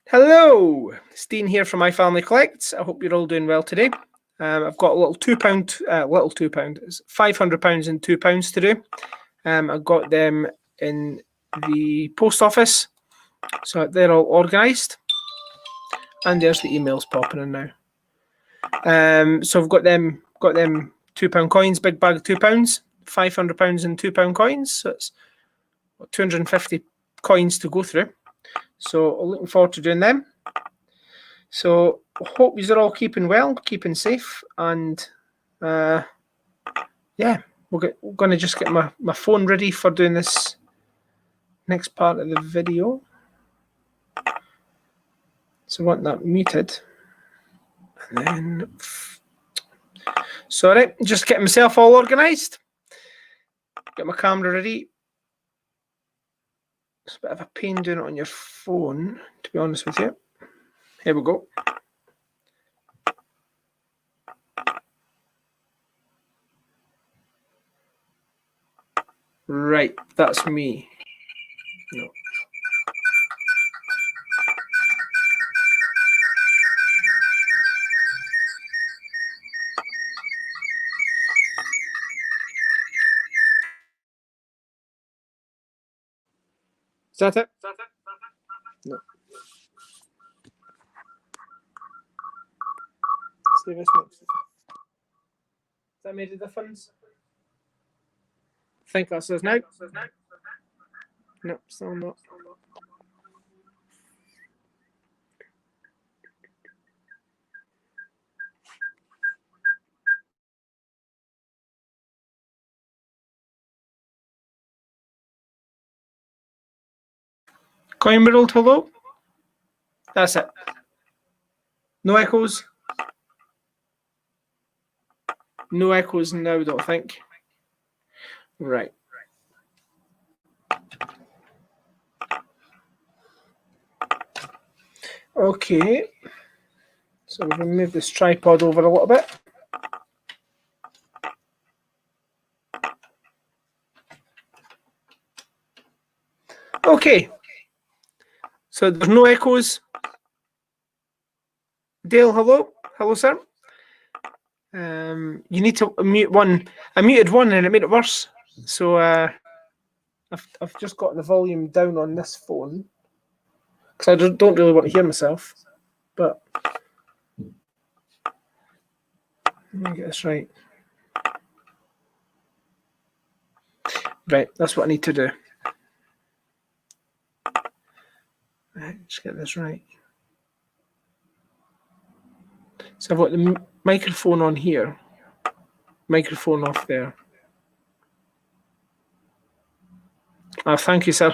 Hello, Steen here from My Family Collects. I hope you're all doing well today. I've got a little £2, it's £500 and £2 to do. I got them in the post office, so they're all organised. And there's the emails popping in now. So I've got them £2 coins, big bag of £2, £500 and £2 coins. So it's 250 coins to go through. So I'm looking forward to doing them. So hope you're all keeping well, keeping safe, and yeah, we're going to just get my phone ready for doing this next part of the video. So I want that muted. And then, sorry, just getting myself all organised. Get my camera ready. It's a bit of a pain doing it on your phone, to be honest with you. Here we go. Right, that's me. No. Is that it? No. See this makes. Has that made a difference? I think that says now. No, still not. Coin World, hello? That's it. No echoes? No echoes now, I don't think. Right. Okay. So we're going to move this tripod over a little bit. Okay. So there's no echoes. Dale, hello? Hello, sir. You need to mute one. I muted one and it made it worse. So I've just got the volume down on this phone because I don't really want to hear myself. But let me get this right. Right, that's what I need to do. Right, just get this right. So I've got the microphone on here, microphone off there. Oh, thank you, sir.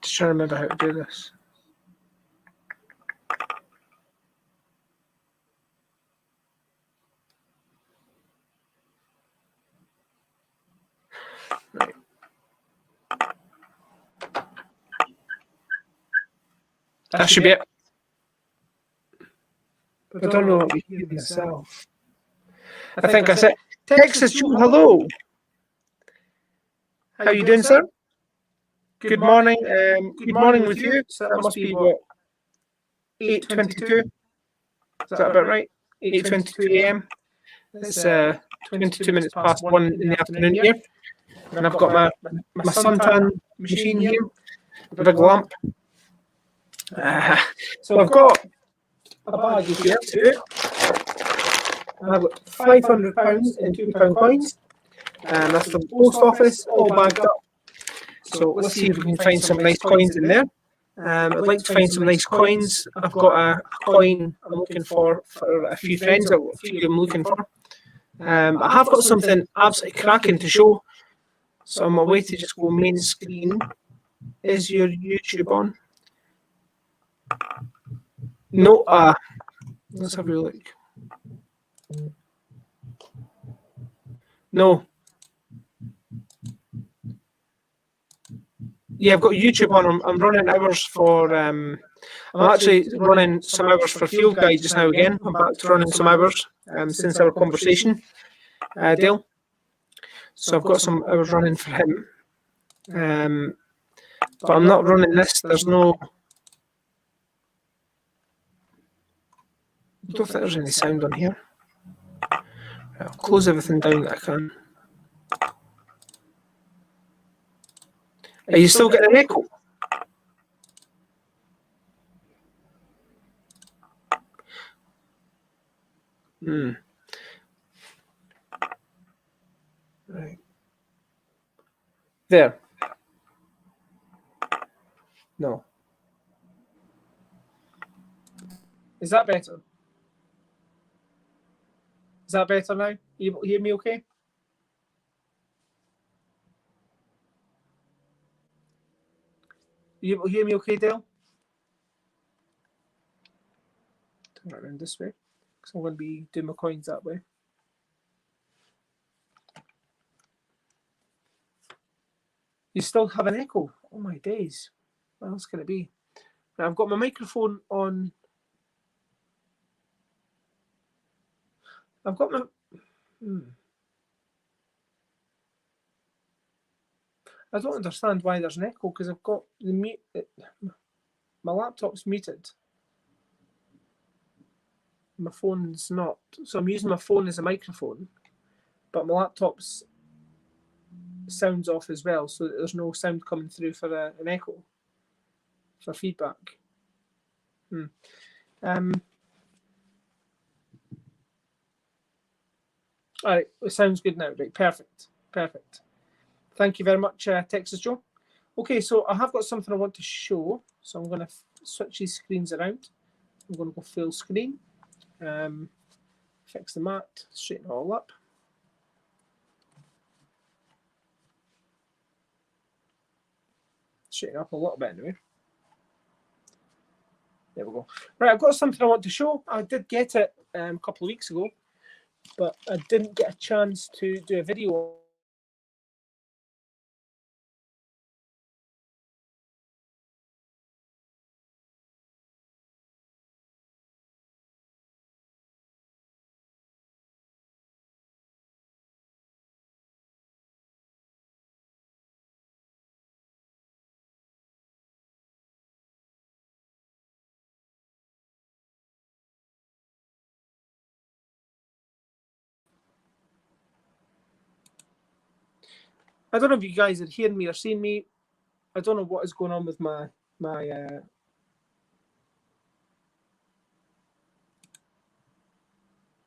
Just trying to remember how to do this. Right. That should be it. I don't know what we hear myself. I think that's it. Texas Joe, hello. How are you doing, sir? Good morning. Good morning with you. So that must be what? 8:22. Is that about right? 8:22 a.m. It's 22 minutes past 1 in the afternoon here. And I've got my suntan machine here, a big lamp. So I've got a bag here too. I've got £500 and £2 coins. And that's from the post office, all bagged up. So let's see if we can find some nice coins in there. I'd like to find some nice coins. I've got a coin I'm looking for a few friends. I've got a few I'm looking for. I have got something absolutely cracking to show. So I'm away to just go main screen. Is your YouTube on? No. Let's have a look. No. Yeah, I've got YouTube on. I'm running hours for. I'm actually running some hours for Field Guide just now again. I'm back to running some hours since our conversation, Dale. So I've got some hours running for him. But I'm not running this. There's no... I don't think there's any sound on here. I'll close everything down that I can. Are you still getting an echo? Right. There. No. Is that better? Is that better now? You able to hear me okay? You able to hear me okay, Dale? Turn it around this way, because I'm going to be doing my coins that way. You still have an echo? Oh my days. What else can it be? Now I've got my microphone on. I've got my... I don't understand why there's an echo, because I've got the mute. My laptop's muted. My phone's not. So I'm using my phone as a microphone, but my laptop's sounds off as well, so that there's no sound coming through for an echo, for feedback. All right, it sounds good now. Right, perfect. Thank you very much, Texas Joe. Okay, so I have got something I want to show, so I'm going to switch these screens around. I'm going to go full screen, fix the mat, straighten it all up. Straighten up a little bit anyway. There we go. Right, I've got something I want to show. I did get it a couple of weeks ago, but I didn't get a chance to do a video. I don't know if you guys are hearing me or seeing me. I don't know what is going on with my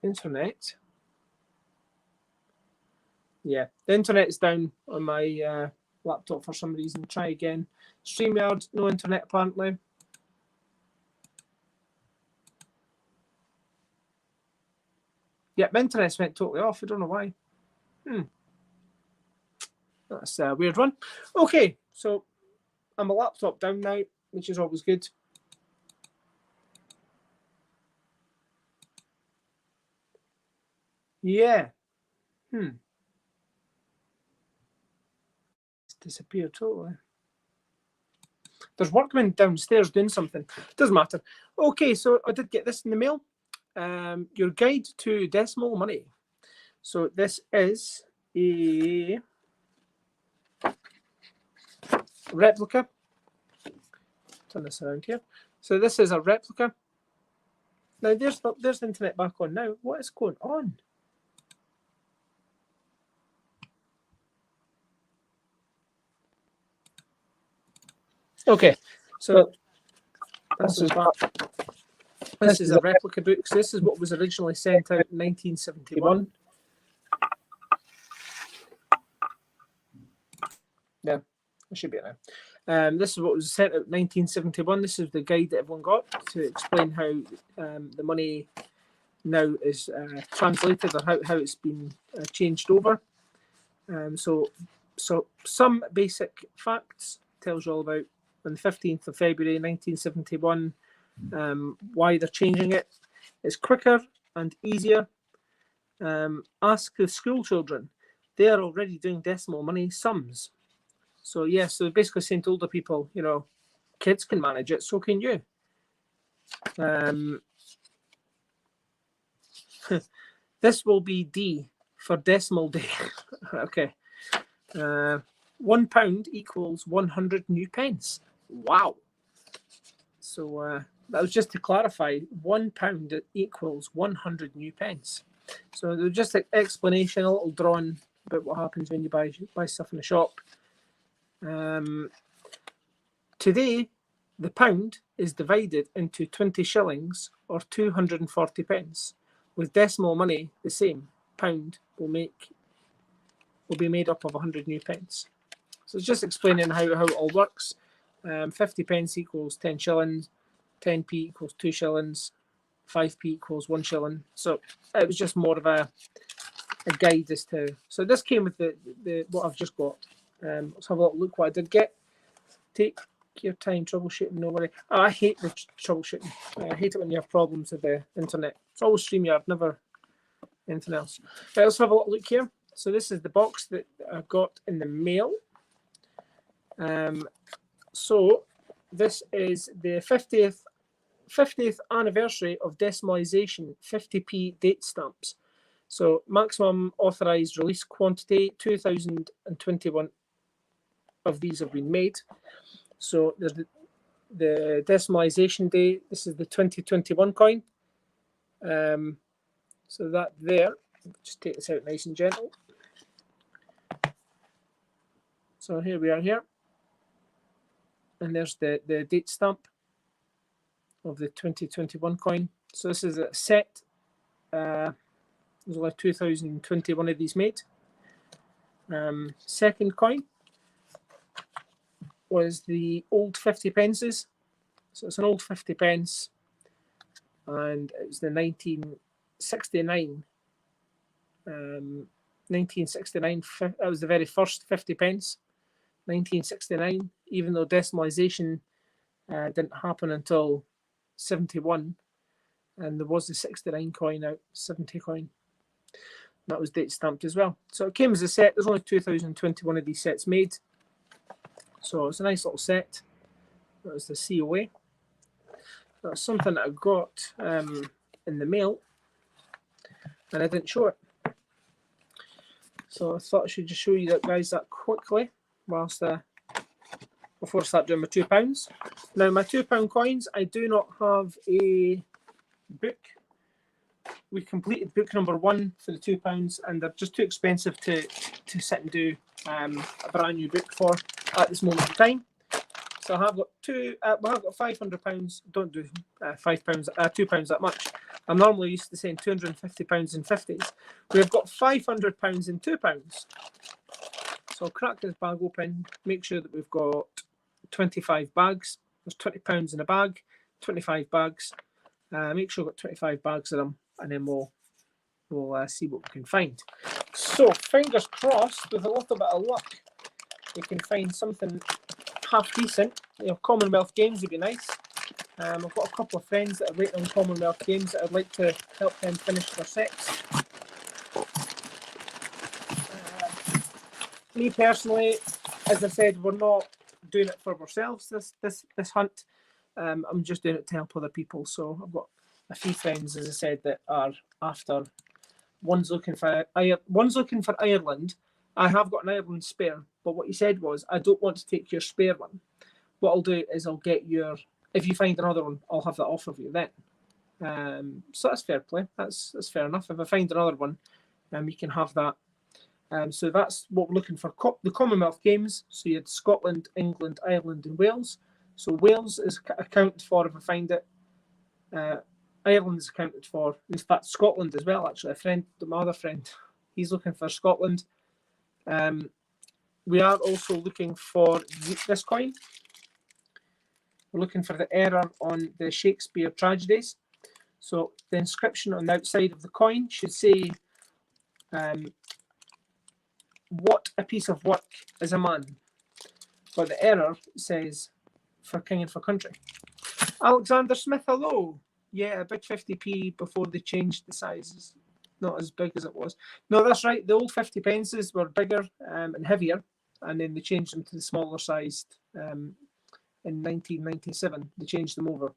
internet. Yeah, the internet is down on my laptop for some reason. Try again. StreamYard, no internet apparently. Yeah, my internet's went totally off. I don't know why. That's a weird one. Okay, so I'm a laptop down now, which is always good. Yeah. It's disappeared totally. There's workmen downstairs doing something. Doesn't matter. Okay, so I did get this in the mail. Your guide to decimal money. So this is a replica. Turn this around here. So this is a replica. Now there's the internet back on now. What is going on? Okay, so this is back. This is a replica book. So this is what was originally sent out in 1971. Yeah, it should be now. This is what was sent out in 1971. This is the guide that everyone got to explain how the money now is translated, or how it's been changed over. So some basic facts tells you all about on the 15th of February 1971 why they're changing it. It's quicker and easier. Ask the school children. They are already doing decimal money sums. So yes, so basically saying to older people, you know, kids can manage it, so can you. This will be D for decimal day. Okay. £1 equals 100 new pence. Wow. So that was just to clarify, £1 equals 100 new pence. So there's just an explanation, a little drawing about what happens when you buy stuff in the shop. Today, the pound is divided into 20 shillings or 240 pence. With decimal money the same, pound will be made up of 100 new pence. So it's just explaining how it all works. 50 pence equals 10 shillings, 10p equals 2 shillings, 5p equals 1 shilling. So it was just more of a guide as to. So this came with the what I've just got. Let's have a little look what I did get. Take your time troubleshooting, no worry. Oh, I hate the troubleshooting. I hate it when you have problems with the internet. It's always StreamYard, never anything else. Right, let's have a little look here. So this is the box that I got in the mail. So this is the 50th anniversary of decimalisation, 50p date stamps. So maximum authorised release quantity, 2021 of these have been made. So there's the decimalisation day. This is the 2021 coin. So that there, just take this out nice and gentle. So here we are here. And there's the date stamp of the 2021 coin. So this is a set. There's only 2021 of these made. Second coin was the old 50 pences. So it's an old 50 pence, and it was the 1969. 1969. That was the very first 50 pence. 1969. Even though decimalisation didn't happen until 71, and there was the 69 coin out, 70 coin. That was date stamped as well. So it came as a set. There's only 2021 of these sets made. So it's a nice little set. That was the COA. That's something that I got in the mail, and I didn't show it. So I thought I should just show you that, guys, that quickly, whilst before I start doing my £2. Now, my £2 coins, I do not have a book. We completed book number 1 for the £2, and they're just too expensive to sit and do a brand new book for at this moment in time. So I have got I've got £500. Don't do £2 that much. I'm normally used to saying £250 in 50s. We've got £500 in £2. So I'll crack this bag open, make sure that we've got 25 bags. There's £20 in a bag, 25 bags. Make sure we've got 25 bags of them, and then we'll see what we can find. So fingers crossed, with a little bit of luck, we can find something half decent. Commonwealth Games would be nice. I've got a couple of friends that are waiting on Commonwealth Games that I'd like to help them finish their sets. Me personally, as I said, we're not doing it for ourselves this hunt. I'm just doing it to help other people. So I've got a few friends, as I said, that are after. One's looking for Ireland. I have got an Ireland spare, but what he said was, I don't want to take your spare one. What I'll do is I'll get if you find another one, I'll have that off of you then. So that's fair play. That's fair enough. If I find another one, then we can have that. So that's what we're looking for. The Commonwealth Games. So you had Scotland, England, Ireland, and Wales. So Wales is accounted for if I find it. Ireland is accounted for. In fact, Scotland as well. Actually, my other friend, he's looking for Scotland. We are also looking for this coin. We're looking for the error on the Shakespeare tragedies. So the inscription on the outside of the coin should say, "What a piece of work is a man." But the error says, "For king and for country." Alexander Smith, hello. Yeah, a big 50p before they changed the sizes. Not as big as it was. No, that's right. The old 50 pences were bigger and heavier, and then they changed them to the smaller sized in 1997. They changed them over.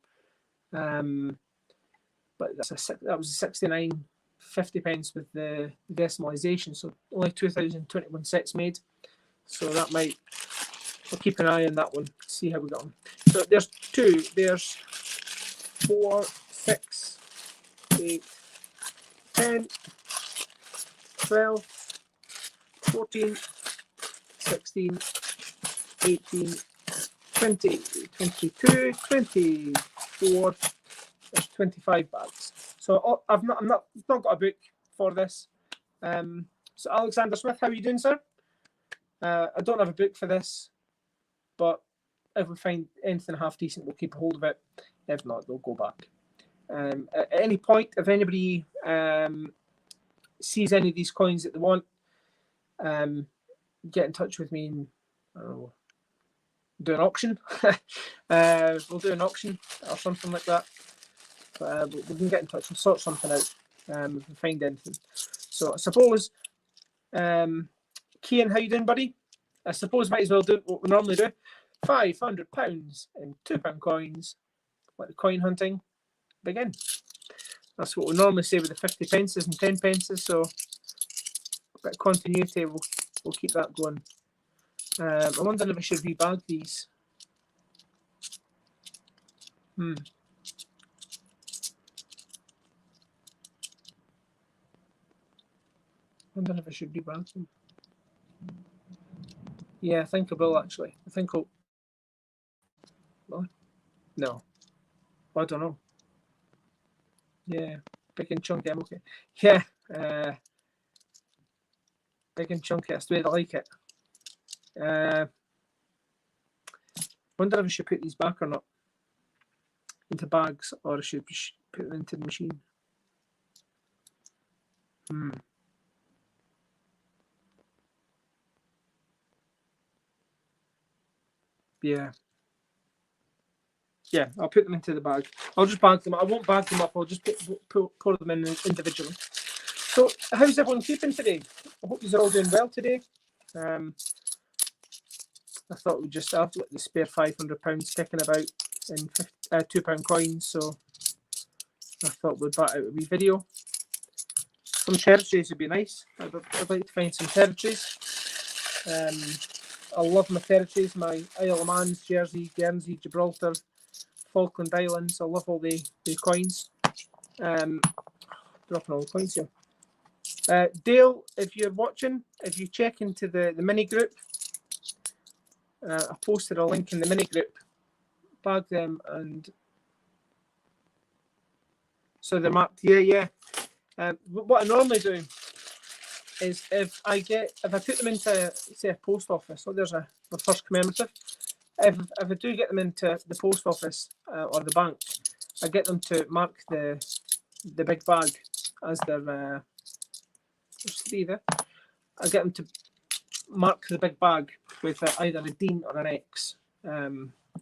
But that was a 69 50 pence with the decimalisation. So only 2021 sets made. So that might, we'll keep an eye on that one, see how we get on. So there's 2, there's 4, 6, 8, 10, 12, 14, 16, 18, 20, 22, 24, there's 25 bags. So I've not got a book for this. So Alexander Smith, how are you doing, sir? I don't have a book for this, but if we find anything half decent, we'll keep a hold of it. If not, we'll go back. At any point, if anybody sees any of these coins that they want, get in touch with me and do an auction. We'll do an auction or something like that. But we can get in touch and sort something out if we find anything. So I suppose, Cian, how you doing, buddy? I suppose might as well do what we normally do. £500 in £2 coins. Let the coin hunting begin. That's what we normally say with the 50 pences and 10 pences. So a bit of continuity, we'll keep that going. I'm wondering if I should rebag these. I wonder if I should rebag them. Yeah, I think I will actually. I think I'll. Well, no. I don't know. Yeah, big and chunky. I'm okay. Yeah, big and chunky. That's the way I like it. Wonder if I should put these back or not into bags, or I should put them into the machine. Yeah. Yeah, I'll put them into the bag. I'll just bag them. I won't bag them up. I'll just pour them in individually. So, how's everyone keeping today? I hope you're all doing well today. I thought we'd just have the spare £500 kicking about in £2 coins. So, I thought we'd bat out a wee video. Some territories would be nice. I'd like to find some territories. I love my territories. My Isle of Man, Jersey, Guernsey, Gibraltar, Falkland Islands. I love all the coins. Dropping all the coins here. Dale, if you're watching, if you check into the mini group, I posted a link in the mini group. Bag them, and so they're marked. Yeah. What I normally do is if I put them into, say, a post office. So there's my first commemorative. If I do get them into the post office or the bank, I get them to mark the big bag as their. There's 3 there. I get them to mark the big bag with either a D or an X,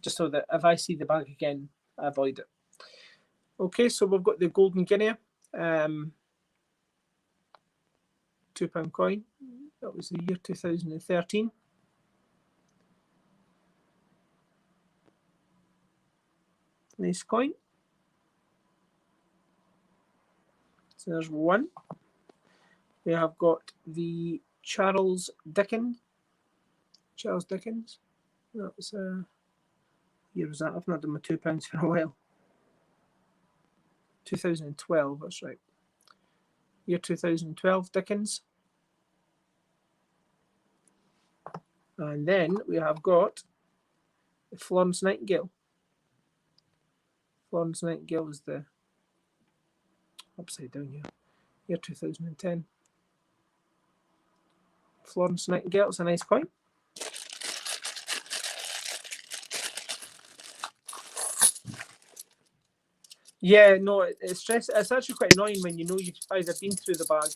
just so that if I see the bag again, I avoid it. Okay, so we've got the Golden Guinea, £2 coin. That was the year 2013. Nice coin. So there's 1. We have got the Charles Dickens. That was year was that? I've not done my £2 for a while. 2012, that's right. Year 2012, Dickens. And then we have got the Florence Nightingale. Florence Nightingale is the upside down here. Year 2010. Florence Nightingale is a nice coin. Yeah, no, it's actually quite annoying when you know you've either been through the bag,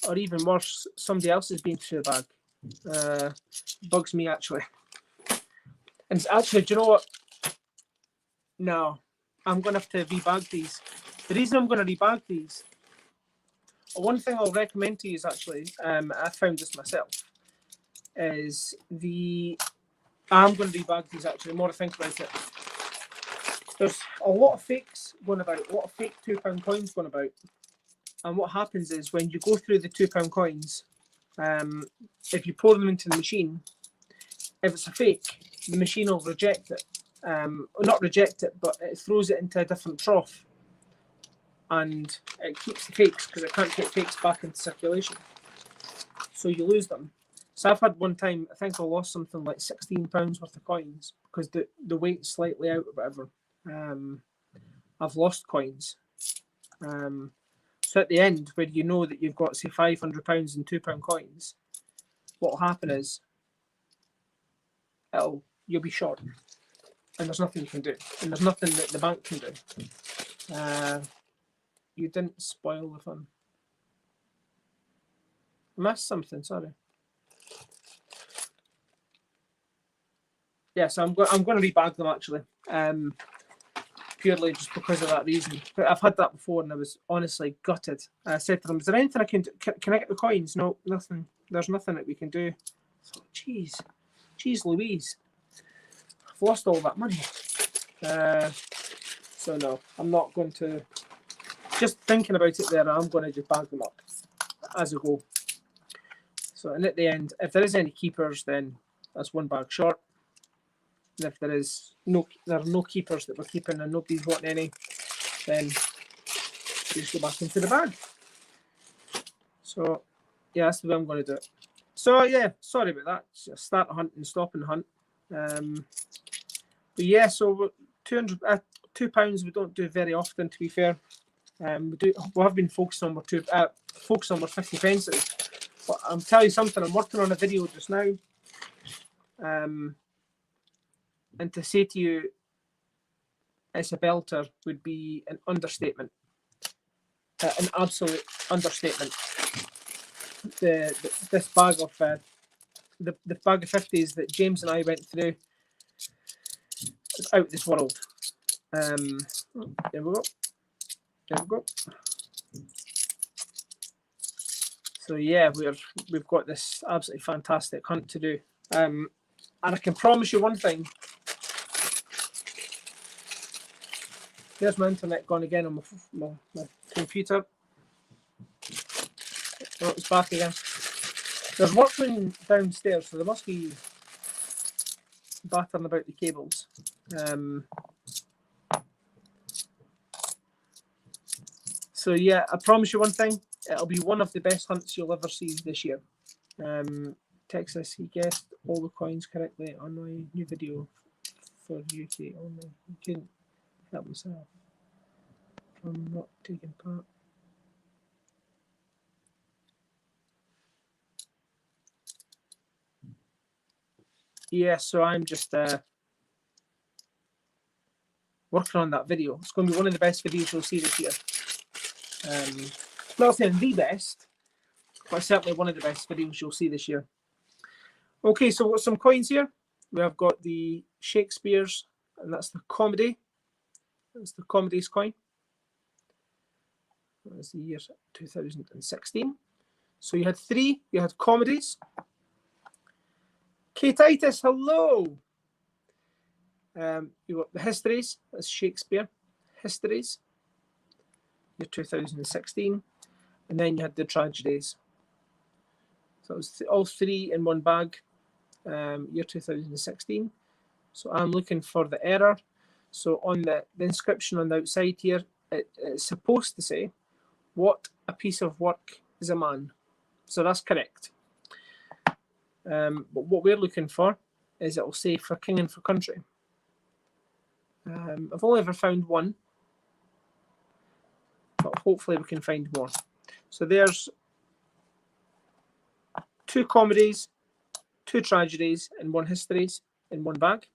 or even worse, somebody else has been through the bag. Bugs me actually. And it's actually, do you know what? No, I'm going to have to rebag these. The reason I'm going to rebag these, one thing I'll recommend to you is actually, I found this myself, is I'm going to rebag these actually, the more I think about it. There's a lot of fakes going about, a lot of fake £2 coins going about. And what happens is when you go through the £2 coins, if you pour them into the machine, if it's a fake, the machine will reject it. Not reject it, but it throws it into a different trough. And it keeps the fakes because it can't get fakes back into circulation. So you lose them. So I've had one time, I think I lost something like £16 worth of coins because the weight's slightly out or whatever. I've lost coins. So at the end, when you know that you've got, say, £500 and £2 coins, what will happen is you'll be short. And there's nothing you can do. And there's nothing that the bank can do. You didn't spoil the fun. I missed something, sorry. Yeah, so I'm going to rebag them actually, purely just because of that reason. But I've had that before and I was honestly gutted. I said to them, is there anything I can do? Can I get the coins? No, nothing. There's nothing that we can do. I thought, geez Louise, I've lost all that money. So no, I'm not going to. Just thinking about it there, I'm going to just bag them up as I go. So, and at the end, if there is any keepers, then that's one bag short. And if there are no keepers that we're keeping and nobody's wanting any, then you just go back into the bag. So, yeah, that's the way I'm going to do it. So, yeah, sorry about that. Just start a hunt and stop and hunt. But yeah, so £2 we don't do very often, to be fair. We have been focused on our 50 pences. But I'm telling you something, I'm working on a video just now. And to say to you it's a belter would be an understatement. An absolute understatement. This bag of the bag of 50s that James and I went through is out of this world. There we go. There we go. So yeah, we've got this absolutely fantastic hunt to do, and I can promise you one thing. There's my internet gone again on my computer. Oh, it's back again. There's workmen downstairs, so there must be battering about the cables. So yeah, I promise you one thing. It'll be one of the best hunts you'll ever see this year. Texas, he guessed all the coins correctly on my new video for UK only. He couldn't help himself from not taking part. Yeah, so I'm just working on that video. It's going to be one of the best videos you'll see this year. Not saying the best, but certainly one of the best videos you'll see this year. Okay, so we've got some coins here. We have got the Shakespeare's, and that's the comedy. That's the comedy's coin. That's the year 2016. So you had three. You had comedies. Titus, hello. You got the histories. That's Shakespeare. Histories. Year 2016. And then you had the tragedies. So it was all three in one bag. Year 2016. So I'm looking for the error. So on the inscription on the outside here, it's supposed to say, "What a piece of work is a man." So that's correct. But what we're looking for is it will say "for king and for country." I've only ever found one, but hopefully we can find more. So there's two comedies, two tragedies, and one histories in one bag.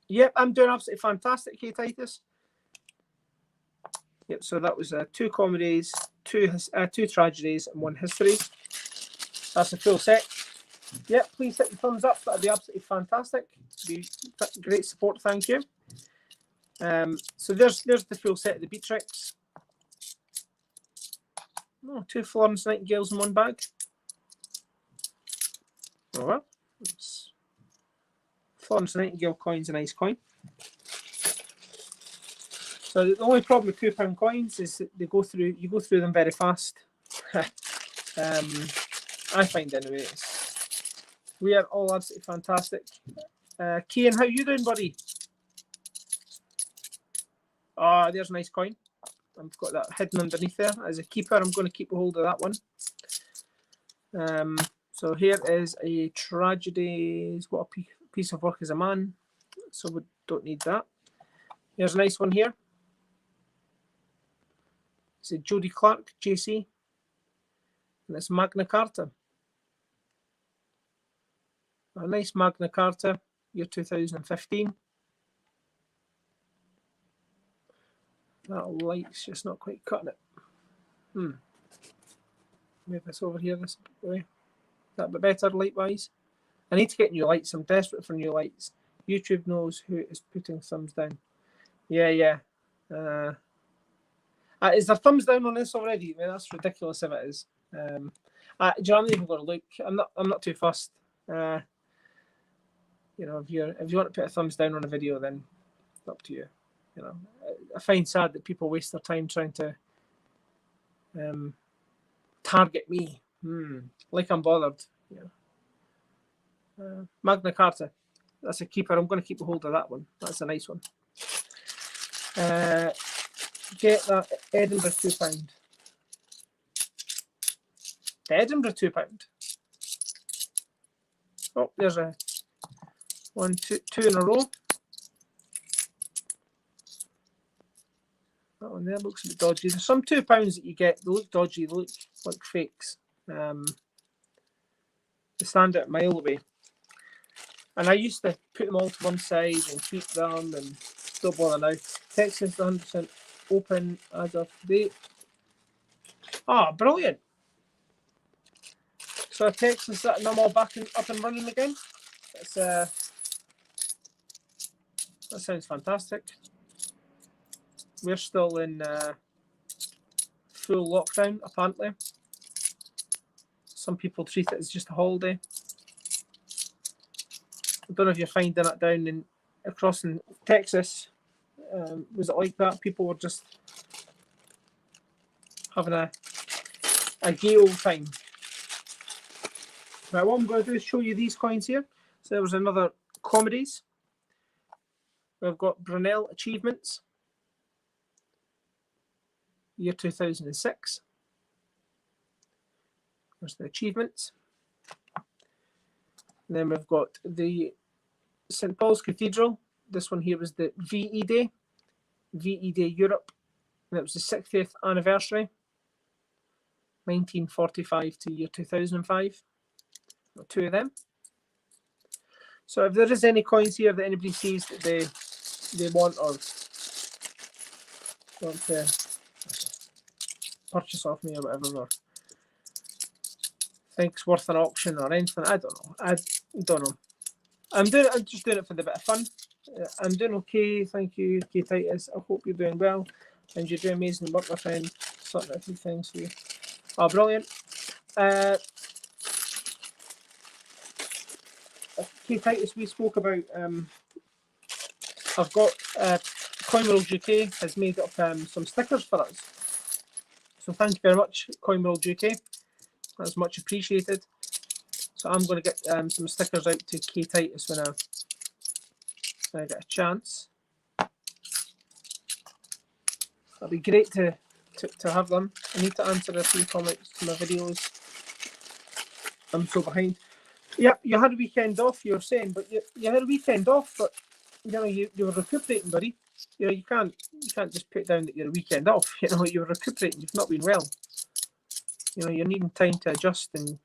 Yep, I'm doing absolutely fantastic, Titus. Yep, so that was two comedies, two tragedies, and one history. That's a full set. Yep, please hit the thumbs up. That'd be absolutely fantastic. Be great support, thank you. So there's the full set of the Beatrix. Oh, two Florence Nightingales in one bag. Oh well. It's Florence Nightingale coin's a nice coin. So the only problem with £2 coins is that you go through them very fast. I find anyway. We are all absolutely fantastic. Kian, how you doing, buddy? Ah, there's a nice coin. I've got that hidden underneath there. As a keeper, I'm going to keep a hold of that one. So here is a tragedy. What a piece of work as a man. So we don't need that. Here's a nice one here. It's a Jodie Clark, JC. And it's Magna Carta. A nice Magna Carta, year 2015. That light's just not quite cutting it. Move this over here this way. Is that a bit better light-wise? I need to get new lights. I'm desperate for new lights. YouTube knows who is putting thumbs down. Yeah. Is there thumbs down on this already? I mean, that's ridiculous if it is. I'm not even going to look. I'm not too fussed. If you want to put a thumbs down on a video, then it's up to you. I find sad that people waste their time trying to target me. Like I'm bothered. Magna Carta. That's a keeper. I'm going to keep a hold of that one. That's a nice one. Get that Edinburgh £2. Edinburgh £2. Oh, there's a 1, 2 in a row. That one there looks a bit dodgy. There's some £2 that you get. They look dodgy. They look like fakes. They stand out a mile away. And I used to put them all to one side and keep them and don't bother now. Texas 100% open as of today. Ah, brilliant. So Texas and I'm all back up and running again. That sounds fantastic. We're still in full lockdown, apparently. Some people treat it as just a holiday. I don't know if you're finding it down across in Texas. Was it like that? People were just having a gay old time. Right, what I'm going to do is show you these coins here. So there was another comedies. We've got Brunel Achievements, year 2006. There's the achievements. And then we've got the St. Paul's Cathedral. This one here was the VE Day Europe. And it was the 60th anniversary, 1945 to year 2005. Got two of them. So if there is any coins here that anybody sees that they want or want to purchase off me or whatever, or think's worth an auction or anything, I don't know. I'm just doing it for the bit of fun. I'm doing okay, thank you, K Titus. I hope you're doing well and you're doing amazing work, my friend. Sorting out a few things for you. Oh, brilliant. K Titus, we spoke about. I've got Coin World UK has made up some stickers for us. So thank you very much, Coin World UK. That's much appreciated. So I'm going to get some stickers out to K Titus when I get a chance. That'd be great to have them. I need to answer a few comments to my videos. I'm so behind. Yep, you had a weekend off, you were saying, but you had a weekend off, but you were recuperating, buddy. You can't just put down that you're a weekend off. You were recuperating. You've not been well. You're needing time to adjust and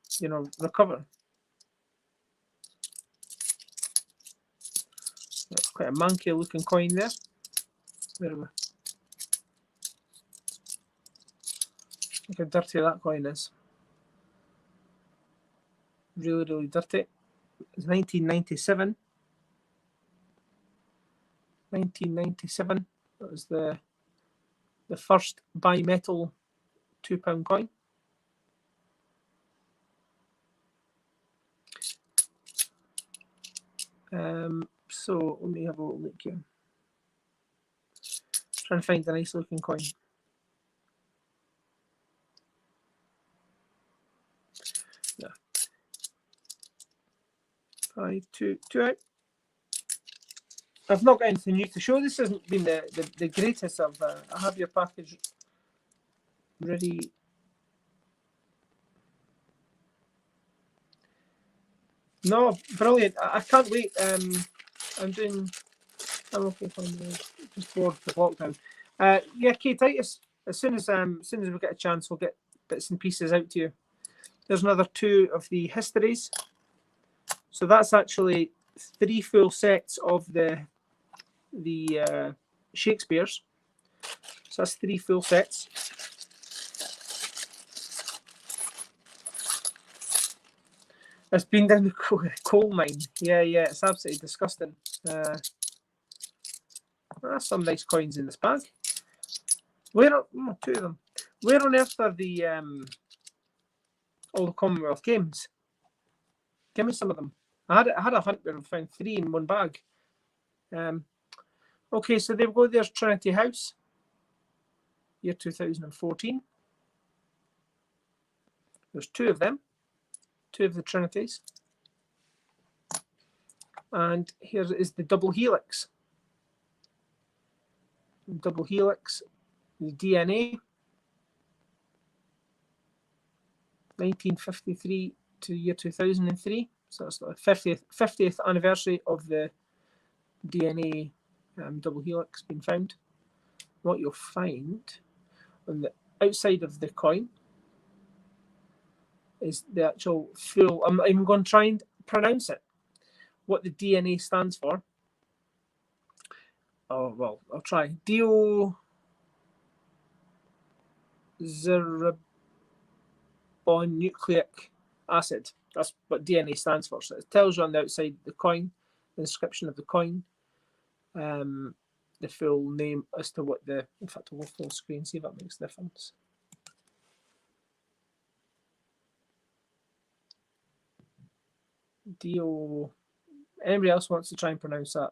recover. That's quite a manky looking coin there. Where are we? Look how dirty that coin is. Really, really dirty. It's 1997. 1997. That was the first bimetal £2 coin. So let me have a little look here. Trying to find a nice looking coin. Yeah. 5, 2, 2 out. I've not got anything new to show. This hasn't been the greatest of. I have your package ready. No, brilliant. I can't wait. I'm okay. Just bored with the lockdown. Yeah, Kate Titus. As soon as we get a chance, we'll get bits and pieces out to you. There's another 2 of the histories. So that's actually 3 full sets of the Shakespeare's. So that's 3 full sets. It's been down the coal mine. Yeah, it's absolutely disgusting. There's some nice coins in this bag. 2 of them. Where on earth are the all the Commonwealth Games? Give me some of them. I had a hunt where I found 3 in one bag. Okay, so there we go. There's Trinity House, year 2014. There's 2 of them, 2 of the Trinities. And here is the double helix. Double helix, the DNA, 1953 to year 2003. So that's the 50th anniversary of the DNA double helix being found. What you'll find on the outside of the coin is the actual full. I'm not even going to try and pronounce it. What the DNA stands for. Oh well, I'll try. Deoxyribonucleic acid. That's what DNA stands for. So it tells you on the outside the coin, the inscription of the coin, the full name as to what the. In fact, I'll go full screen, see if that makes a difference. Anybody else wants to try and pronounce that,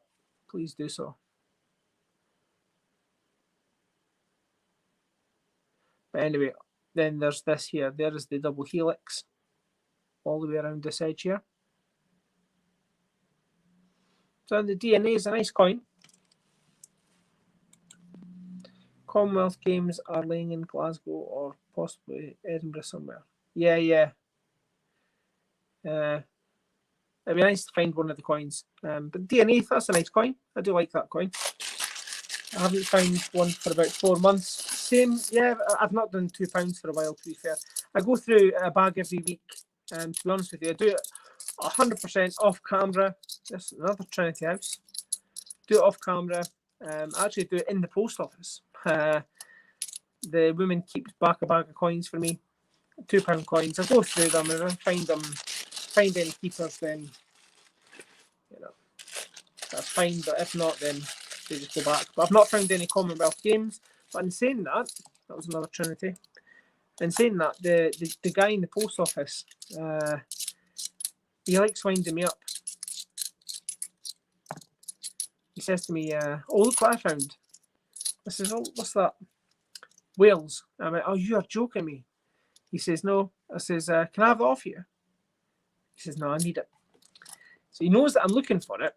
please do so. But anyway, then there's this here. There is the double helix all the way around this edge here. So the DNA is a nice coin. Commonwealth Games are laying in Glasgow or possibly Edinburgh somewhere. Yeah. It'd be nice to find one of the coins. But DNA, that's a nice coin. I do like that coin. I haven't found one for about 4 months. Same, yeah, I've not done £2 for a while, to be fair. I go through a bag every week, to be honest with you. I do it 100% off camera. This is another Trinity House. Do it off camera. I actually do it in the post office. The woman keeps back a bag of coins for me, £2 coins. I go through them and if I find any keepers, then that's fine. But if not, then they just go back. But I've not found any Commonwealth Games. But in saying that was another Trinity. In saying that, the guy in the post office, he likes winding me up. He says to me, "Oh, look what I found." I says, "Oh, what's that?" Wales. I went, "Oh, you are joking me." He says, "No." I says, "Can I have it off you?" He says, "No, I need it." So he knows that I'm looking for it,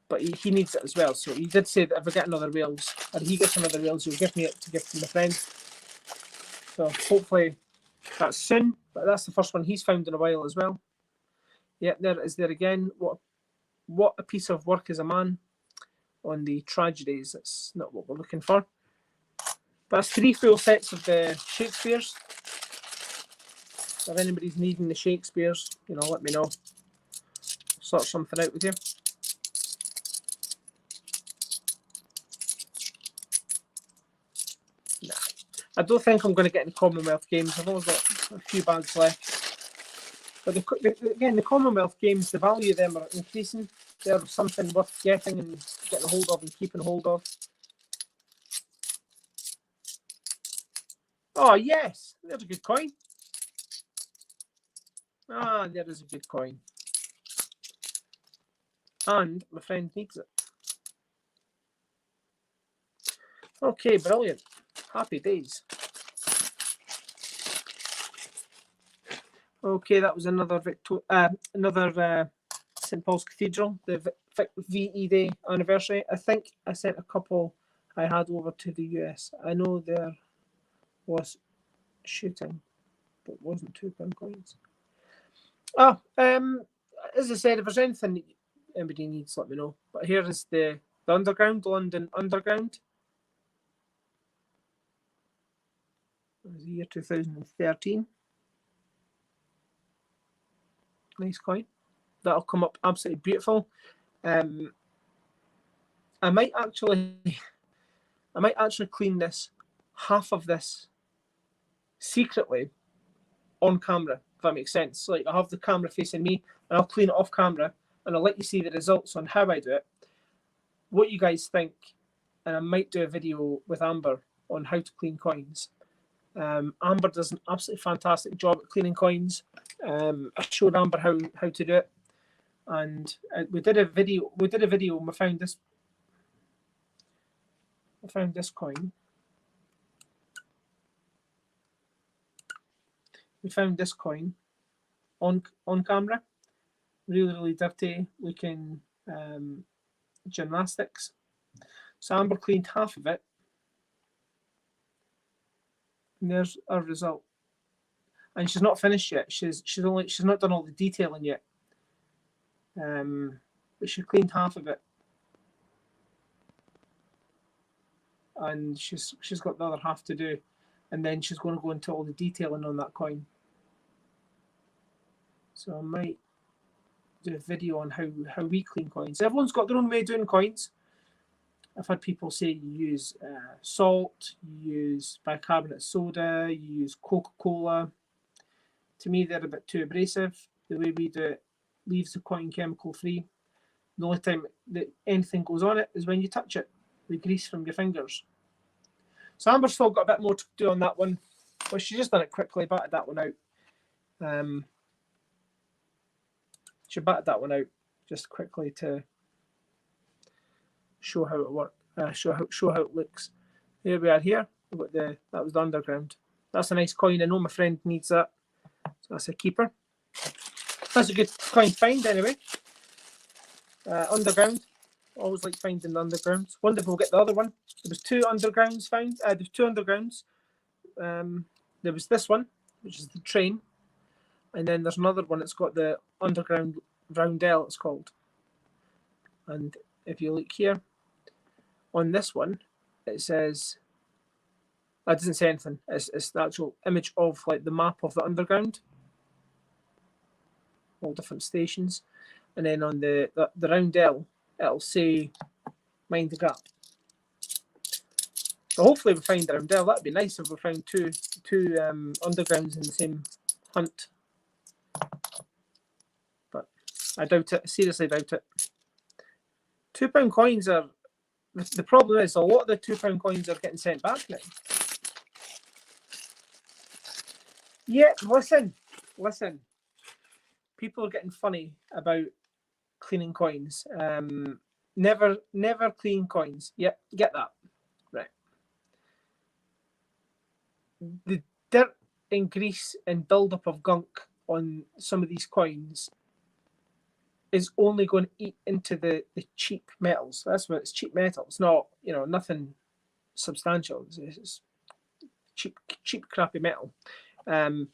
but he needs it as well. So he did say that if I get another Wales, or he gets another Wales, he'll give me it to give to my friend. So hopefully that's soon, but that's the first one he's found in a while as well. Yeah, there it is there again. What a piece of work is a man on the tragedies. That's not what we're looking for. But that's 3 full sets of the Shakespeare's. If anybody's needing the Shakespeare's, let me know. Sort something out with you. Nah, I don't think I'm going to get any Commonwealth Games. I've only got a few bags left. But again, the Commonwealth Games, the value of them are increasing. They're something worth getting and getting a hold of and keeping a hold of. Oh, yes. There's a good coin. Ah, there is a good coin. And my friend needs it. Okay, brilliant. Happy days. Okay, that was another St Paul's Cathedral, the VE Day anniversary. I think I sent a couple I had over to the US. I know there was shooting, but it wasn't £2 coins. As I said, if there's anything anybody needs, let me know. But here is the Underground, London Underground. It was the year 2013. Nice coin. That'll come up absolutely beautiful. I might actually clean this, half of this, secretly on camera, if that makes sense. Like, I'll have the camera facing me and I'll clean it off camera and I'll let you see the results on how I do it, what you guys think, and I might do a video with Amber on how to clean coins. Amber does an absolutely fantastic job at cleaning coins. I showed Amber how to do it, and we did a video and we found this coin. We found this coin on camera, really dirty looking gymnastics. So Amber cleaned half of it, and there's our result. And she's not finished yet. She's not done all the detailing yet. But she cleaned half of it, and she's got the other half to do, and then she's going to go into all the detailing on that coin. So I might do a video on how we clean coins. Everyone's got their own way of doing coins. I've had people say you use salt, you use bicarbonate soda, you use Coca-Cola. To me, they're a bit too abrasive. The way we do it leaves the coin chemical free. The only time that anything goes on it is when you touch it, the grease from your fingers. So Amber's still got a bit more to do on that one, but she's just done it quickly, batted that one out. She batted that one out just quickly to show how it works, show how it looks. Here we are. Here we've got that was the Underground. That's a nice coin. I know my friend needs that, so that's a keeper. That's a good coin find anyway. Underground. Always like finding the Undergrounds. Wonder if we'll get the other one. There was two Undergrounds found. There's two Undergrounds. There was this one, which is the train, and then there's another one that's got the Underground Roundel, it's called. And if you look here, on this one, it says, that doesn't say anything. It's the actual image of like the map of the Underground, all different stations, and then on the Roundel, it'll say Mind the Gap. So hopefully we find the Roundel. That'd be nice if we found two Undergrounds in the same hunt. But I doubt it. Seriously doubt it. £2 coins are... The problem is a lot of the £2 coins are getting sent back now. Yeah, listen. People are getting funny about cleaning coins. Never clean coins. Yep, get that. Right. The dirt and grease and build-up of gunk on some of these coins is only going to eat into the cheap metals. That's what it's, cheap metal. It's not, nothing substantial. It's cheap crappy metal. Copper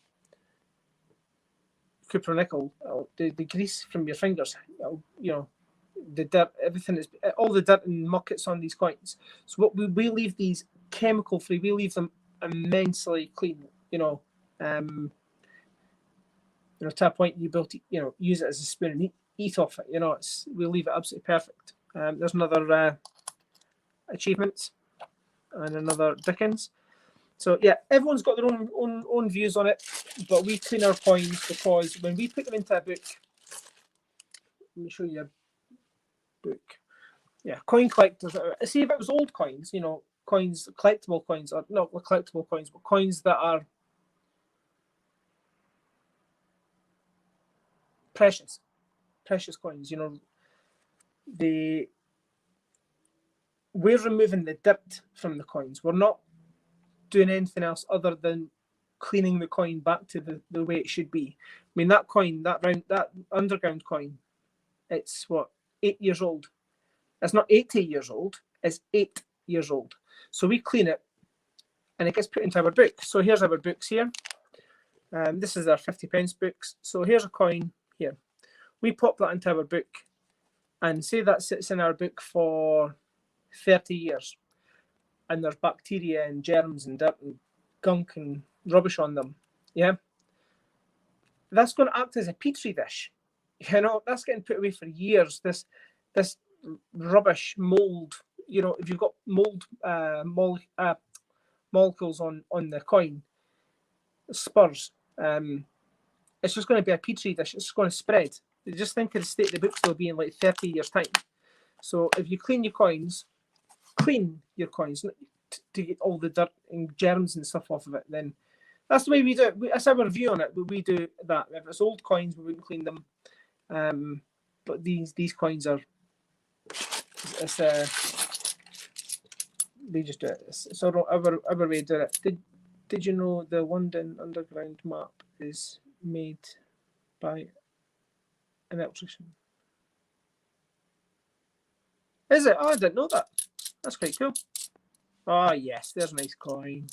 nickel, the grease from your fingers, the dirt, everything is, all the dirt and muck it's on these coins. So what we leave these chemical free, we leave them immensely clean, to a point you built, use it as a spoon and eat off it, we leave it absolutely perfect. There's another achievement and another Dickens. So yeah, everyone's got their own views on it, but we clean our coins because when we put them into a book, let me show you a book. Yeah, coin collectors. See, if it was old coins, coins, collectible coins, or not collectible coins, but coins that are precious coins. we're removing the dirt from the coins. We're not doing anything else other than cleaning the coin back to the way it should be. I mean, that coin, that underground coin, it's what, 8 years old. It's not 80 years old, it's 8 years old. So we clean it and it gets put into our book. So here's our books here. This is our 50p books. So here's a coin here. We pop that into our book and say that sits in our book for 30 years. And there's bacteria and germs and dirt and gunk and rubbish on them. Yeah. That's going to act as a petri dish. You know, that's getting put away for years. This rubbish mold, you know, if you've got mold molecules on the coin, spurs, it's just going to be a petri dish. It's going to spread. Just think of the state the books will be in like 30 years' time. So if you clean your coins to get all the dirt and germs and stuff off of it, then that's the way we do it. That's our view on it. We do that. If it's old coins, we wouldn't clean them. But these coins are, we just do it. It's our way to do it. Did you know the London Underground map is made by an electrician? Is it? Oh, I didn't know that. That's quite cool. Oh, yes, there's a nice coin.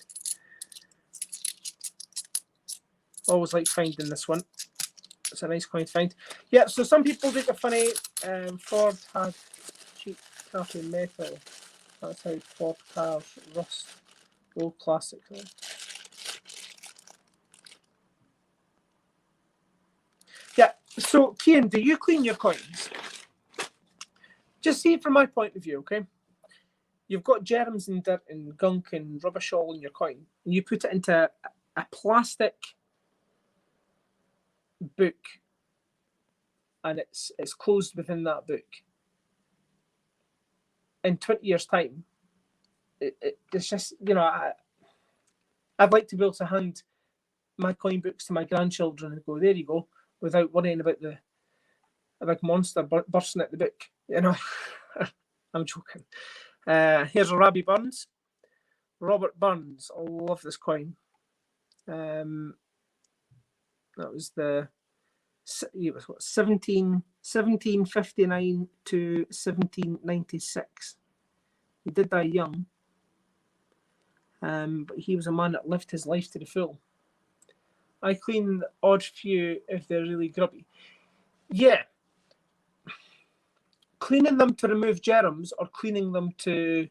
Always like finding this one. It's a nice coin to find. Yeah, so some people think it funny. Ford had cheap copy metal. That's how Ford cars rust. Old classic. Yeah, so Cian, do you clean your coins? Just see it from my point of view, okay? You've got germs and dirt and gunk and rubbish all in your coin, and you put it into a plastic book, and it's closed within that book. In 20 years' time, it's just, you know, I'd like to be able to hand my coin books to my grandchildren and go, there you go, without worrying about a big monster bursting at the book, you know. I'm joking. Here's a Robbie Burns. Robert Burns. I love this coin. That was the 1759 to 1796. He did die young, but he was a man that lived his life to the full. I clean the odd few if they're really grubby. Yeah. Cleaning them to remove germs or cleaning them to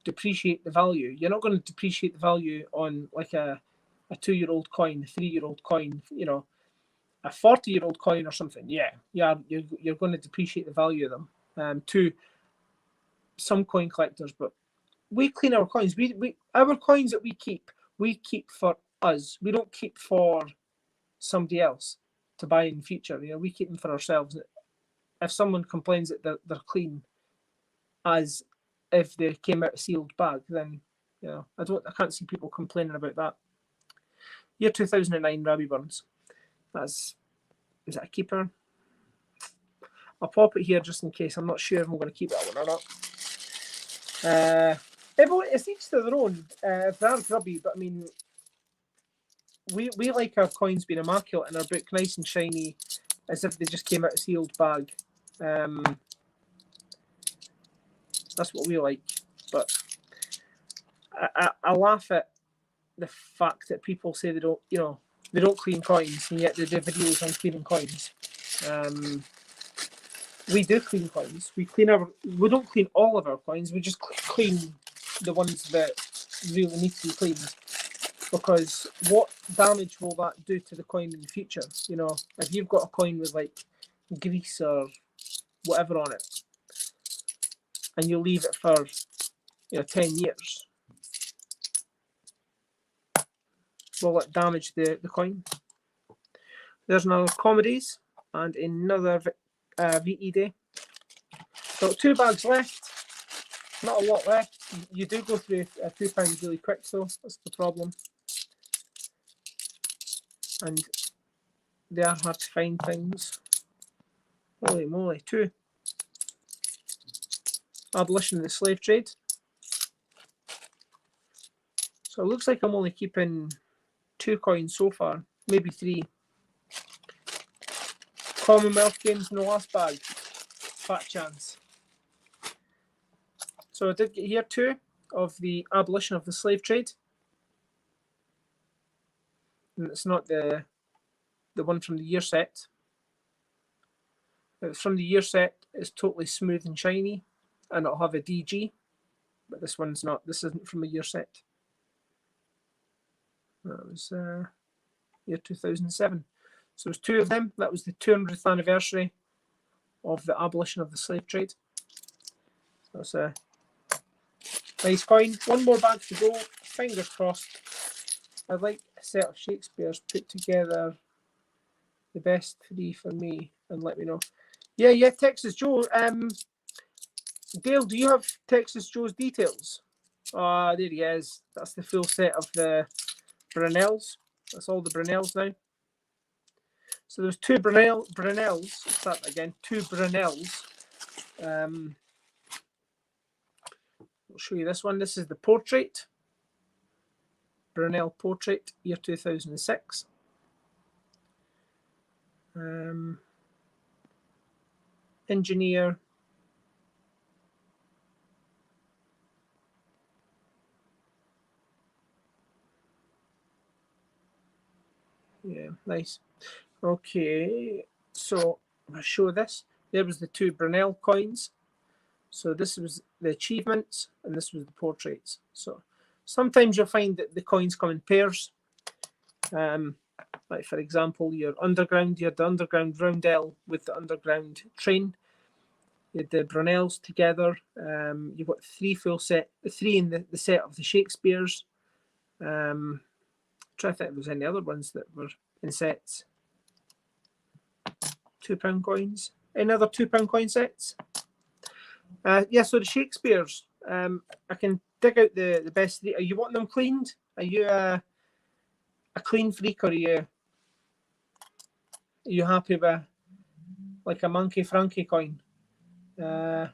depreciate the value. You're not going to depreciate the value on like a 2-year-old coin, a 3-year-old coin, you know, a 40-year-old coin or something. Yeah, you're going to depreciate the value of them to some coin collectors. But we clean our coins. Our coins that we keep for us. We don't keep for somebody else to buy in the future. You know, we keep them for ourselves. If someone complains that they're clean, as if they came out a sealed bag, then you know I can't see people complaining about that. Year 2009, Robbie Burns. Is that a keeper? I'll pop it here just in case. I'm not sure if I'm going to keep that one or not. It's each to their own. If they are grubby, but I mean, we like our coins being immaculate in our book, nice and shiny, as if they just came out a sealed bag. That's what we like. But I laugh at the fact that people say they don't clean coins, and yet they do videos on cleaning coins. We do clean coins. We don't clean all of our coins. We just clean the ones that really need to be cleaned. Because what damage will that do to the coin in the future? You know, if you've got a coin with like grease or whatever on it, and you leave it for 10 years, will it damage the coin? There's another comedies and another VE day. So 2 bags left. Not a lot left. You do go through £2 really quick, so that's the problem. And they are hard to find things. Holy moly, 2. abolition of the slave trade. So it looks like I'm only keeping 2 coins so far, maybe 3. Commonwealth Games in the last bag. Fat chance. So I did get here 2 of the abolition of the slave trade. And it's not the one from the year set. It's from the year set. It's totally smooth and shiny, and it'll have a DG. But this one's not. This isn't from a year set. That was year 2007. So there's 2 of them. That was the 200th anniversary of the abolition of the slave trade. So that's a nice coin. 1 more bag to go. Fingers crossed. I'd like a set of Shakespeare's put together. The best 3 for me, and let me know. Yeah, Texas Joe. Dale, do you have Texas Joe's details? Ah, there he is. That's the full set of the Brunels. That's all the Brunels now. So there's 2 Brunels. Start again. 2 Brunels. I'll show you this one. This is the portrait. Brunel portrait, year 2006. Engineer. Yeah, nice. Okay, so I'll show this. There was the 2 Brunel coins. So this was the achievements, and this was the portraits. So sometimes you'll find that the coins come in pairs. Like for example, your underground, you had the underground roundel with the underground train. You had the Brunels together. You've got 3 full set, 3 in the set of the Shakespeare's. Try to think if there's any other ones that were in sets. £2 coins. Any other £2 coin sets? Yeah, so the Shakespeare's. I can dig out the best 3. Are you wanting them cleaned? Are you a clean freak, or are you happy with like a Monkey Frankie coin? So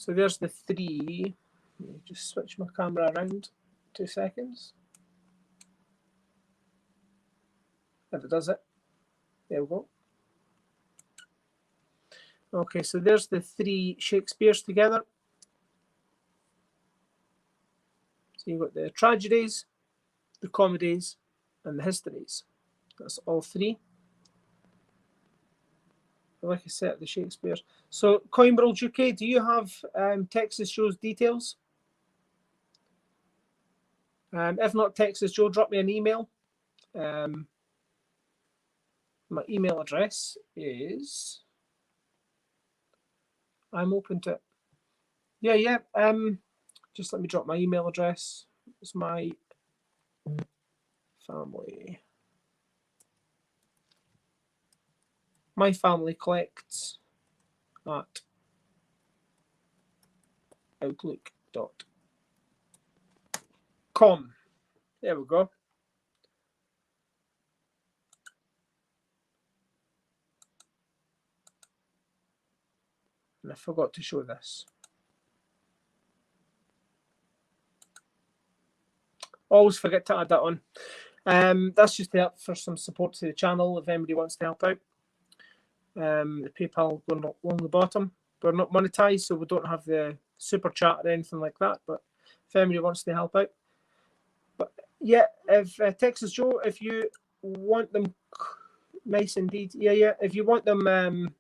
there's the 3. Let me just switch my camera around 2 seconds. If it does it. There we go. Okay, so there's the 3 Shakespeare's together. So you've got the tragedies, the comedies, and the histories. That's all 3. Like I said, the Shakespeare's. So Coinworld UK, do you have Texas Joe's details? If not, Texas Joe, drop me an email. My email address is. I'm open to it. Yeah. Just let me drop my email address. It's my family. My family collects at outlook.com. There we go. And I forgot to show this. Always forget to add that on. That's just to help for some support to the channel if anybody wants to help out. The PayPal going along the bottom. We're not monetized, so we don't have the super chat or anything like that. But if anybody wants to help out, but yeah, if Texas Joe, if you want them nice indeed, yeah, if you want them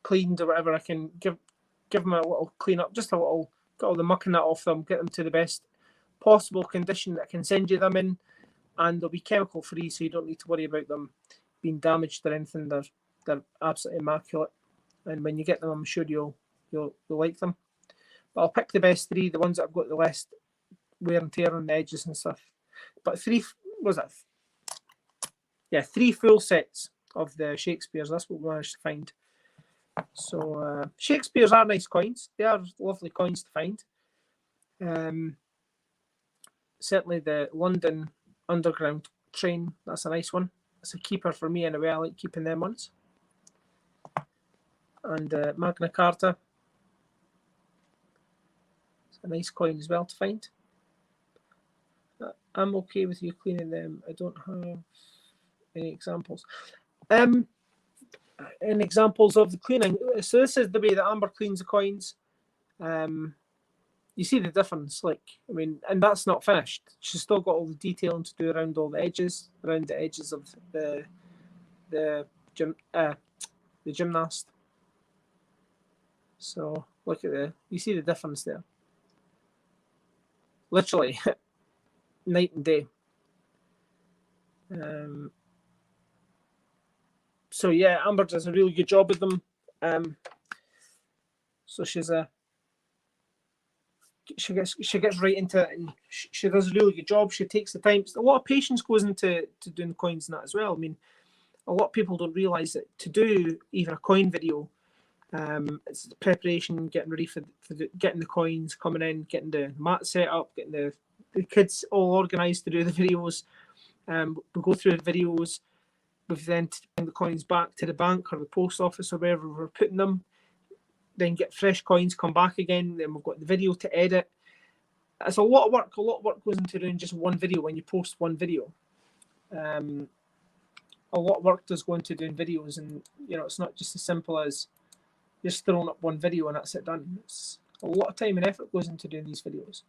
cleaned or whatever, I can give them a little clean up, just a little, get all the muck and that off them, get them to the best possible condition that I can send you them in, and they'll be chemical free, so you don't need to worry about them being damaged or anything. They're absolutely immaculate, and when you get them, I'm sure you'll like them. But I'll pick the best 3, the ones that I've got the less wear and tear on the edges and stuff. But 3 was that? Yeah, 3 full sets of the Shakespeare's. That's what we managed to find. So Shakespeare's are nice coins. They are lovely coins to find. Certainly the London Underground train, that's a nice one. It's a keeper for me anyway. I like keeping them ones. And Magna Carta. It's a nice coin as well to find. I'm okay with you cleaning them. I don't have any examples. Any examples of the cleaning? So this is the way that Amber cleans the coins. You see the difference, like, I mean, and that's not finished. She's still got all the detailing to do around all the edges, around the edges of the gymnast. So look at you see the difference there. Literally, night and day. So yeah, Amber does a really good job with them. So she gets right into it, and she does a really good job. She takes the time. A lot of patience goes into doing coins and that as well. I mean, a lot of people don't realise that to do even a coin video, it's the preparation, getting ready for getting the coins coming in, getting the mat set up, getting the kids all organised to do the videos. We go through the videos. We've then to bring the coins back to the bank or the post office or wherever we're putting them. Then get fresh coins, come back again. Then we've got the video to edit. It's a lot of work. A lot of work goes into doing just one video when you post one video. A lot of work does go into doing videos, and it's not just as simple as just throwing up one video and that's it done. It's a lot of time and effort goes into doing these videos.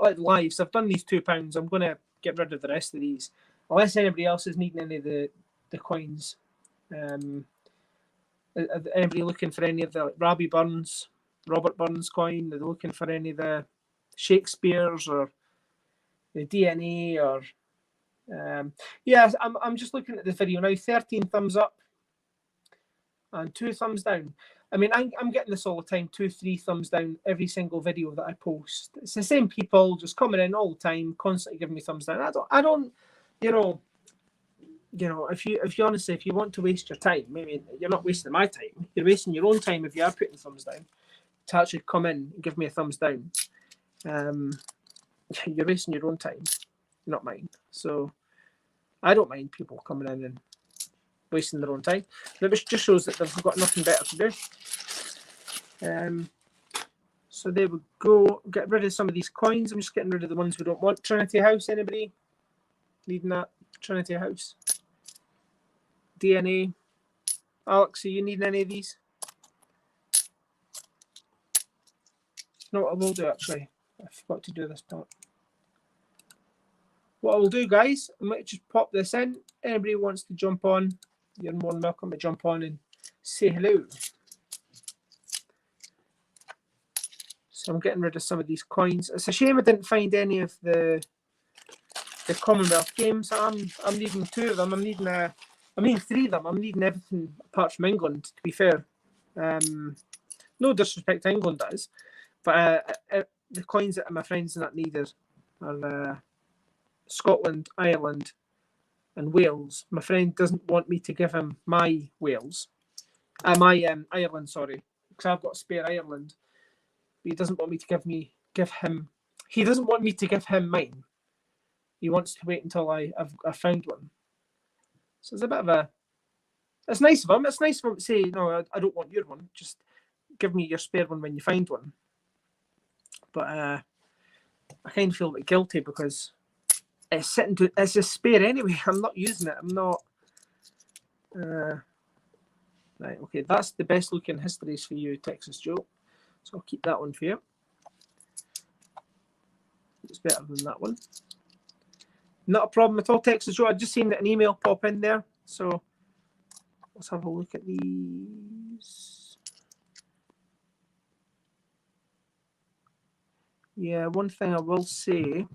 Like lives, I've done these £2. I'm going to get rid of the rest of these, unless anybody else is needing any of the coins. Anybody looking for any of the Robert Burns coin? Are they looking for any of the Shakespeare's or the DNA or? Yeah, I'm just looking at the video now. 13 thumbs up and 2 thumbs down. I mean, I'm getting this all the time. 2, 3 thumbs down every single video that I post. It's the same people just coming in all the time, constantly giving me thumbs down. I don't, if you honestly, if you want to waste your time, maybe you're not wasting my time. You're wasting your own time if you are putting thumbs down to actually come in and give me a thumbs down. You're wasting your own time, not mine. So I don't mind people coming in and wasting their own time. But it just shows that they've got nothing better to do. So there we go. Get rid of some of these coins. I'm just getting rid of the ones we don't want. Trinity House, anybody needing that? Trinity House. DNA. Alex, are you needing any of these? No, I will do actually. I forgot to do this part. What I will do, guys, I might just pop this in. Anybody who wants to jump on, you're more than welcome to jump on and say hello. So I'm getting rid of some of these coins. It's a shame I didn't find any of the Commonwealth Games. I'm needing 2 of them. I'm needing 3 of them. I'm needing everything apart from England, to be fair. No disrespect to England, that is. But the coins that my friends and that needed are Scotland, Ireland, and Wales. My friend doesn't want me to give him my Wales. Ireland, sorry. Because I've got a spare Ireland. But he doesn't want me to give him. He doesn't want me to give him mine. He wants to wait until I've found one. So it's a bit of a. It's nice of him. It's nice of him to say, no, I don't want your one. Just give me your spare one when you find one. But I kind of feel a bit guilty because it's it's a spare anyway. I'm not using it. I'm not. Right. Okay. That's the best looking histories for you, Texas Joe. So I'll keep that one for you. It's better than that one. Not a problem at all, Texas Joe. I've just seen an email pop in there. So let's have a look at these. Yeah, one thing I will say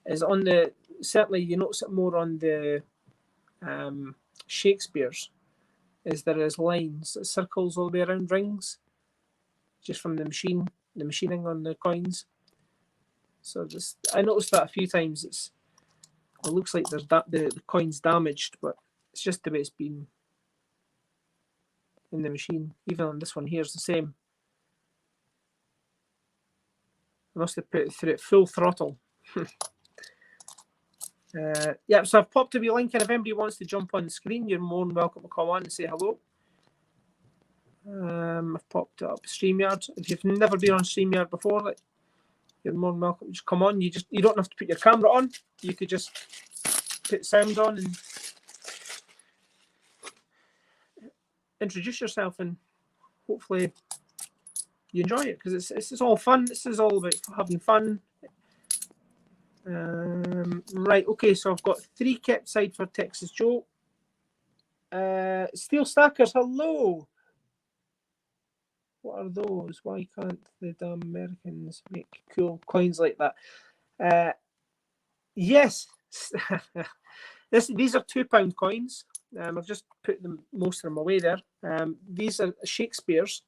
is on the, certainly you notice it more on the Shakespeare's, is there is lines, circles all the way around rings, just from the machining on the coins. So I noticed that a few times. It looks like there's the coin's damaged, but it's just the way it's been in the machine. Even on this one here is the same. I must have put it through it full throttle. Yeah, so I've popped a wee link, and if anybody wants to jump on the screen, you're more than welcome to come on and say hello. I've popped it up. StreamYard. If you've never been on StreamYard before, like, you're more than welcome. Just come on. You don't have to put your camera on. You could just put sound on and introduce yourself, and hopefully you enjoy it, because it's all fun. This is all about having fun. Right, okay, so I've got 3 kept aside for Texas Joe. Steel stackers, hello. What are those? Why can't the damn Americans make cool coins like that? Yes. These are £2 coins. I've just put most of them away there. These are Shakespeare's.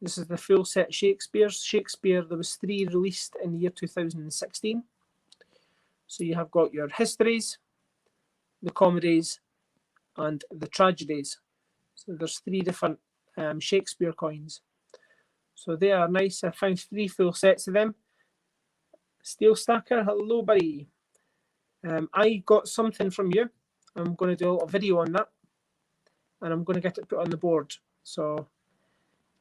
This is the full set Shakespeare's. Shakespeare, there was 3 released in the year 2016. So you have got your histories, the comedies, and the tragedies. So there's 3 different Shakespeare coins. So they are nice. I found 3 full sets of them. Steel Stacker, hello buddy. I got something from you. I'm going to do a little video on that, and I'm going to get it put on the board. So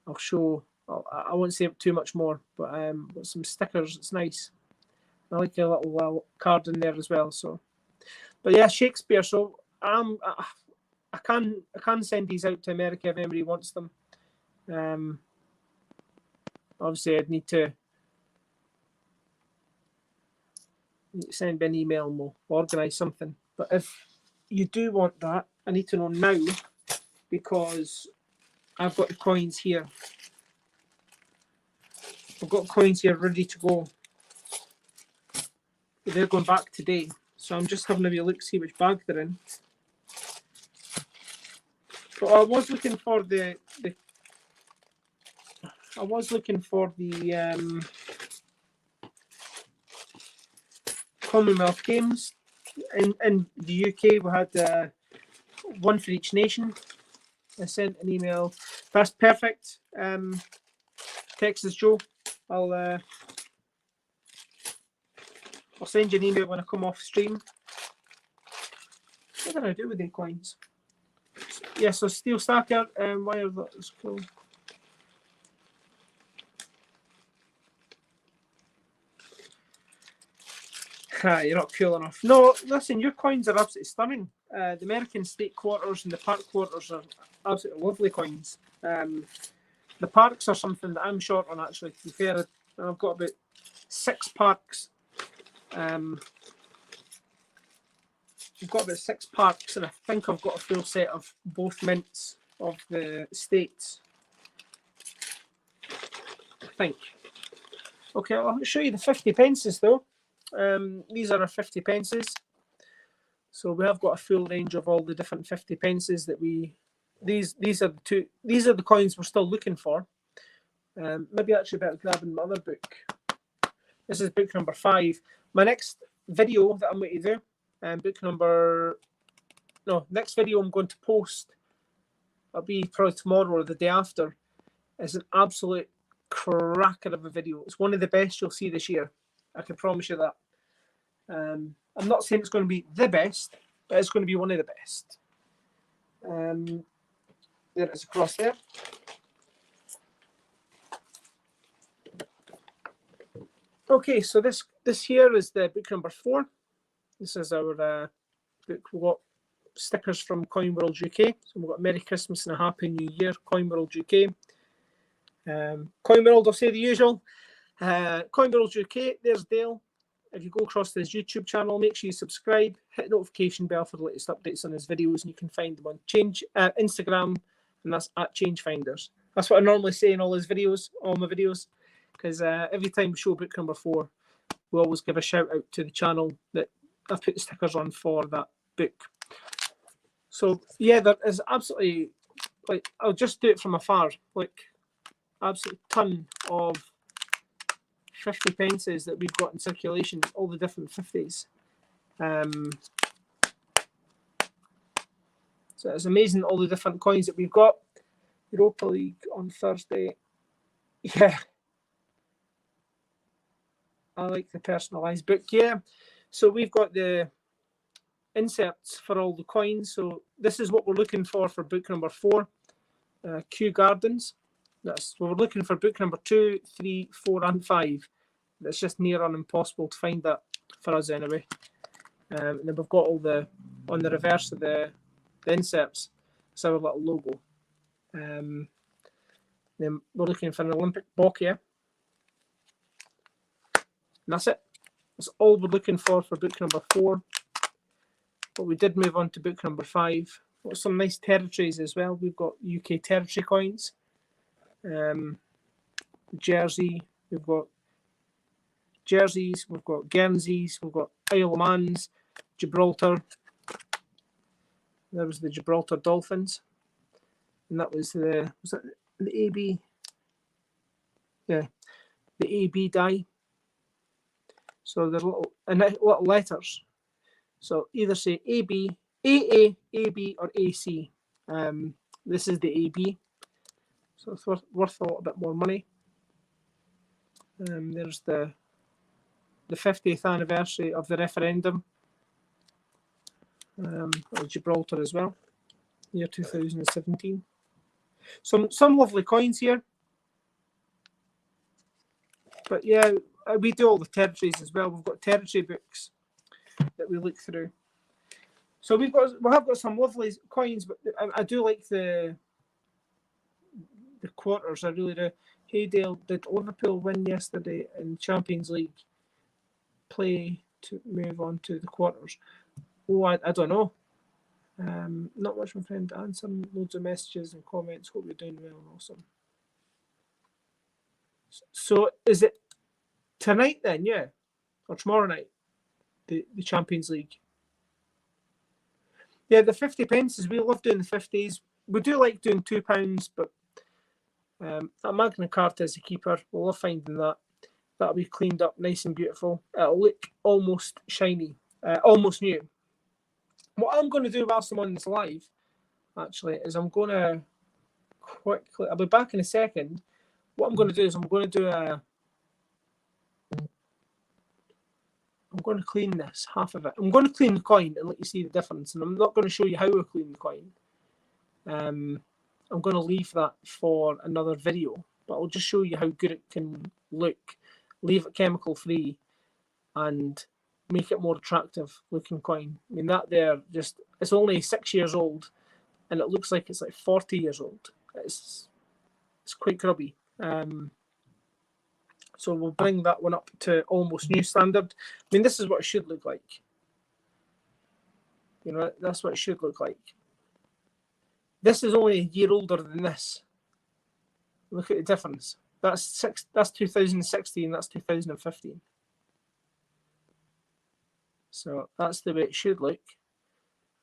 I'll show. I won't say too much more, but got some stickers. It's nice. I like a little card in there as well. So, but yeah, Shakespeare. So I can send these out to America if anybody wants them. Obviously, I'd need to send me an email and we'll organise something. But if you do want that, I need to know now, because I've got the coins here. I've got coins here ready to go. They're going back today, so I'm just having a wee look, see which bag they're in. But I was looking for the Commonwealth Games. In the UK, we had one for each nation. I sent an email. That's perfect. Texas Joe, I'll send you an email when I come off stream. What did I do with the coins? Yeah, so Steel Stacker, why are those cool? You're not cool enough. No, listen, your coins are absolutely stunning. The American state quarters and the park quarters are absolutely lovely coins. The parks are something that I'm short on, actually, to be fair. I've got about 6 parks. I've got about 6 parks, and I think I've got a full set of both mints of the states. I think. Okay, I'll show you the 50 pences though. These are our 50 pences. So we have got a full range of all the different 50 pences that we. These are the coins we're still looking for. Maybe actually better grabbing my other book. This is book number 5. My next video that I'm going to do, next video I'm going to post, it'll be probably tomorrow or the day after, is an absolute cracker of a video. It's one of the best you'll see this year. I can promise you that. I'm not saying it's going to be the best, but it's going to be one of the best. There it is across there. Okay, so this here is the book number 4. This is our book. We've got stickers from Coin World UK. So we've got Merry Christmas and a Happy New Year, Coin World UK. Coin World, I'll say the usual. Coin World UK, there's Dale. If you go across to his YouTube channel, make sure you subscribe, hit the notification bell for the latest updates on his videos, and you can find them on Instagram, and that's at Changefinders. That's what I normally say in all my videos, because every time we show book number 4, we always give a shout out to the channel that I've put the stickers on for that book. So yeah, there is absolutely, like, I'll just do it from afar, like, absolute ton of 50 pences that we've got in circulation, all the different 50s. So it's amazing, all the different coins that we've got. Europa League on Thursday. Yeah. I like the personalised book, yeah. So we've got the inserts for all the coins. So this is what we're looking for book number 4. Kew Gardens. We're looking for book number 2, 3, 4, and 5. It's just near on impossible to find that for us anyway. And then we've got all on the reverse of the inserts, it's our little logo. Then we're looking for an Olympic Boccia. And that's it. That's all we're looking for book number 4. But we did move on to book number 5. Got some nice territories as well. We've got UK territory coins. Jersey. We've got Jerseys. We've got Guernseys. We've got Isle of Mans. Gibraltar. There was the Gibraltar Dolphins. And that was the AB? Yeah, the AB die. So they're little letters. So either say AB, AA, AB, or AC. This is the AB. So it's worth a little bit more money. There's the 50th anniversary of the referendum. Of Gibraltar as well, year 2017. Some lovely coins here. But yeah, we do all the territories as well. We've got territory books that we look through. So we have got some lovely coins, but I do like the quarters. I really do. Hey Dale, did Liverpool win yesterday in Champions League? Play to move on to the quarters. Oh, I don't know. Not much, my friend. Answering loads of messages and comments. Hope you're doing well and awesome. So is it tonight then, yeah? Or tomorrow night? The Champions League. Yeah, the 50 pences. We love doing the 50s. We do like doing £2, but that Magna Carta is a keeper. We'll love finding that. That'll be cleaned up nice and beautiful. It'll look almost shiny, almost new. What I'm going to do whilst I'm on this live, actually, is I'm going to quickly, I'll be back in a second. What I'm going to do is I'm going to clean this, half of it. I'm going to clean the coin and let you see the difference. And I'm not going to show you how we clean the coin. I'm going to leave that for another video, but I'll just show you how good it can look. Leave it chemical free and make it more attractive looking coin. I mean, that there it's only 6 years old and it looks like it's like 40 years old. It's quite grubby. So we'll bring that one up to almost new standard. I mean, this is what it should look like. You know, that's what it should look like. This is only a year older than this. Look at the difference. That's 2016, that's 2015. So that's the way it should look.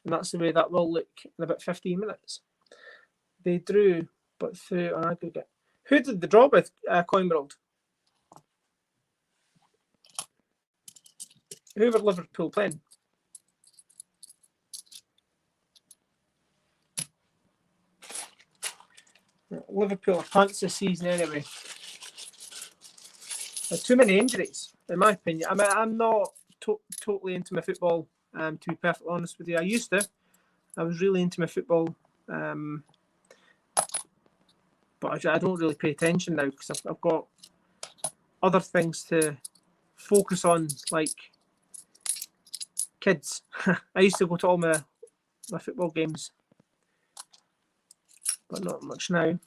And that's the way that will look in about 15 minutes. They drew, but through an aggregate. Who did the draw with, Coin World? Who were Liverpool playing? Liverpool are pants this season anyway. There's too many injuries, in my opinion. I mean, I'm not totally into my football, to be perfectly honest with you. I used to. I was really into my football, but I don't really pay attention now because I've got other things to focus on, like kids. I used to go to all my football games, but not much now.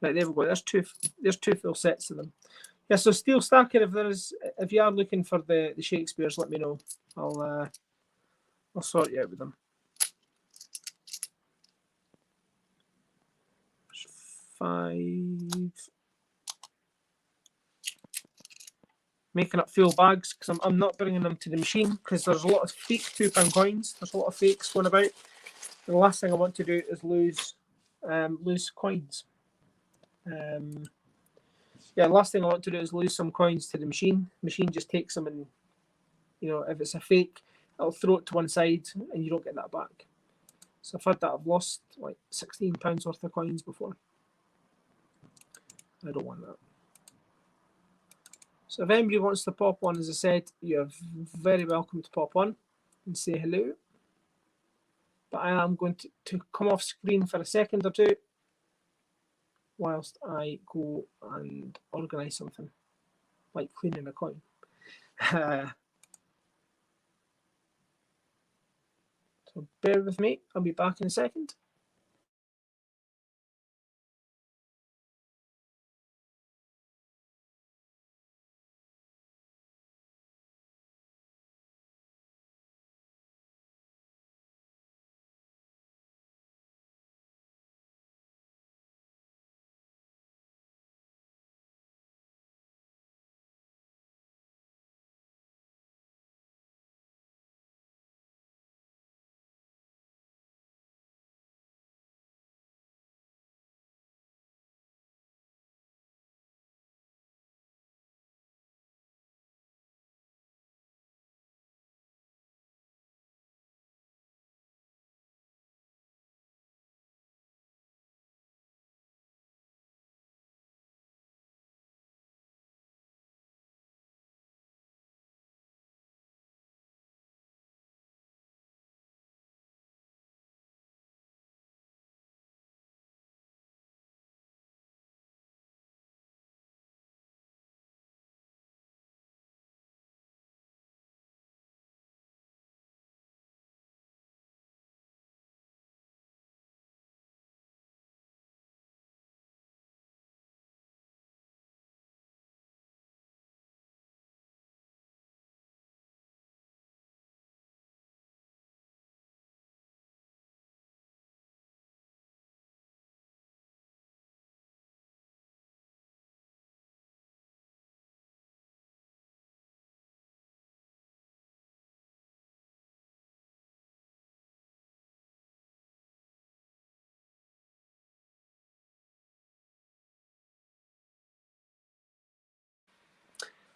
Right, there we go. There's two full sets of them. Yeah, so Steel Stacker, if you are looking for the Shakespeares, let me know. I'll sort you out with them. There's 5. Making up full bags because I'm not bringing them to the machine because there's a lot of fake £2 coins. There's a lot of fakes going about. And the last thing I want to do is lose coins. Yeah, the last thing I want to do is lose some coins to the machine. The machine just takes them and, you know, if it's a fake, it'll throw it to one side and you don't get that back. So I've had that. I've lost like £16 worth of coins before. I don't want that. So if anybody wants to pop on, as I said, you're very welcome to pop on and say hello. but I am going to come off screen for a second or two whilst I go and organise something, like cleaning a coin. So bear with me, I'll be back in a second.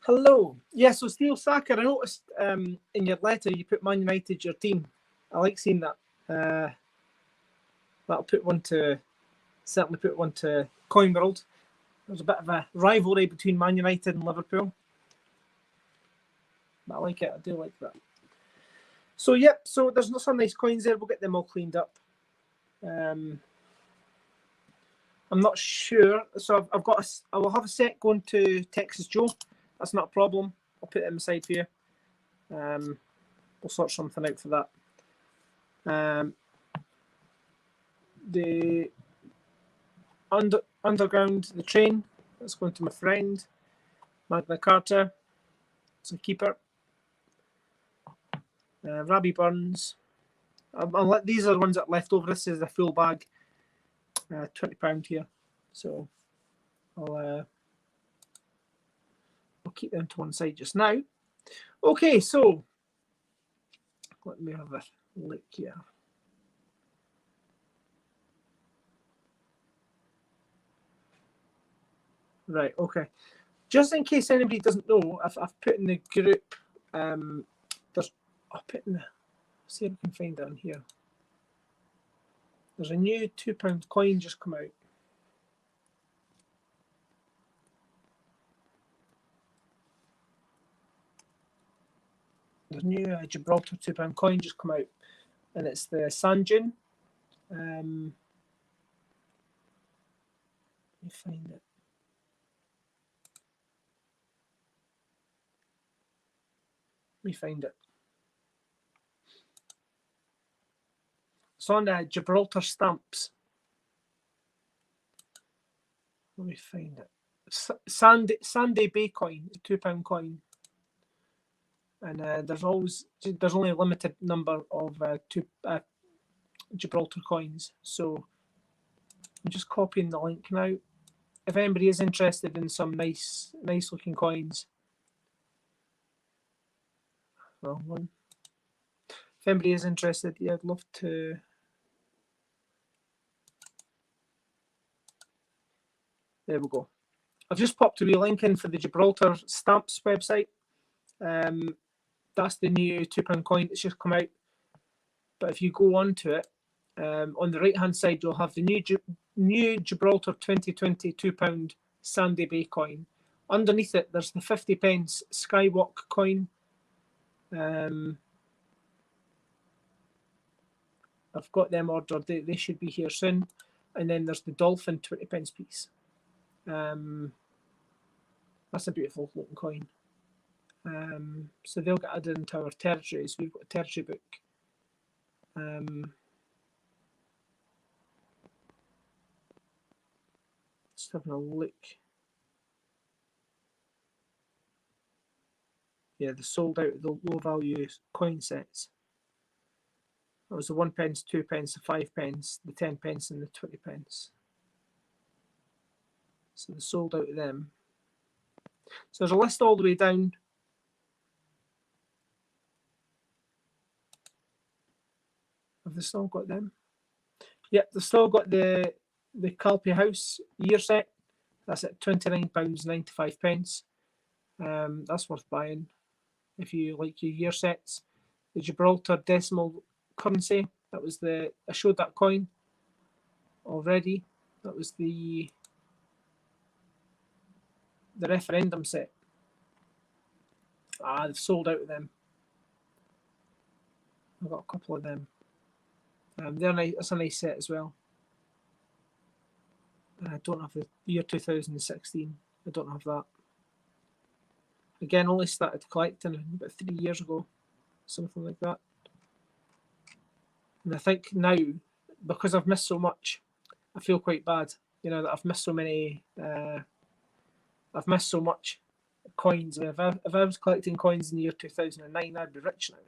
Hello. Yeah, so Steel Saka, I noticed in your letter you put Man United your team. I like seeing that. That'll certainly put one to Coin World. There's a bit of a rivalry between Man United and Liverpool. But I like it, I do like that. So yep, so there's some nice coins there, we'll get them all cleaned up. I'm not sure, so I will have a set going to Texas Joe. That's not a problem. I'll put them aside for you. We'll sort something out for that. The underground, the train, that's going to my friend Magna Carta. It's a keeper. Robbie Burns. These are the ones that are left over. This is a full bag. £20 here. So I'll keep them to one side just now. Okay, so let me have a look here. Right, okay. Just in case anybody doesn't know, I've put in the group, I'll put in see if I can find it on here. There's a new £2 coin just come out. There's a new Gibraltar £2 coin just come out, and it's the Sanjin. Let me find it. It's on Gibraltar stamps. Let me find it. Sandy Bay coin, £2 coin. And there's only a limited number of Gibraltar coins. So I'm just copying the link now. If anybody is interested in some nice looking coins. Wrong one. If anybody is interested, yeah, I'd love to. There we go. I've just popped a wee link in for the Gibraltar Stamps website. That's the new £2 coin that's just come out. But if you go onto it, on the right-hand side, you'll have the new Gibraltar 2020 £2 Sandy Bay coin. Underneath it, there's the 50p Skywalk coin. I've got them ordered. They should be here soon. And then there's the dolphin 20p piece. That's a beautiful looking coin. So they'll get added into our territories. We've got a territory book. Just having a look. Yeah, they sold out the low value coin sets. That was the 1p, 2p, the 5p, the 10p, and the 20p. So they sold out of them. So there's a list all the way down. Have they still got them? Yep, they've still got the Calpe House year set. That's at £29.95. That's worth buying if you like your year sets. The Gibraltar decimal currency. That was I showed that coin already. That was the referendum set. They've sold out of them. I've got a couple of them. They're nice. That's a nice set as well. I don't have the year 2016. I don't have that. Again, only started collecting about 3 years ago, something like that. And I think now, because I've missed so much, I feel quite bad. You know, that I've missed so many. I've missed so much coins. I mean, if I was collecting coins in the year 2009, I'd be rich now.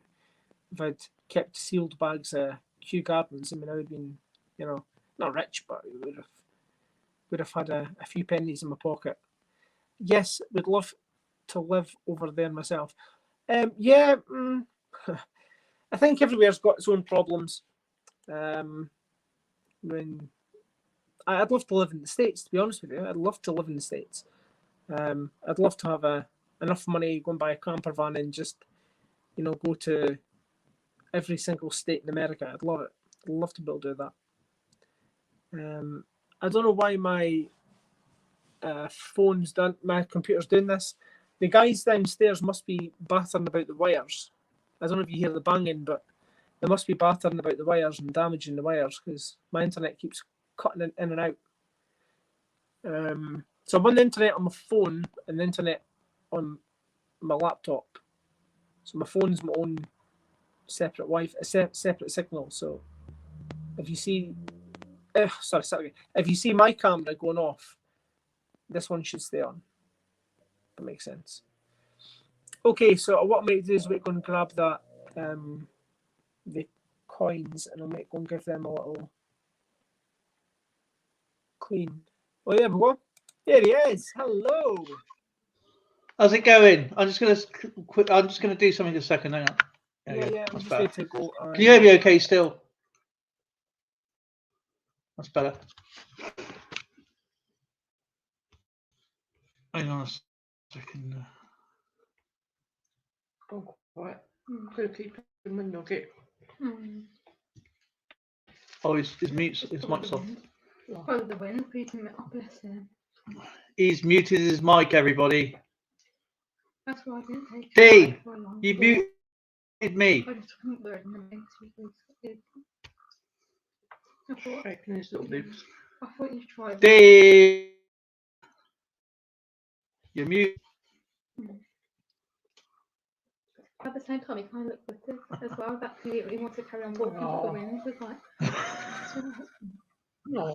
If I'd kept sealed bags of Kew Gardens, I mean, I would have been, you know, not rich, but would have had a few pennies in my pocket. Yes, would love to live over there myself. I think everywhere's got its own problems. When I'd love to live in the States, to be honest with you. I'd love to live in the States. I'd love to have enough money, go and buy a camper van and just, you know, go to every single state in America. I'd love it. I'd love to be able to do that. I don't know why my my computer's doing this. The guys downstairs must be battering about the wires. I don't know if you hear the banging, but they must be battering about the wires and damaging the wires because my internet keeps cutting in and out. So I'm on the internet on my phone and the internet on my laptop. So my phone's my own separate separate signal. So if you see, if you see my camera going off, this one should stay on. That makes sense. Okay, so what I might do is we're going to grab that the coins and I might go and give them a little clean. Oh, there we go. There he is. Hello. How's it going? I'm just gonna do something a second. Hang on. Yeah. I'm just going to go. Can you hear me okay still? That's better. Hang on a second. Oh, right. I'm going to keep him when you'll get. Oh, his mic's off. Oh, the wind beating it up, bless him. He's muted his mic, everybody. That's why I didn't take Dean, for long. you muted me. I just couldn't learn the names because Shaking his little boobs. I thought you tried. Dean, you're muted. At the same time, he kind of looked with this as well. That he really wants to carry on walking, but the wind was like. No.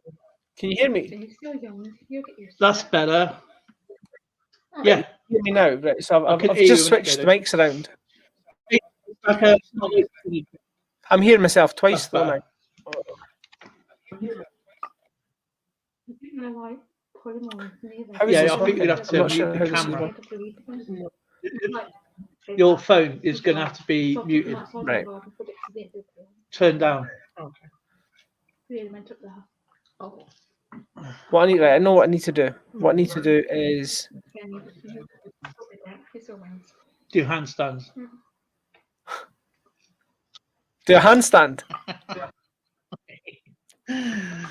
Can you hear me? You're still young. You'll get used to That's it. better. Oh, Yeah. You hear me now? Right. So I've can hear just you switched the better. mics around. Okay. I'm hearing myself twice That's though now. better. You didn't know, like, put him on me there. How is Yeah, this I think you'd have to I'm not mute sure the how this is camera. working. Your phone is going to have to be muted, Right. turned down. Okay. Really went up there. Oh. What I need, right, I know what I need to do. What I need to do is Do handstands. do a handstand. I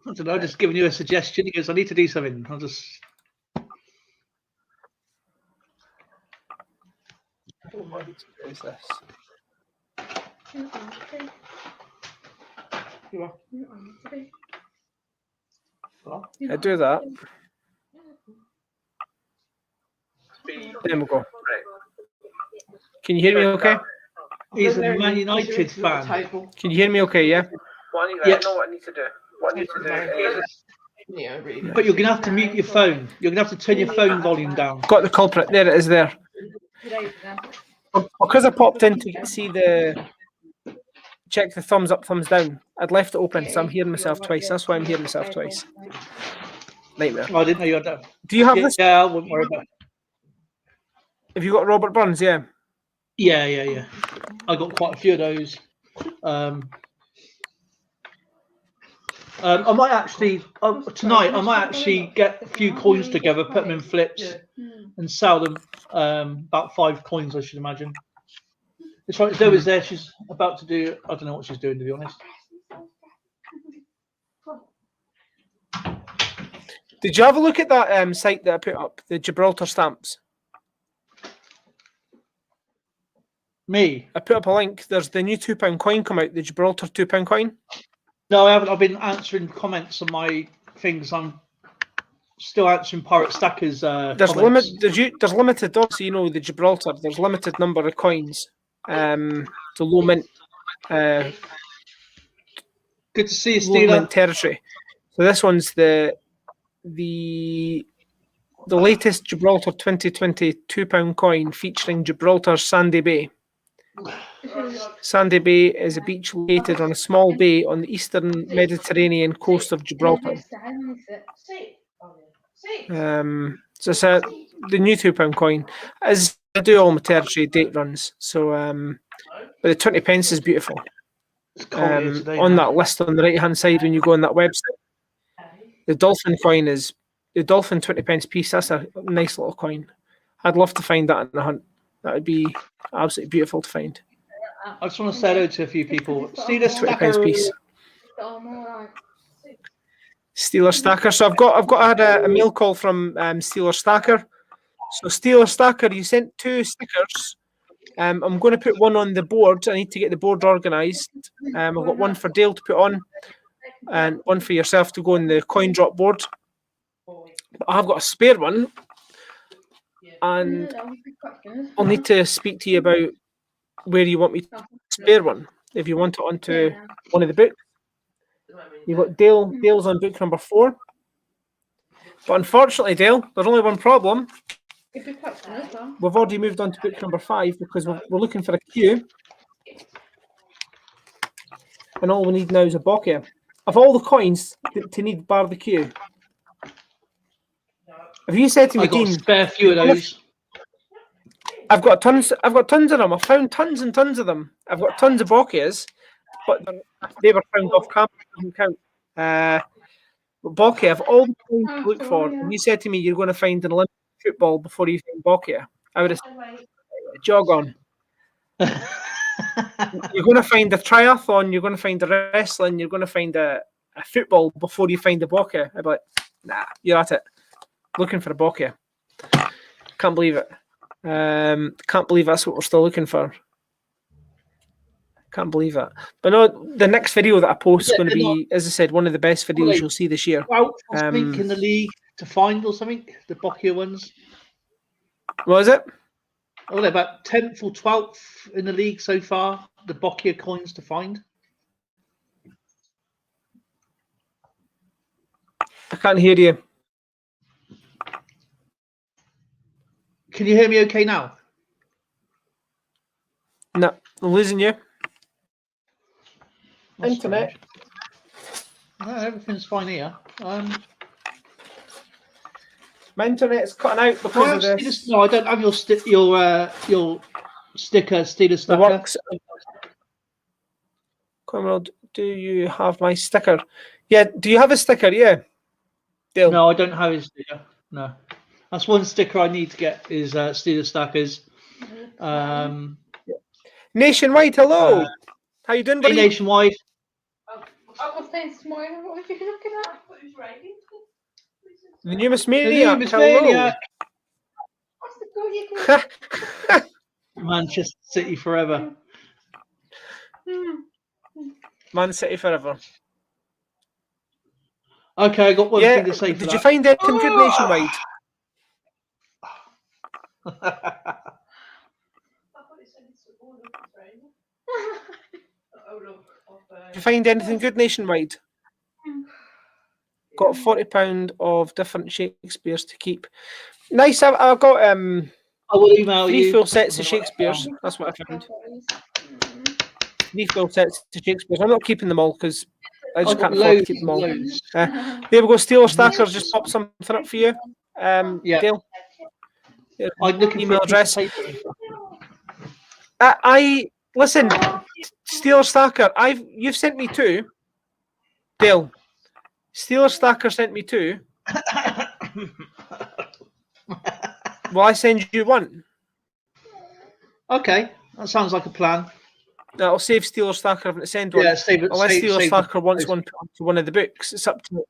don't know, just giving you a suggestion. He goes, I need to do something. I'll just. What I need to do is this. You are. You are meant to be. Well, I do that. There we go. Can you hear me okay? He's a There Man you go, United into the fan. Table. Can you hear me okay, yeah? Yeah. I know what I need to do. What I need to do is... Yeah, really. But you're going to have to mute your phone. You're going to have to turn your phone volume down. Got the culprit. There it is there. Because I popped in to see the... Check the thumbs up, thumbs down. I'd left it open, so I'm hearing myself twice. That's why I'm hearing myself twice. Nightmare. Oh, I didn't know you had that. Do you have this? Yeah, I wouldn't worry about it. Have you got Robert Burns? Yeah. Yeah. I got quite a few of those. I might actually tonight. I might actually get a few coins together, put them in flips, Yeah. and sell them. About 5 coins, I should imagine. It's right. Zoe is there. She's about to do. I don't know what she's doing, to be honest. Did you have a look at that site that I put up, the Gibraltar stamps? Me? I put up a link. There's the new £2 coin come out, the Gibraltar £2 coin. No, I haven't. I've been answering comments on my things. I'm still answering Pirate Stackers. There's comments. there's limited. Also, you know, the Gibraltar. There's limited number of coins. To low mint. Good to see you, Low mint Steeler. territory. So this one's the latest Gibraltar 2020 £2 coin featuring Gibraltar's Sandy Bay. Sandy Bay is a beach located on a small bay on the eastern Mediterranean coast of Gibraltar. So it's the new £2 coin. As I do all my territory date runs, so but the 20 pence is beautiful. It's cold here today, On man. that list on the right hand side when you go on that website, the dolphin coin is the dolphin 20 pence piece. That's a nice little coin. I'd love to find that in the hunt. That would be absolutely beautiful to find. I just want to say hello to a few people. Steeler 20 pence Stacker. piece. Steeler Stacker. So I had a mail call from Steeler Stacker. So Steeler Stacker, you sent 2 stickers. I'm going to put one on the board. I need to get the board organised. I've got one for Dale to put on, and one for yourself to go on the coin drop board. But I've got a spare one, and I'll need to speak to you about where you want me to spare one. If you want it onto one of the books, you've got Dale. Dale's on book number 4. But unfortunately, Dale, there's only one problem. We've already moved on to book number 5 because we're looking for a queue. And all we need now is a bokeh. Of all the coins to need bar the queue. If you said to me, I got a Dean, spare few of those. I've got tons of them. I've found tons and tons of them. I've got tons of bokehs, but they were found off camera. Doesn't count. But bokeh, of all the coins to look for, and you said to me you're going to find an Olympic football before you find bokeh, I would have said, jog on. You're going to find a triathlon, you're going to find a wrestling, you're going to find a football before you find the bokeh. I'd be like, nah, you're at it. Looking for a bokeh. Can't believe it. Can't believe that's what we're still looking for. Can't believe it. But no, the next video that I post is going to be, as I said, one of the best videos you'll see this year. Out for something in the league to find or something? The bokeh ones? What is it? Oh, they're about 10th or 12th in the league so far. The bokeh coins to find. I can't hear you. Can you hear me okay now? No, I'm losing you. That's Internet. strange. No, everything's fine here. My internet's cutting out because of this. No, I don't have your sticker, Steeler The Stacker. works. Conrad, do you have my sticker? Yeah, do you have a sticker? Yeah. Dale. No, I don't have his sticker. No. That's one sticker I need to get is Steeler Stackers. Nationwide, hello. How you doing, Hey, buddy? Nationwide. I was saying this morning, what was you looking at? The newest maniac, Hello, Miss hello. Maniac. What's the goal you can Manchester City forever. Man City forever. Okay, I got one Yeah. thing to say for Did you that. find anything good nationwide? Did you find anything good nationwide? Got £40 of different Shakespeares to keep. Nice. I've got I will email 3 you. full sets I'm of gonna write that Shakespeares. down. That's what I found. 3 full sets of Shakespeares. I'm not keeping them all because I I've just got can't afford to loads keep them and all. loads. There we go. Steeler Stackers just popped something up for you. Yeah. Dale. Your I'm looking for email a piece address. of paper. I listen, Steeler Stacker. You've sent me 2. Dale. Steeler Stacker sent me 2. Will I send you 1? Okay, that sounds like a plan. I'll save Steeler Stacker having to send one. Yeah, save it. Unless Steeler Save Stacker wants the one put onto one of the books. It's up to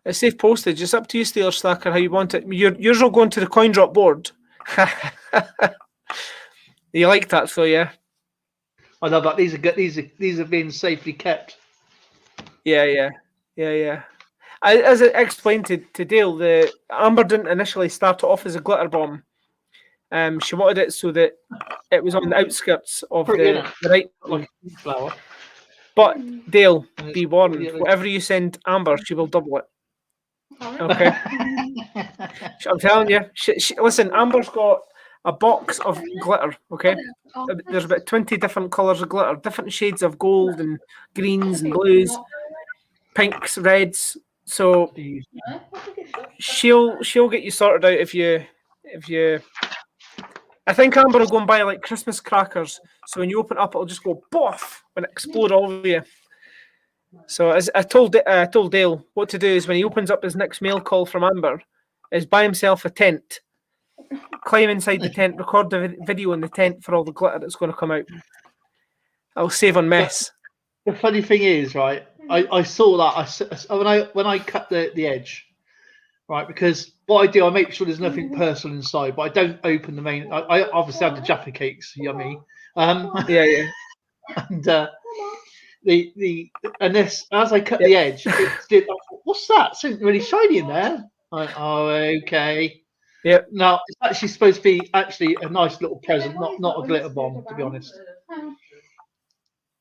It's safe postage. It's up to you, Steeler Stacker, how you want it. Yours will go into the coin drop board. You like that, so yeah. I love that. These are good. These are being safely kept. Yeah. As I explained to Dale, the Amber didn't initially start it off as a glitter bomb. She wanted it so that it was on the outskirts of Pretty, the innit? right. Like a flower. But Dale, And it's be warned. really- Whatever you send Amber, she will double it. Okay. I'm telling you. Listen, Amber's got a box of glitter. Okay. There's about 20 different colours of glitter, different shades of gold and greens and blues, pinks, reds. So she'll get you sorted out if you. I think Amber will go and buy like Christmas crackers. So when you open it up, it'll just go boff and explode all over you. So as I told Dale, what to do is when he opens up his next mail call from Amber, is buy himself a tent, climb inside the tent, record the video in the tent for all the glitter that's going to come out. I'll save on mess. The funny thing is, right? I saw that. When I cut the edge, right? Because what I do, I make sure there's nothing personal inside, but I don't open the main. I obviously have the Jaffa cakes, yummy. Yeah. And and this, as I cut the edge, it did. I thought, what's that? Something really shiny in there. Oh, okay. Yep. Now it's actually supposed to be actually a nice little present, not a glitter bomb, to be honest.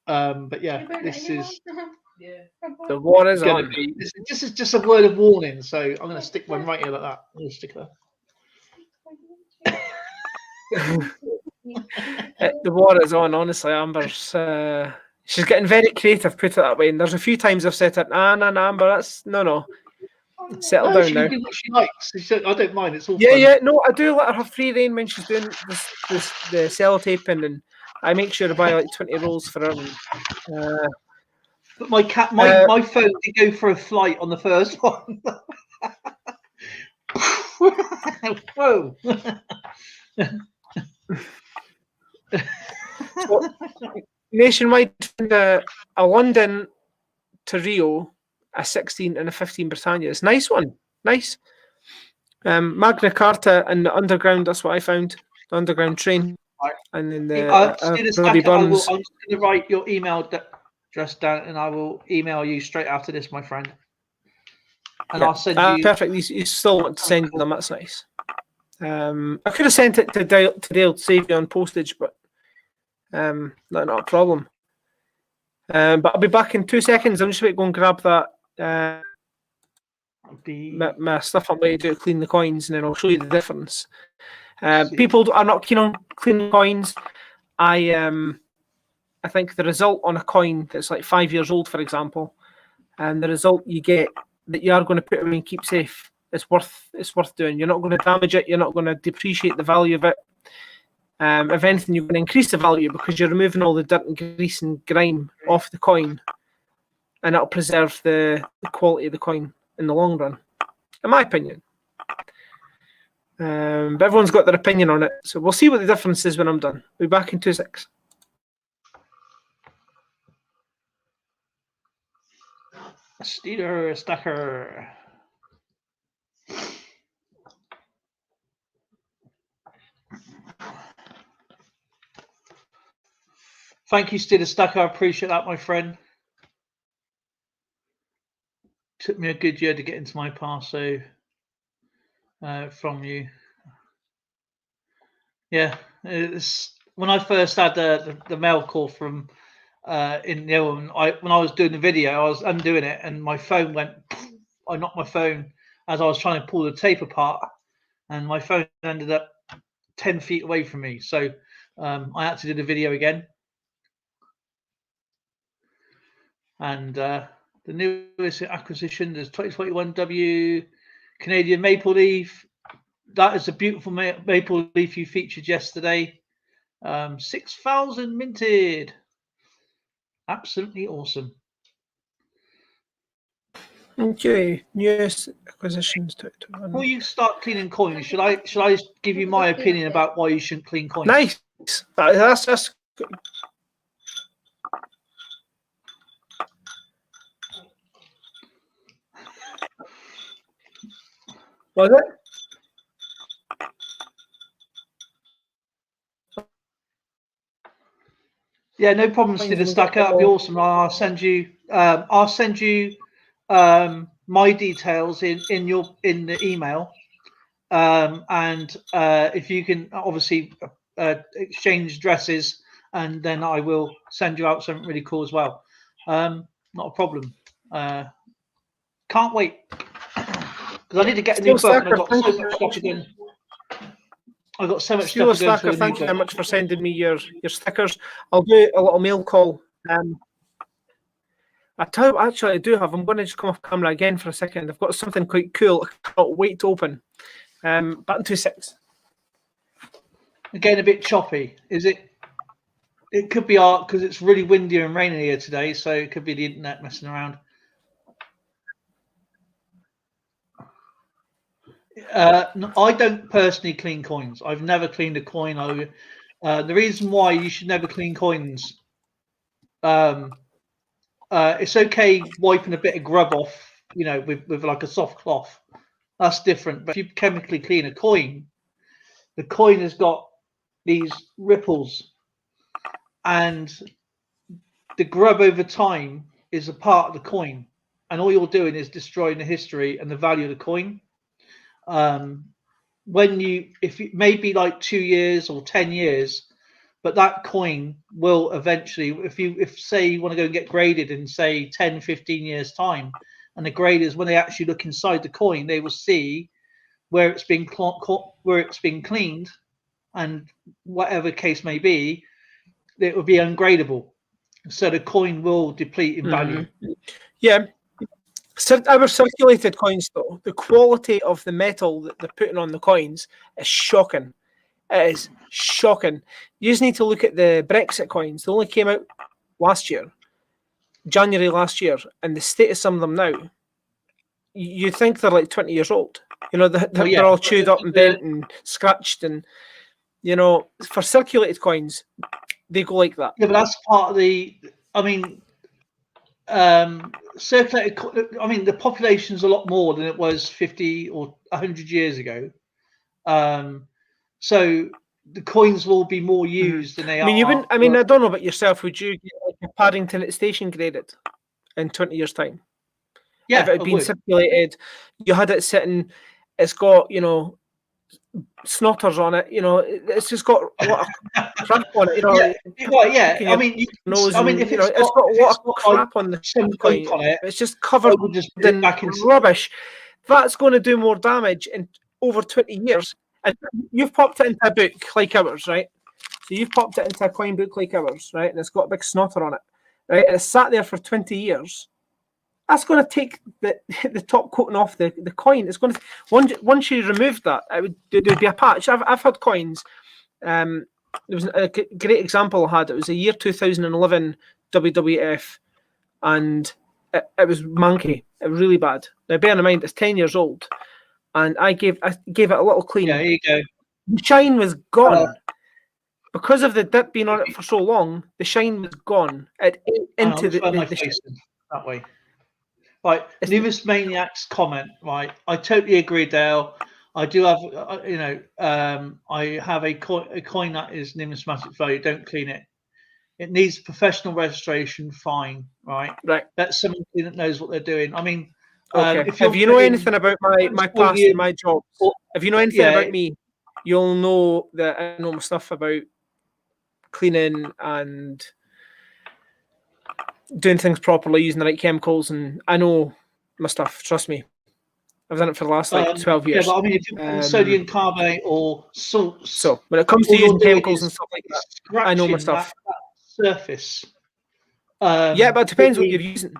But yeah, this is The war is gonna on. be. This is just a word of warning, so I'm gonna stick one right here like that. I'm gonna stick there. The war is on, honestly. Amber's she's getting very creative, put it that way. And there's a few times I've said it, nah, Amber, that's no. Settle No, down she now. can do what she likes. I don't mind. It's all Yeah, fun. yeah. No, I do let her have free reign when she's doing the sellotaping, and I make sure to buy like 20 rolls for her. And, But my phone did go for a flight on the first one. Whoa. so, nationwide, a London to Rio, a 16 and a 15 Britannias. Nice one. Nice. Magna Carta and the Underground, that's what I found. The Underground train. Right. And then I'm the just Bloody Burns. going to write your email address down, and I will email you straight after this, my friend. And I'll send you. Perfect. You still want to send them, that's nice. I could have sent it to Dale to save you on postage, but not a problem. But I'll be back in 2 seconds. I'm just going to go and grab that my stuff I'm going to do to clean the coins, and then I'll show you the difference. People are not keen on cleaning coins. I think the result on a coin that's like 5 years old, for example, and the result you get that you are going to put away and keep safe, it's worth doing. You're not going to damage it. You're not going to depreciate the value of it. If anything, you're going to increase the value because you're removing all the dirt and grease and grime off the coin, and that'll preserve the quality of the coin in the long run, in my opinion. But everyone's got their opinion on it, so we'll see what the difference is when I'm done. We'll be back in 2 seconds. Steeler Stacker. Thank you, Steeler Stacker. I appreciate that, my friend. Took me a good year to get into my Paso from you. Yeah, it's when I first had the mail call from in the when I was doing the video, I was undoing it and my phone went. I knocked my phone as I was trying to pull the tape apart, and my phone ended up 10 feet away from me. So I had to do the video again. And the newest acquisition, there's 2021 W Canadian Maple Leaf. That is a beautiful maple leaf you featured yesterday. 6,000 minted. Absolutely awesome. Okay, newest acquisitions. Before you start cleaning coins, should I give you my opinion about why you shouldn't clean coins? Nice. That's was it? Yeah, no problem, Steve. Stack. That'd be awesome. I'll send you. My details in the email, and if you can obviously exchange addresses, and then I will send you out something really cool as well. Not a problem. Can't wait because I need to get a new book. And I've got so much stuff again. I've got so much stuff to go through. Thank you very much for sending me your stickers. I'll do a little mail call. I do have. I'm going to just come off camera again for a second. I've got something quite cool. I can't wait to open. Button 26. Again, a bit choppy. Is it? It could be art because it's really windy and rainy here today, so it could be the internet messing around. No, I don't personally clean coins. I've never cleaned a coin. The reason why you should never clean coins, it's okay wiping a bit of grub off, with like a soft cloth. That's different. But if you chemically clean a coin, the coin has got these ripples, and the grub over time is a part of the coin, and all you're doing is destroying the history and the value of the coin. If it may be like 2 years or 10 years, but that coin will eventually, if say you want to go and get graded in say 10, 15 years time, and the graders, when they actually look inside the coin, they will see where it's been cleaned, and whatever case may be, it will be ungradable. So the coin will deplete in value. Yeah. Our circulated coins, though, the quality of the metal that they're putting on the coins is shocking. It is shocking. You just need to look at the Brexit coins. They only came out January last year, and the state of some of them now, you think they're like 20 years old. They're all chewed up and bent and scratched, and for circulated coins, they go like that. Yeah, but that's part of the. Circulated. The population's a lot more than it was 50 or 100 years ago. So the coins will be more used than they are. You wouldn't. I don't know about yourself. Would you get like a Paddington at station graded in 20 years' time? Yeah, if it had been circulated, you had it sitting. It's got snotters on it. It's just got a lot of crap on it. If it's got a lot of crap on the coin. On it, it's just covered in rubbish. That's going to do more damage in over 20 years. And you've popped it into a book like ours, right? So you've popped it into a coin book like ours, right? And it's got a big snotter on it, right? And it's sat there for 20 years. That's going to take the top coating off the coin. It's going to once you remove that, there'd be a patch. I've had coins. There was a great example I had. It was the year 2011 WWF, and it was manky. It was really bad. Now, bear in mind, it's 10 years old, and I gave it a little clean. Yeah, here you go. The shine was gone. Because of the dip being on it for so long, the shine was gone. It into the that way. Right, Nimbus Maniac's comment. Right, I totally agree, Dale. I do have, I have a coin that is numismatic value. Don't clean it. It needs professional registration. Fine, right? Right. That's somebody that knows what they're doing. Okay. If you're If you know putting anything about my past and my jobs, or- if you know anything about me, you'll know that I know my stuff about cleaning and doing things properly, using the right chemicals, and I know my stuff. Trust me, I've done it for the last 12 yeah, years. but I mean, if you're putting sodium carbonate or salts, So when it comes to all you're using doing chemicals is and stuff like that, I know my scratching stuff. that surface. Yeah, but it depends what you're using.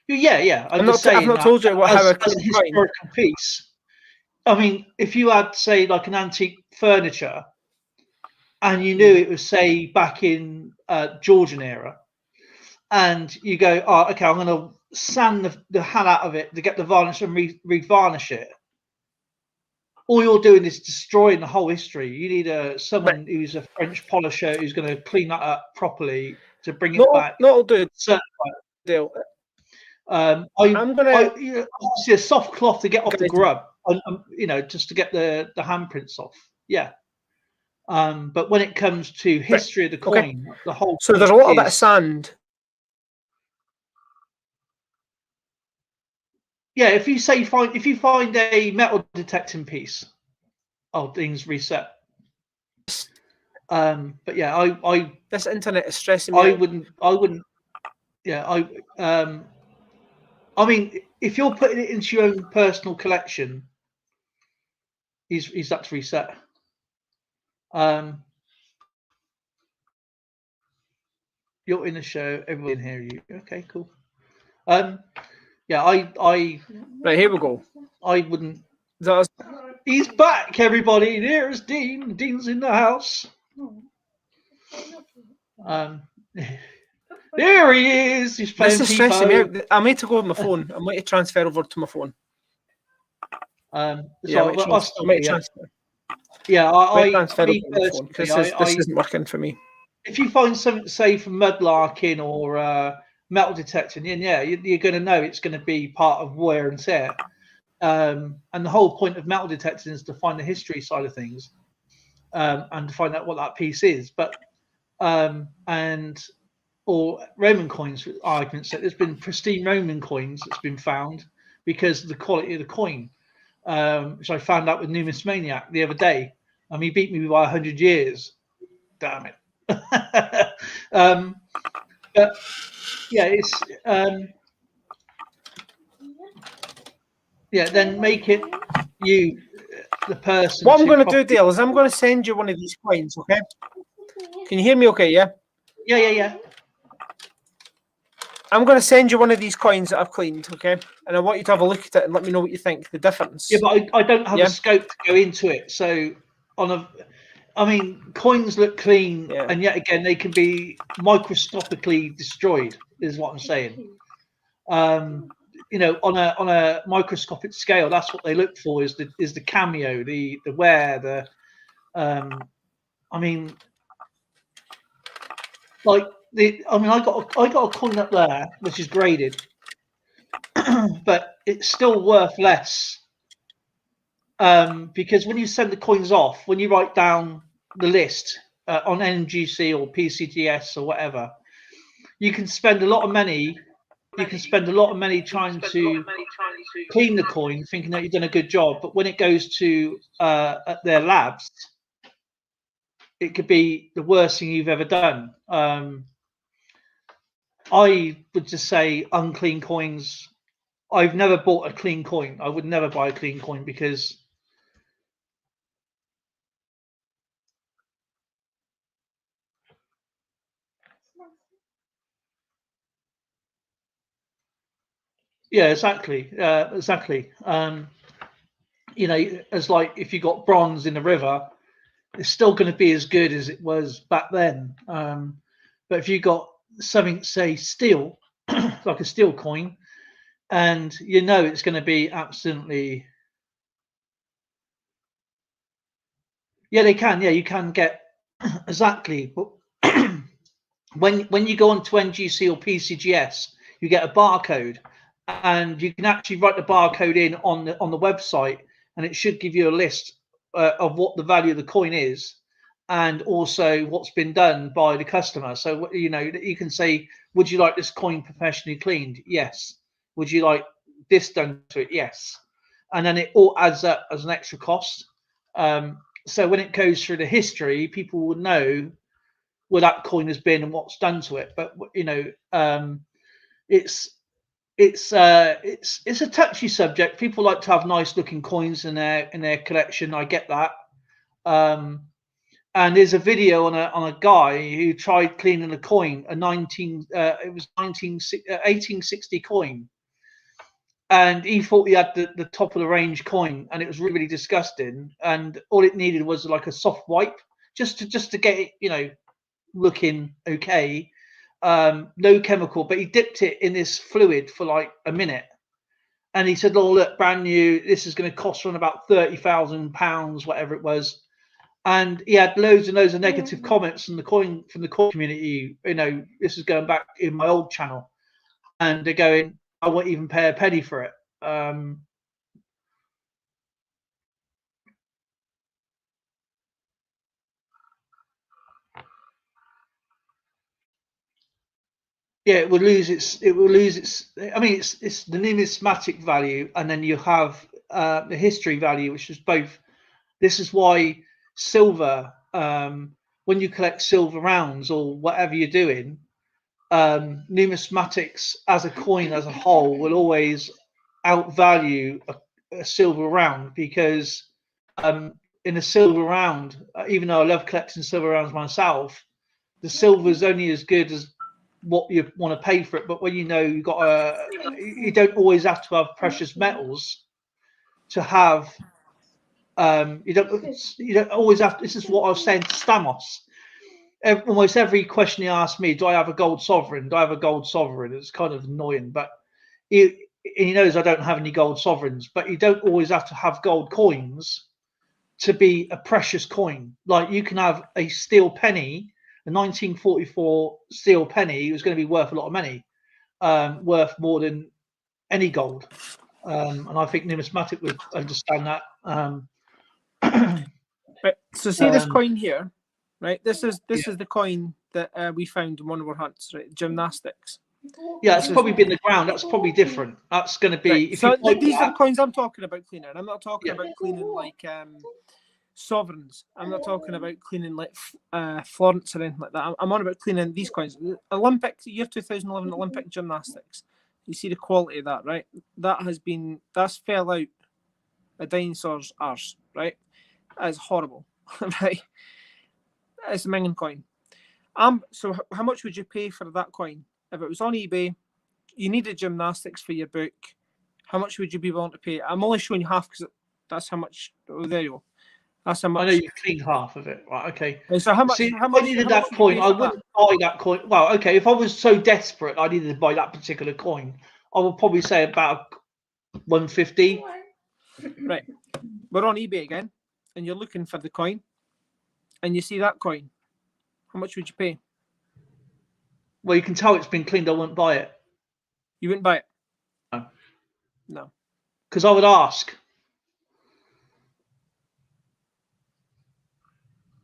Yeah. I've not told you how I clean as a historical piece. I mean, if you had, say, like an antique furniture, and you knew it was, say, back in Georgian era, and you go, oh, okay, I'm going to sand the hell out of it to get the varnish and revarnish it. All you're doing is destroying the whole history. You need someone who's a French polisher who's going to clean that up properly to bring it back. Not do deal. I'm gonna obviously a soft cloth to get off the grub, and just to get the handprints off. Yeah. But when it comes to history of the coin, the whole there's a little bit of sand. Yeah, if you find a metal detecting piece, things reset. But yeah, this internet is stressing me. I wouldn't. Yeah, I mean, if you're putting it into your own personal collection, he's that's reset. You're in the show. Everybody can hear you. Okay, cool. Yeah, I. Right, here we go. I wouldn't. He's back, everybody. There's Dean. Dean's in the house. There he is. He's playing This is stressing me out. I need to go with my phone. I might transfer over to my phone. I this isn't working for me. If you find something, say, from mudlarking or metal detecting, yeah, you're going to know it's going to be part of wear and tear. And the whole point of metal detecting is to find the history side of things, and to find out what that piece is. But or Roman coins, for argument's sake, there's been pristine Roman coins that's been found because of the quality of the coin, which I found out with Numismaniac the other day. He beat me by 100 years. Damn it. But yeah, it's then make it you, the person. What I'm going to do, Dale, is I'm going to send you one of these coins, okay? Can you hear me okay, yeah? Yeah. I'm going to send you one of these coins that I've cleaned, okay? And I want you to have a look at it and let me know what you think, the difference. Yeah, but I don't have a scope to go into it. So coins look clean, and yet again, they can be microscopically destroyed, is what I'm saying. On a microscopic scale, that's what they look for, is the cameo, the wear, I got a coin up there which is graded, but it's still worth less, because when you send the coins off, when you write down the list on NGC or PCGS or whatever, you can spend a lot of money. You can spend a lot of money trying to clean the coin, thinking that you've done a good job. But when it goes to their labs, it could be the worst thing you've ever done. I would just say unclean coins. I've never bought a clean coin. I would never buy a clean coin because exactly. As like if you got bronze in the river, it's still going to be as good as it was back then. But if you got something, say, steel, like a steel coin, and it's going to be absolutely. Yeah, they can. Yeah, you can get exactly. But when you go on to NGC or PCGS, you get a barcode, and you can actually write the barcode in on the website, and it should give you a list of what the value of the coin is, and also what's been done by the customer. So you can say, would you like this coin professionally cleaned? Yes. Would you like this done to it? Yes. And then it all adds up as an extra cost. So when it goes through the history, people will know where that coin has been and what's done to it. But you know, it's a touchy subject. People like to have nice looking coins in their collection. I get that. And there's a video on a guy who tried cleaning a coin, a 1860 coin, and he thought he had the top of the range coin, and it was really, really disgusting. And all it needed was like a soft wipe, just to get it, you know, looking okay. No chemical, but he dipped it in this fluid for like a minute, and he said, "Oh, look, brand new. This is going to cost around about £30,000, whatever it was." And he had loads and loads of negative comments from the coin community. You know, this is going back in my old channel, and they're going, "I won't even pay a penny for it." Yeah, it will lose its. I mean, it's the numismatic value, and then you have the history value, which is both. This is why silver, when you collect silver rounds or whatever you're doing, numismatics as a coin as a whole will always outvalue a silver round, because in a silver round, even though I love collecting silver rounds myself, the silver is only as good as what you want to pay for it. But when you know you don't always have to have precious metals to have. You don't always have. This is what I was saying to Stamos. Almost every question he asks me, do I have a gold sovereign? Do I have a gold sovereign? It's kind of annoying, but he knows I don't have any gold sovereigns. But you don't always have to have gold coins to be a precious coin. Like you can have a steel penny, a 1944 steel penny, was going to be worth a lot of money, worth more than any gold. And I think numismatic would understand that. Right. So see this coin here, right? This is the coin that we found in one of our hunts, right? Gymnastics. Yeah, it's probably been the ground. That's probably different. That's going to be. Right. If so you these are the coins I'm talking about cleaning. I'm not talking Yeah. about cleaning like sovereigns. I'm not talking about cleaning like Florence or anything like that. I'm on about cleaning these coins. Olympic year 2011 Olympic gymnastics. You see the quality of that, right? That's fell out a dinosaur's arse, right? That is horrible, right? It's a minging coin. So how much would you pay for that coin? If it was on eBay, you needed gymnastics for your book, how much would you be willing to pay? I'm only showing you half because that's how much. Oh, there you go. That's how much. I know you cleaned half of it, right? Okay. So how much? See, how if much? I needed how that much would you coin, pay I for that? wouldn't buy that coin. Well, okay, if I was so desperate I needed to buy that particular coin, I would probably say about 150. Right. We're on eBay again, and you're looking for the coin, and you see that coin. How much would you pay? Well, you can tell it's been cleaned. I wouldn't buy it. You wouldn't buy it? No. No. Because I would ask.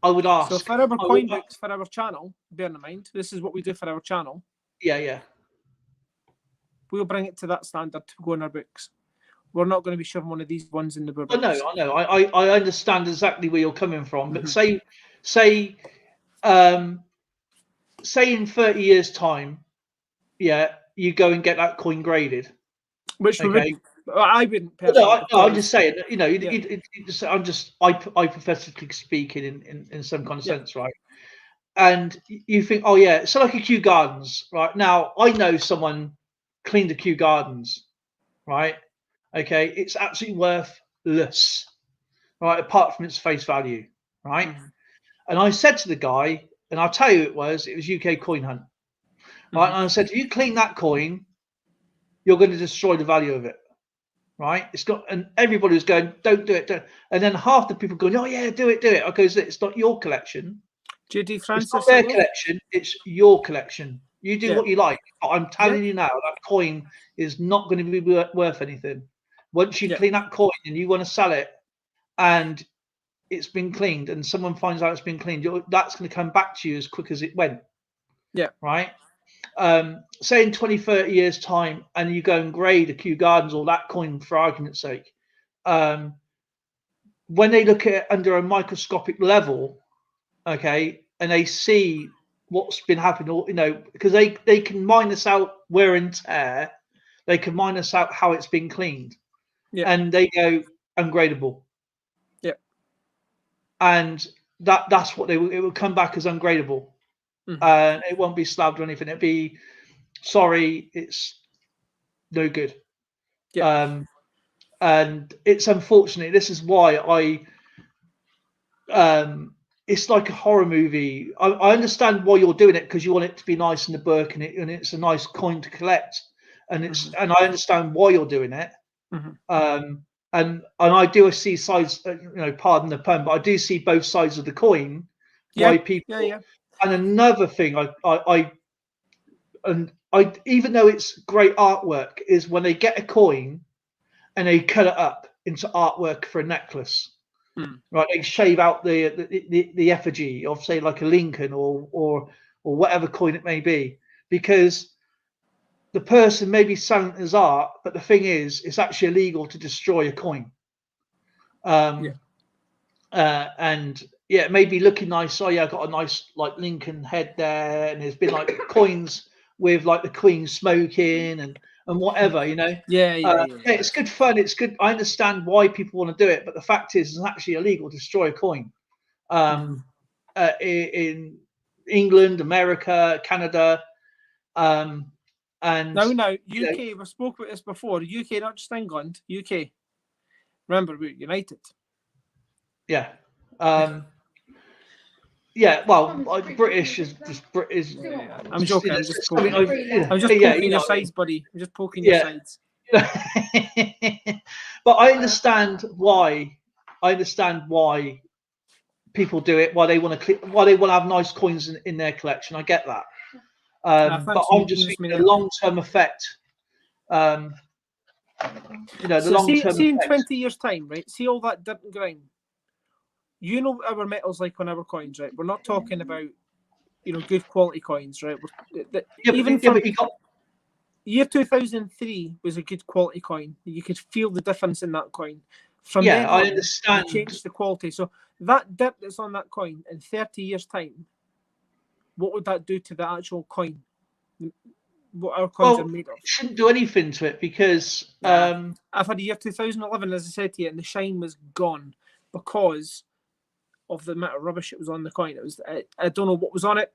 So for our coin books, for our channel, bear in mind, this is what we do for our channel. Yeah. We'll bring it to that standard to go in our books. We're not going to be shoving one of these ones in the books. I know. I understand exactly where you're coming from. But say in 30 years' time, yeah, you go and get that coin graded. Which we wouldn't. I wouldn't personally. No, I'm just saying, you know, I'm just hypothetically speaking in some kind of sense, right? And you think, oh yeah, so like a Kew Gardens, right? Now I know someone cleaned a Kew Gardens, right? Okay, it's absolutely worthless, right? Apart from its face value, right? Mm-hmm. And I said to the guy, and I'll tell you it was UK Coin Hunt, right? Mm-hmm. And I said, if you clean that coin, you're going to destroy the value of it. Right, it's got, and everybody was going, don't do it, don't. And then half the people going, oh yeah, do it. I goes, it's not your collection. J.D. Francis, it's not their collection, it's your collection. You do what you like. But I'm telling you now, that coin is not going to be worth anything. Once you clean that coin and you want to sell it, and it's been cleaned, and someone finds out it's been cleaned, that's going to come back to you as quick as it went. Yeah. Right. say in 20, 30 years time, and you go and grade a Kew Gardens or that coin for argument's sake, when they look at it under a microscopic level, okay, and they see what's been happening, or because they can minus out wear and tear, they can minus out how it's been cleaned, and they go ungradable. And that's what it will come back as ungradable. It won't be slabbed or anything. It'll be sorry, it's no good. And it's unfortunate. This is why it's like a horror movie. I understand why you're doing it, because you want it to be nice in the book, and it's a nice coin to collect, and and I understand why you're doing it. And I do see sides, pardon the pun, but I do see both sides of the coin. Why people. And another thing, I even though it's great artwork, is when they get a coin and they cut it up into artwork for a necklace. Right, they shave out the effigy of, say, like a Lincoln or whatever coin it may be, because the person may be selling it as art, but the thing is, it's actually illegal to destroy a coin. And it may be looking nice. Oh yeah, I got a nice like Lincoln head there, and there's been like coins with like the Queen smoking and whatever, It's good fun. It's good. I understand why people want to do it, but the fact is, it's actually illegal to destroy a coin. In England, America, Canada, and now UK. We've spoke about this before. UK, not just England. UK. Remember, we're united. Yeah. Well, British is just British. I'm joking. I'm just poking your sides, buddy. I'm just poking your sides. But I understand why. People do it. Why they want to have nice coins in their collection. I get that. But I'm just thinking the long-term effect. The long-term effect. See in 20 years' time, right? See all that dirt and grime. You know what our metal's like on our coins, right? We're not talking about, good quality coins, right? Year 2003 was a good quality coin. You could feel the difference in that coin. From then on, I understand. You changed the quality. So that dirt that's on that coin in 30 years' time, what would that do to the actual coin? What our coins are made of? It shouldn't do anything to it, because I've had a year 2011, as I said to you, and the shine was gone because of the amount of rubbish it was on the coin. It was I don't know what was on it.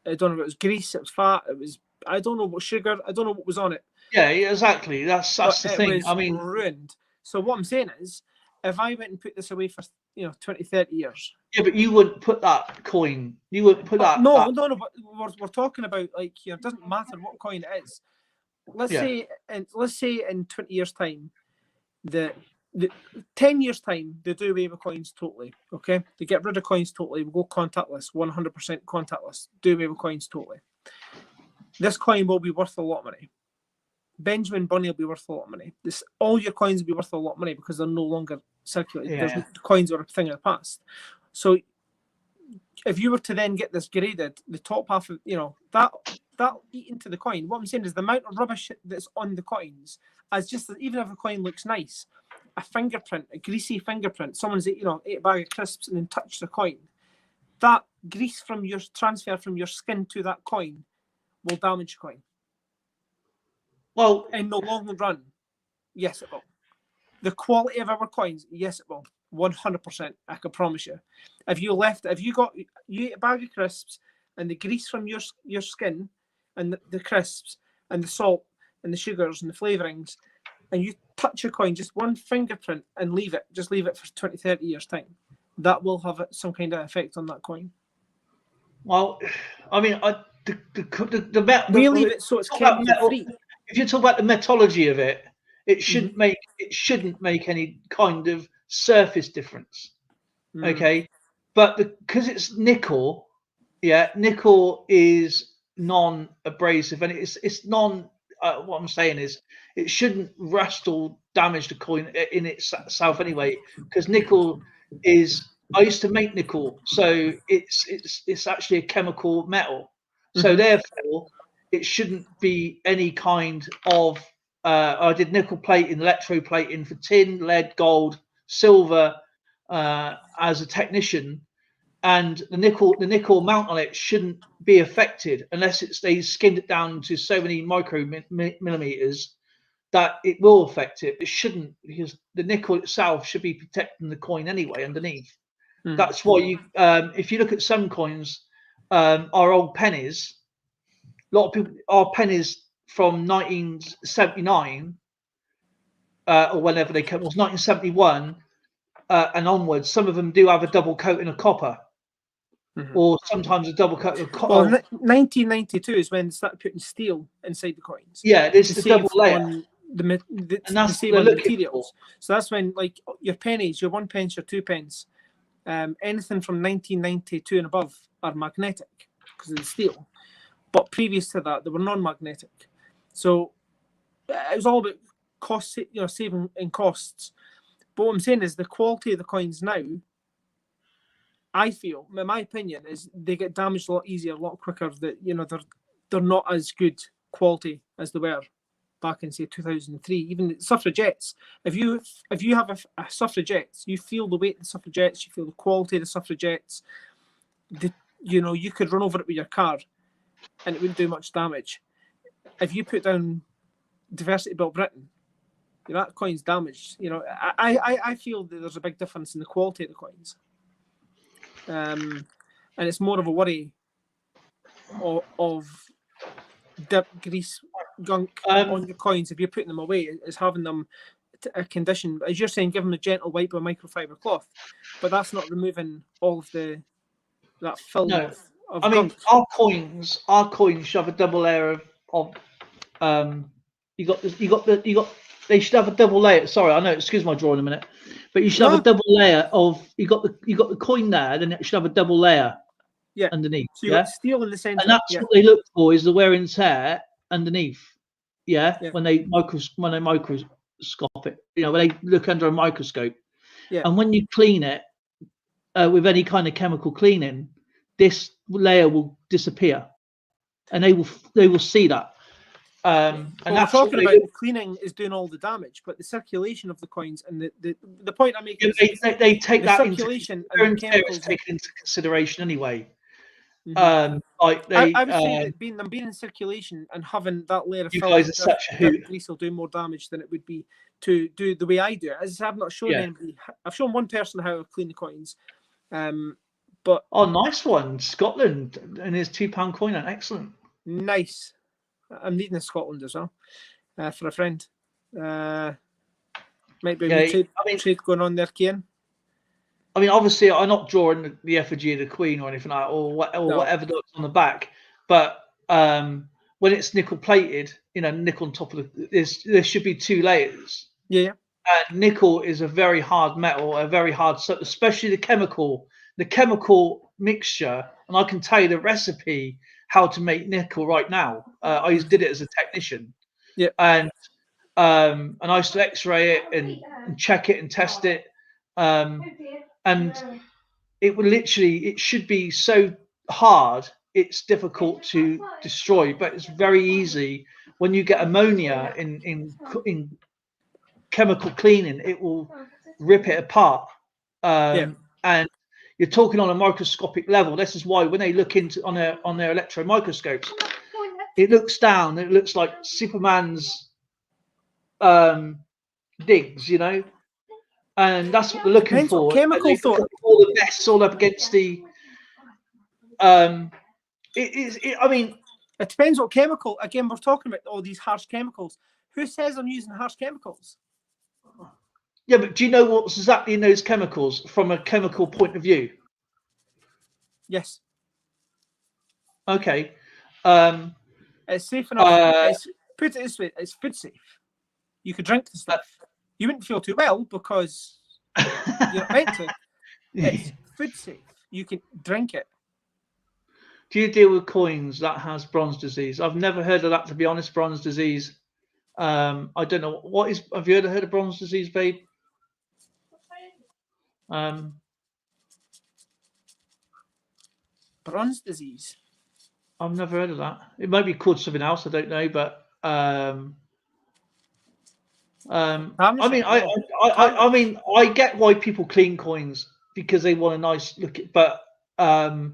I don't know if it was grease, it was fat, it was I don't know what sugar, I don't know what was on it. Yeah, exactly. That's the thing. I mean, ruined. So what I'm saying is, if I went and put this away for 20, 30 years. Yeah, but you wouldn't put that coin. You wouldn't put that. No. But we're talking about it doesn't matter what coin it is. Let's say in 20 years' time, the 10 years' time, they do away with coins totally. Okay, they get rid of coins totally. We go contactless, 100% contactless. Do away with coins totally. This coin will be worth a lot of money. Benjamin Bunny will be worth a lot of money. All your coins will be worth a lot of money because they're no longer circulating. The coins are a thing of the past. So if you were to then get this graded, the top half of that eat into the coin. What I'm saying is the amount of rubbish that's on the coins, even if a coin looks nice, a fingerprint, a greasy fingerprint, someone's ate a bag of crisps and then touched the coin. That grease from your transfer from your skin to that coin will damage the coin. Well, in the long run, yes, it will. The quality of our coins, yes, it will. 100%, I can promise you. If you ate a bag of crisps and the grease from your skin and the crisps and the salt and the sugars and the flavourings, and you touch a coin, just one fingerprint, and leave it for 20, 30 years' time, that will have some kind of effect on that coin. Well, I mean, we leave it so it's chemical-free. If you talk about the metallurgy of it, it shouldn't make any kind of surface difference. Okay, but because it's nickel, nickel is non-abrasive, and it's non. What I'm saying is, it shouldn't rust or damage the coin in itself anyway, because nickel is. I used to make nickel, so it's actually a chemical metal. So therefore, it shouldn't be any kind of. I did nickel plating, electroplating for tin, lead, gold, silver as a technician, and the nickel amount on it shouldn't be affected unless they skinned it down to so many millimeters that it will affect it. It shouldn't, because the nickel itself should be protecting the coin anyway underneath. That's why you, if you look at some coins, our old pennies, a lot of people, our pennies from 1979 or whenever they came, was 1971 and onwards. Some of them do have a double coating of copper, or sometimes a double coating of copper. Well, 1992 is when they started putting steel inside the coins. Yeah, this is a double layer. On and that's save what on they're the looking materials. So that's when, like, your pennies, your 1 pence, your 2 pence, anything from 1992 and above are magnetic because of the steel. But previous to that, they were non-magnetic. So it was all about cost, saving in costs. But what I'm saying is the quality of the coins now, I feel, in my opinion, is they get damaged a lot easier, a lot quicker. That they're not as good quality as they were back in, say, 2003. Even suffragettes. If you have a suffragettes, you feel the weight of the suffragettes, you feel the quality of the suffragettes. You could run over it with your car, and it wouldn't do much damage. If you put down Diversity Built Britain, that coin's damaged. I feel that there's a big difference in the quality of the coins, and it's more of a worry of dip, grease, gunk on your coins if you're putting them away. Is having them a condition, as you're saying, give them a gentle wipe with a microfiber cloth, but that's not removing all of that film of gunk. Our coins should have a double layer of they should have a double layer. Sorry, I know, excuse my drawing a minute, but you should have a double layer of you got the coin there, then it should have a double layer underneath. So you got steel in the center, and that's what they look for, is the wear and tear underneath. When they microscope it, when they look under a microscope. And when you clean it with any kind of chemical cleaning, this layer will disappear, and they will see that. And that's we're talking about the cleaning is doing all the damage, but the circulation of the coins and the point I'm making is they take that circulation and the chemicals taken into consideration anyway. I would say that being in circulation and having that layer of film grease will do more damage than it would be to do the way I do it. As I've not shown anybody, I've shown one person how to clean the coins. But nice one, Scotland, and his £2 coin, excellent. Nice. I'm needing in Scotland as well for a friend. Might be a trade going on there, Cian. Obviously, I'm not drawing the effigy of the Queen or anything like that, or whatever that's on the back. But when it's nickel plated, nickel on top of there should be 2 layers. Yeah. And nickel is a very hard metal, especially the chemical mixture. And I can tell you the recipe how to make nickel right now. I just did it as a technician. Yeah. And I used to X-ray it and check it and test it. And it should be so hard, it's difficult to destroy, but it's very easy when you get ammonia in chemical cleaning. It will rip it apart. And you're talking on a microscopic level. This is why when they look into on their electron microscopes, it looks down. It looks like Superman's digs, and that's what they're looking for. Chemical thought. All the nests all up against the. It depends what chemical. Again, we're talking about all these harsh chemicals. Who says I'm using harsh chemicals? Yeah, but do you know what's exactly in those chemicals from a chemical point of view? Yes. Okay. It's safe enough. Put it this way: it's food safe. You could drink the stuff. You wouldn't feel too well because you're not meant to. It's food safe. You can drink it. Do you deal with coins that has bronze disease? I've never heard of that, to be honest. Bronze disease. I don't know what is. Have you ever heard of bronze disease, babe? Bronze disease. I've never heard of that. It might be called something else. I don't know, but I mean, I mean, I get why people clean coins because they want a nice look. But I've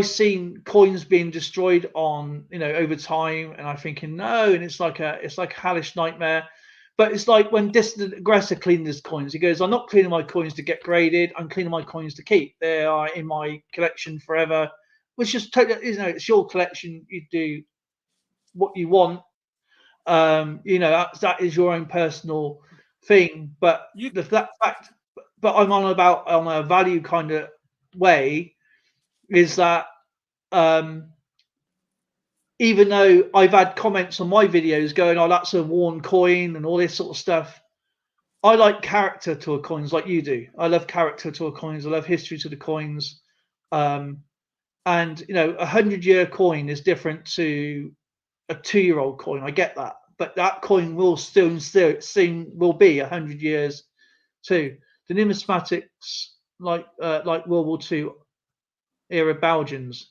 seen coins being destroyed on over time, and I'm thinking no, and it's like a hellish nightmare. But it's like when Dissident Aggressor cleaned his coins. He goes, "I'm not cleaning my coins to get graded. I'm cleaning my coins to keep. They are in my collection forever." Which is totally, it's your collection. You do what you want. That is your own personal thing. But but I'm on a value kind of way. Is that even though I've had comments on my videos going, "Oh, that's a worn coin" and all this sort of stuff, I like character to a coins like you do. I love character to a coins. I love history to the coins. And 100-year coin is different to a 2-year-old coin. I get that, but that coin will soon will be 100 years too. The numismatics like World War II era Belgians.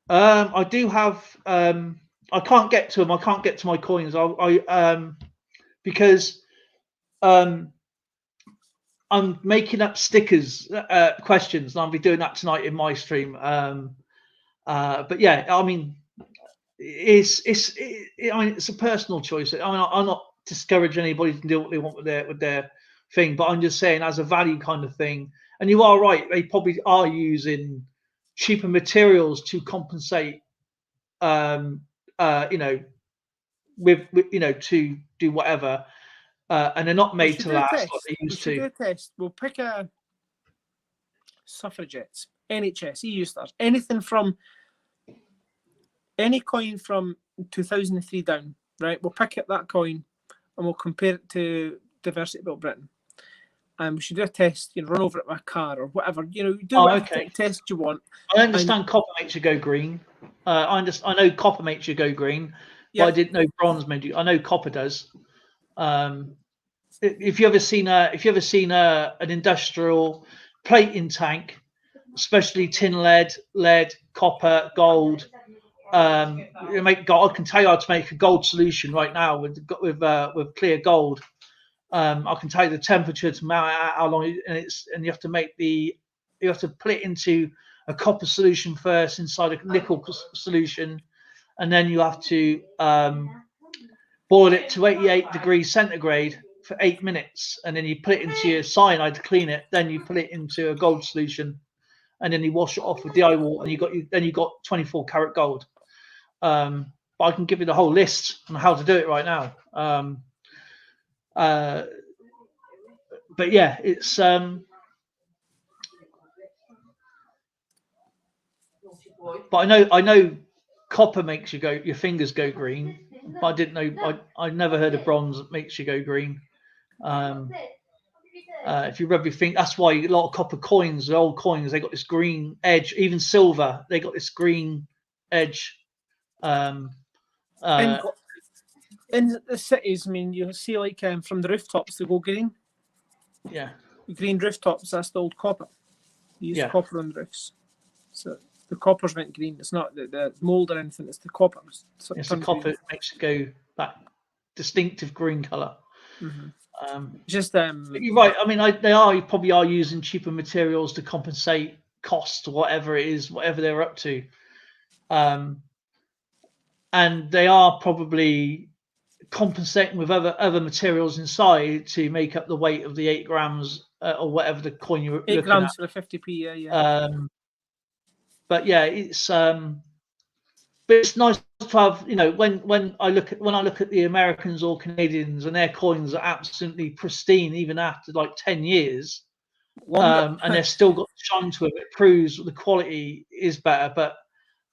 I do have. I can't get to them. I can't get to my coins. Because I'm making up stickers, questions, and I'll be doing that tonight in my stream. But yeah, I mean, it's a personal choice. I mean, I'm not discouraging anybody to do what they want with their thing, but I'm just saying as a value kind of thing. And you are right; they probably are using cheaper materials to compensate. To do whatever, and they're not made to last like they used to. Do a test. We'll pick a suffragettes, NHS, EU stars, anything from any coin from 2003 down, right? We'll pick up that coin and we'll compare it to Diversity Built Britain. And we should do a test, run over it with a car or whatever. Do whatever test you want. I understand copper makes you go green. I know copper makes you go green, but I didn't know bronze made you. I know copper does. If you ever seen an industrial plating tank, especially tin lead, copper, gold, I can tell you how to make a gold solution right now with clear gold. I can tell you the temperature to how long, and you have to put it into a copper solution first inside a nickel solution, and then you have to boil it to 88 degrees centigrade for 8 minutes, and then you put it into your cyanide to clean it. Then you put it into a gold solution, and then you wash it off with DI water, and you got 24 karat gold. But I can give you the whole list on how to do it right now. But yeah, it's but I know copper makes your fingers go green, but I didn't know. I never heard of bronze that makes you go green. If you rub your finger, that's why a lot of copper coins, the old coins, they got this green edge. Even silver, they got this green edge. In the cities, I mean, you'll see from the rooftops they go green. Yeah. Green rooftops, that's the old copper. They use copper on the roofs. So the coppers went green. It's not the mould or anything, it's the copper. It's the copper that makes it go that distinctive green colour. Mm-hmm. You're right. I mean, they probably are using cheaper materials to compensate cost or whatever it is, whatever they're up to. And they are probably compensating with other materials inside to make up the weight of the 8 grams or whatever the coin you're 8 looking grams at. for the 50p, yeah. But yeah, it's nice to have, when I look at the Americans or Canadians and their coins are absolutely pristine even after like 10 years, and they've still got the shine to them. It proves the quality is better. But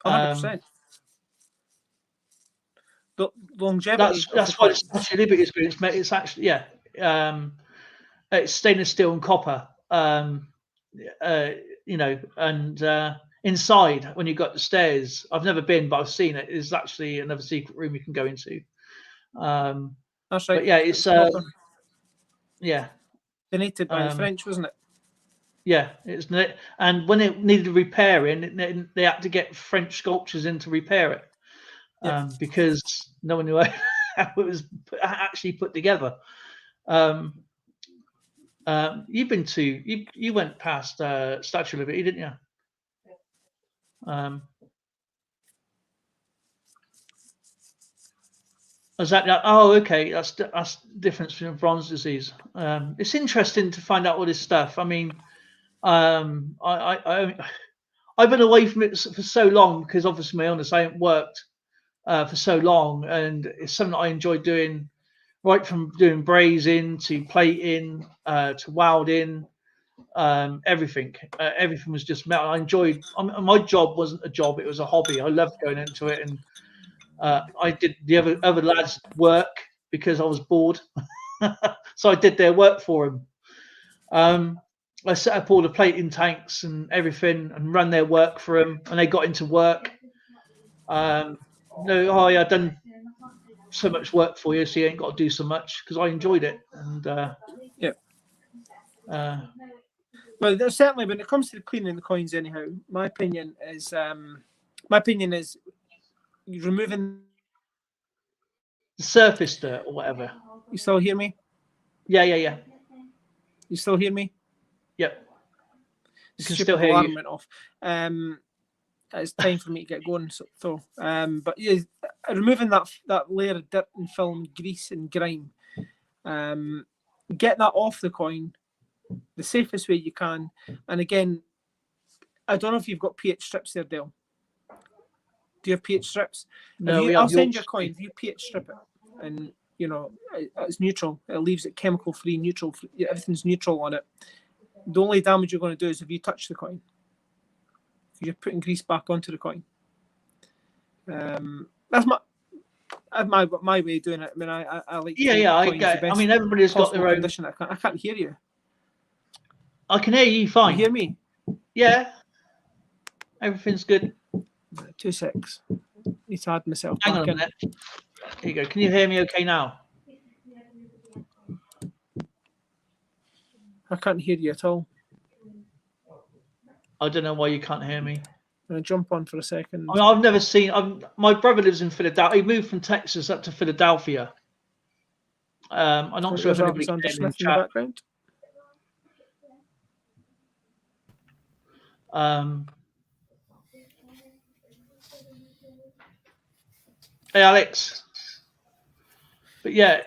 100%. The longevity. That's why it's such a liberty experience. It's actually it's stainless steel and copper. And inside when you got the stairs, I've never been, but I've seen it. Is actually another secret room you can go into. That's right. But yeah, it's donated by the French, wasn't it? Yeah, and when it needed repairing, they had to get French sculptures in to repair it, because no one knew how it was actually put together. You went past Statue of Liberty, didn't you? Exactly. Oh, okay. That's the difference between bronze disease. It's interesting to find out all this stuff. I mean, I've been away from it for so long because obviously my illness. I haven't worked for so long, and it's something that I enjoy doing, right from doing brazing to plating to welding, everything. Everything was just metal. I enjoyed. My job wasn't a job; it was a hobby. I loved going into it, and I did the other lads' work because I was bored, so I did their work for them. I set up all the plating tanks and everything, and ran their work for them, and they got into work. I've done so much work for you, so you ain't got to do so much, because I enjoyed it. And well, there's certainly when it comes to cleaning the coins, anyhow, my opinion is removing the surface dirt or whatever. You still hear me? Yeah. You still hear me? Yep. You can Stupid still hear alarm you. went off. It's time for me to get going. But yeah, removing that layer of dirt and film, grease and grime, get that off the coin the safest way you can. And again, I don't know if you've got pH strips there, Dale. Do you have pH strips? No, I'll send you a coin. If you pH strip it, and it's neutral. It leaves it chemical free, neutral. Everything's neutral on it. The only damage you're going to do is if you touch the coin. You're putting grease back onto the coin. That's my way of doing it. I mean, I like. I get. I mean, everybody's got their own. Condition. I can't hear you. I can hear you fine. You hear me? Yeah. Everything's good. 2 secs. Need to add myself. Hang on a minute. Here you go. Can you hear me okay now? I can't hear you at all. I don't know why you can't hear me. I'm going to jump on for a second. I mean, I've never seen. My brother lives in Philadelphia. He moved from Texas up to Philadelphia. I'm not sure if anybody can hear me in the chat. Background. Hey, Alex. But yeah.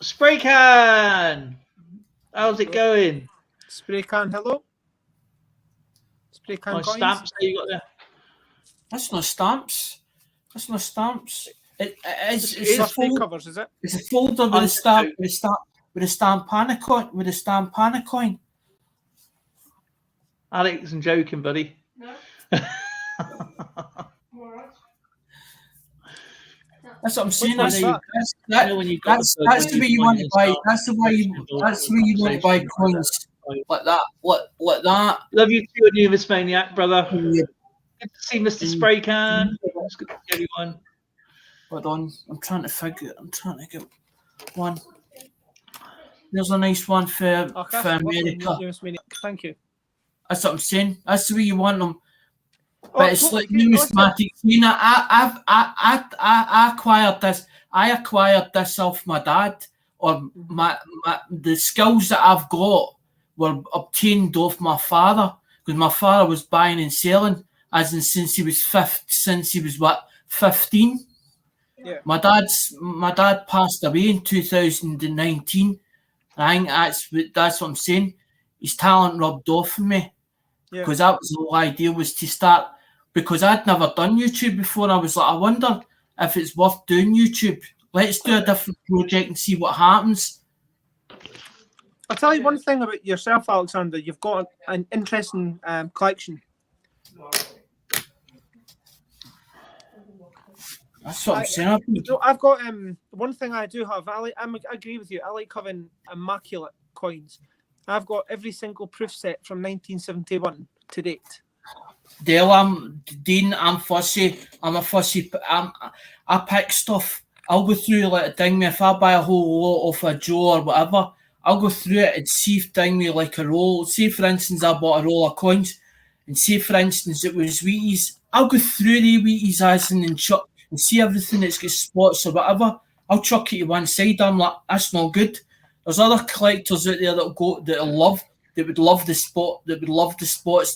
Spray can. How's it going? Spray can. Hello. Spray can. My coins. stamps. That you got there? That's no stamps. That's no stamps. It's a fold covers, is it? It's a folder with a stamp, with a stamp and a coin, with a stamp and a coin. Alex, I'm joking, buddy. No. That's what I'm saying. That's That's the way you want to buy. That's the way you want to buy coins like that. Like that. Love you too, Anubis Maniac, brother. Yeah. Good to see Mr. Spray Can. It's good to see everyone. Hold on. I'm trying to get one. There's a nice one for America. Thank you. That's what I'm saying. That's the way you want them. Oh, But it's like numismatic. You know, I acquired this. I acquired this off my dad, or the skills that I've got were obtained off my father, because my father was buying and selling, since he was 15. Yeah. My dad passed away in 2019. I think that's what I'm saying. His talent rubbed off on me. Because that was the whole idea, was to start, because I'd never done YouTube before. I was like, I wonder if it's worth doing YouTube. Let's do a different project and see what happens. I'll tell you one thing about yourself, Alexander. You've got an interesting collection. That's what I'm saying. I've got one thing I do have. I agree with you. I like having immaculate coins. I've got every single proof set from 1971 to date. Dale, I'm fussy. I'm a fussy. I pick stuff. I'll go through like a thing. If I buy a whole lot off a Joe or whatever, I'll go through it and see if thing me like a roll. Say for instance, I bought a roll of coins, and say for instance it was Wheaties. I'll go through the Wheaties as and chuck and see everything that's got spots or whatever. I'll chuck it to one side. I'm like, that's not good. There's other collectors out there that would love the spots,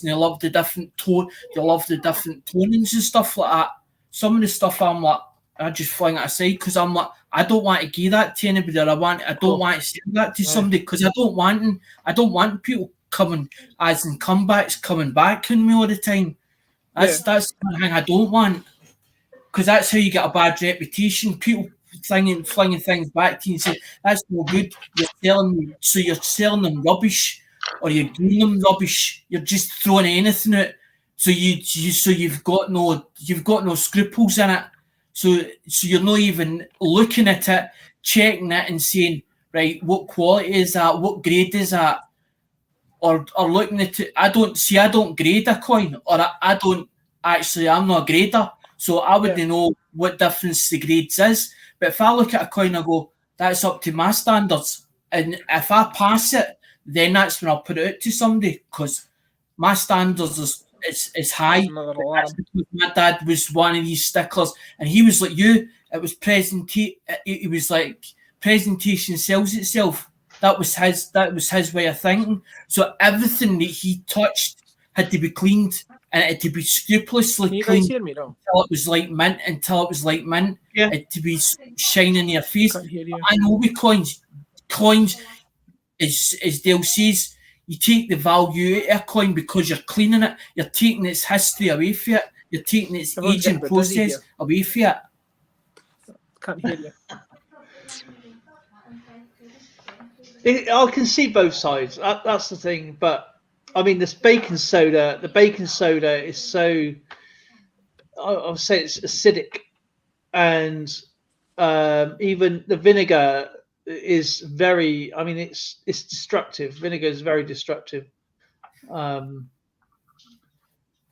and they love the different tone, they love the different tonings and stuff like that. Some of the stuff I'm like, I just fling it aside because I'm like, I don't want to give that to anybody, or I don't want to say that to somebody because I don't want people coming as in comebacks coming back on me all the time. That's the thing I don't want, because that's how you get a bad reputation. People flinging things back to you and say that's no good. You're selling them rubbish, or you're giving them rubbish. You're just throwing anything out. So you've got no scruples in it. So you're not even looking at it, checking it, and saying, right, what quality is that? What grade is that? Or looking at it. I don't grade a coin, or I'm not a grader, so I wouldn't know what difference the grades is. But if I look at a coin, I go, that's up to my standards, and if I pass it, then that's when I'll put it out to somebody, because my standards is high. That's because my dad was one of these stickers, and he was like you. It was it was like presentation sells itself. That was his way of thinking. So everything that he touched had to be cleaned, and it had to be scrupulously cleaned until it was like mint. Yeah. It had to be shining in your face. I know with coins, as Dale says, you take the value out of a coin because you're cleaning it. You're taking its history away from it. You're taking its aging process away from it. Can't hear you. I can see both sides. That's the thing. But I mean, the baking soda is so. I would say it's acidic, and even the vinegar is very. I mean, it's destructive. Vinegar is very destructive. It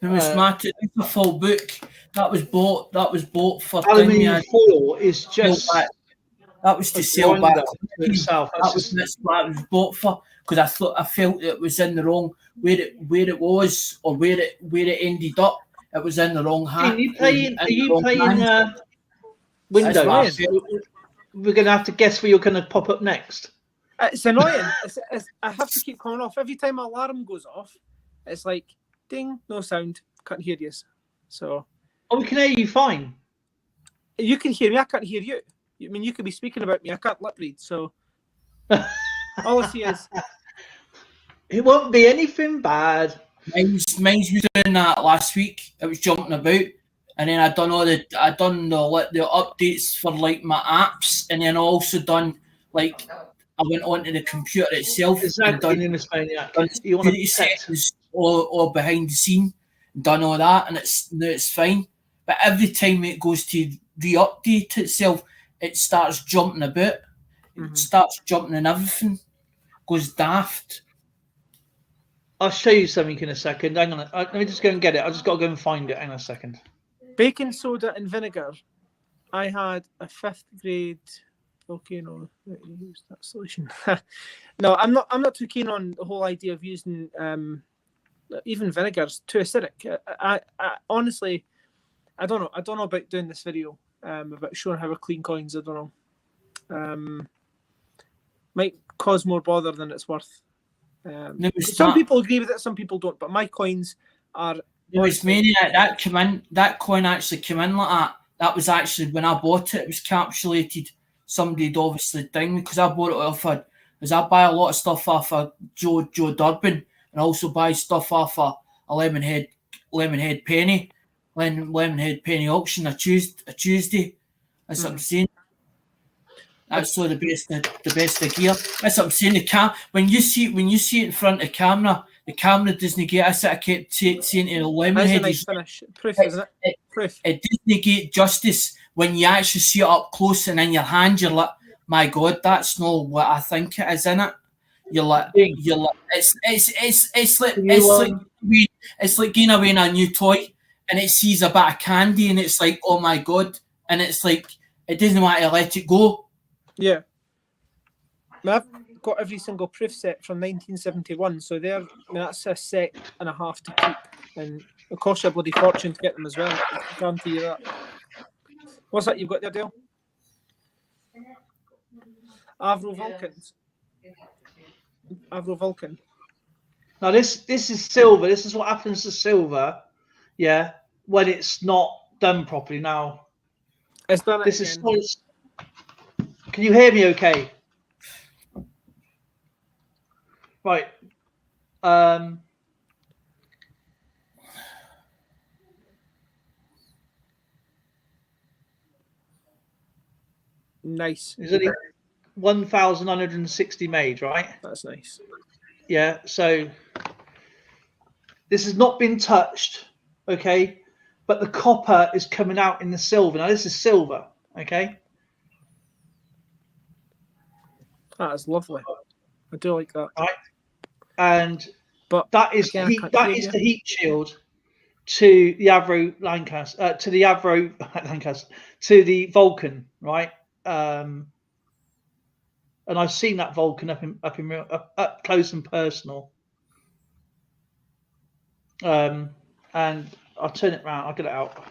was Matt. It's a full book that was bought for aluminium foil is just. That was to sell back itself. That was what it was bought for, because I felt it was in the wrong where it was, or where it ended up. It was in the wrong hand. Are you playing Windows? We're going to have to guess where you're going to pop up next. It's annoying. I have to keep coming off every time my alarm goes off. It's like ding, no sound, can't hear you. So. Oh, we can hear you fine. You can hear me. I can't hear you. I mean, you could be speaking about me. I can't lip read, so all I see is it won't be anything bad. Mine's was doing that last week. It was jumping about, and then I done the updates for like my apps, and then I also done like I went onto the computer itself. Exactly. And done security settings or behind the scene, done all that, and it's fine. But every time it goes to re-update itself, it starts jumping about. It starts jumping and everything goes daft. I'll show you something in a second. Hang on. Let me just go and get it. I just got to go and find it. Hang on a second. Baking soda and vinegar. I had a 5th grade volcano. Use that solution. No, I'm not too keen on the whole idea of using even vinegar's too acidic. I honestly, I don't know. I don't know about doing this video. About showing how I clean coins. I don't know. Might cause more bother than it's worth. Some people agree with it, some people don't. But my coins are. It was Maniac that coin actually came in like that. That was actually when I bought it. It was capsulated. Somebody'd obviously done me, because I bought it off because I buy a lot of stuff off of Joe Durbin, and also buy stuff off of a Lemonhead Penny. Lemonhead Penny auction a Tuesday. That's what I'm saying. That's so the best of gear. That's what I'm saying. When you see it in front of the camera doesn't get us. I kept saying to the Lemonhead. Nice finish. Proof, isn't it? Proof. It doesn't get justice when you actually see it up close and in your hand. You're like, my God, that's not what I think it is, in it. You're like, it's like getting away in a new toy. And it sees a bit of candy, and it's like, oh my God! And it's like it doesn't want to let it go. Yeah. I've got every single proof set from 1971, so that's a set and a half to keep, and it costs you a bloody fortune to get them as well. I guarantee you that. What's that you've got there, Dale? Avro Vulcans. Avro Vulcan. Now this is silver. This is what happens to silver, yeah, when it's not done properly. Now It's done. This is solid. Can you hear me? Okay. Right. Nice. There's only 1,960 made, right? That's nice. Yeah. So this has not been touched, okay? But the copper is coming out in the silver. Now this is silver, okay? That is lovely. I do like that. Right. And but that is again, the heat shield to the Avro Lancaster, to the Avro Lancaster, to the Vulcan, right? And I've seen that Vulcan up close and personal. And I'll turn it around. I'll get it out.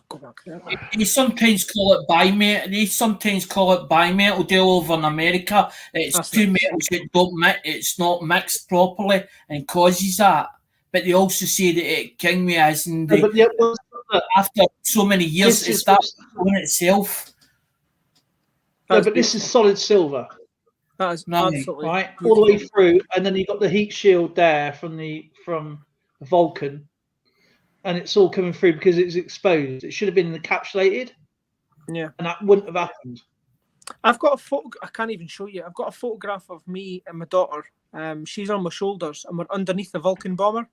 Go back there. They sometimes call it bimetal. They sometimes call it bimetal deal over in America. It's That's two nice. metals that don't mix. It's not mixed properly and causes that. But they also say that it can be as in the, But yeah, after so many years, This it is starts doing itself. no, That's but this is solid silver, That is No, absolutely right? All the way beautiful. through, and then you've got the heat shield there from the Vulcan, and it's all coming through because it's exposed. It should have been encapsulated, Yeah. and that wouldn't have happened. I've got a photo. I can't even show you. I've got a photograph of me and my daughter. She's on my shoulders, and we're underneath the Vulcan bomber.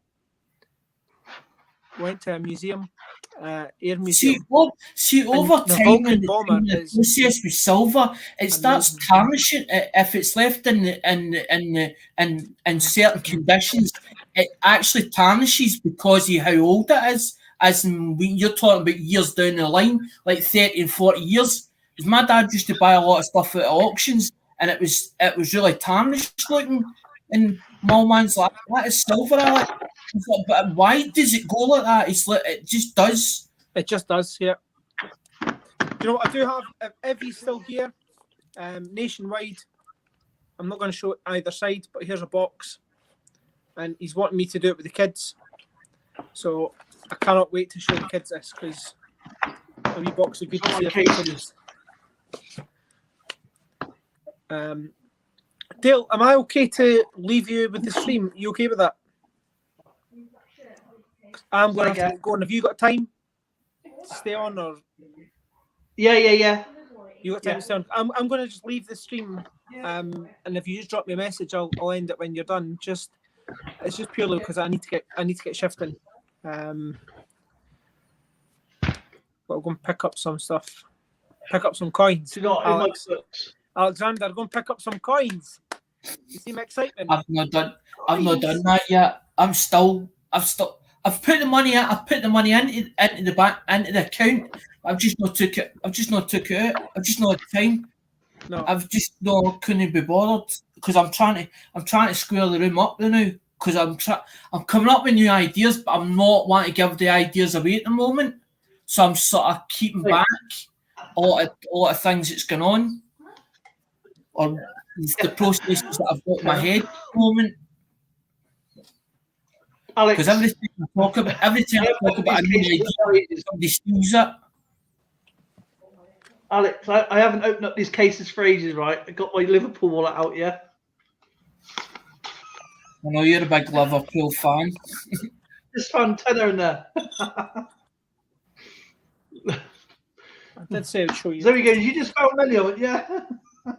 Went to a museum, air museum. See, over the time Vulcan in the bomber process is with silver, it starts amazing. tarnishing if it's left in certain conditions. It actually tarnishes because of how old it is. As in, when you're talking about years down the line, like 30 and 40 years. Because my dad used to buy a lot of stuff at auctions, and it was really tarnished looking. And my man's like, "That is silver." Like, but why does it go like that? It just does. It just does, yeah. Do you know what I do have? If Evie's still here, nationwide, I'm not going to show it either side, but here's a box. And he's wanting me to do it with the kids. So I cannot wait to show the kids this, because a wee box of goodies here for the kids. Dale, am I okay to leave you with the stream? You okay with that? I'm going to have to go on. Have you got time to stay on, or Yeah. you got time to stay on? I'm going to just leave the stream, and if you just drop me a message, I'll end it when you're done. It's just purely because I need to get shifting. But I'll go and pick up some stuff, pick up some coins. Do not Alex, Alexander, go and pick up some coins. You see my excitement? I've not done that yet. I've put the money in. I've put the money into the bank, into the account. I've just not took it. I've just not took it out. I've just not had time. No. I've just couldn't be bothered because I'm trying to square the room up now. Because I'm coming up with new ideas, but I'm not wanting to give the ideas away at the moment. So I'm sort of keeping back a lot of things that's going on, or the processes that I've got in my head at the moment. Because every time I talk about a new idea, somebody steals it. Alex, I haven't opened up these cases for ages, right? I got my Liverpool wallet out, yeah. I know you're a big Liverpool fan. Just found tenner in there. I did say I'd show you. There we go. You just found many of it, yeah. I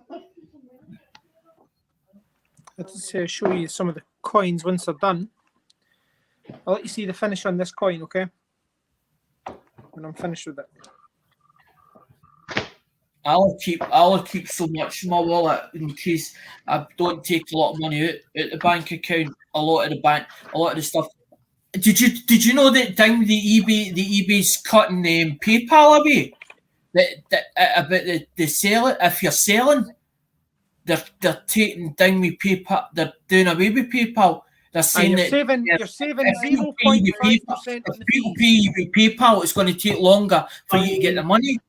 did say I'd show you some of the coins once they're done. I'll let you see the finish on this coin, okay? When I'm finished with it. I'll keep so much in my wallet in case I don't take a lot of money out the bank account. A lot of the stuff. Did you know that thing with the eBay's cutting PayPal away? about the selling. If you're selling, they're taking down with PayPal. They're doing away with PayPal. They're saying You're that saving if people pay you with 0.5% on the if people pay fees. you with PayPal, it's going to take longer for you to get the money.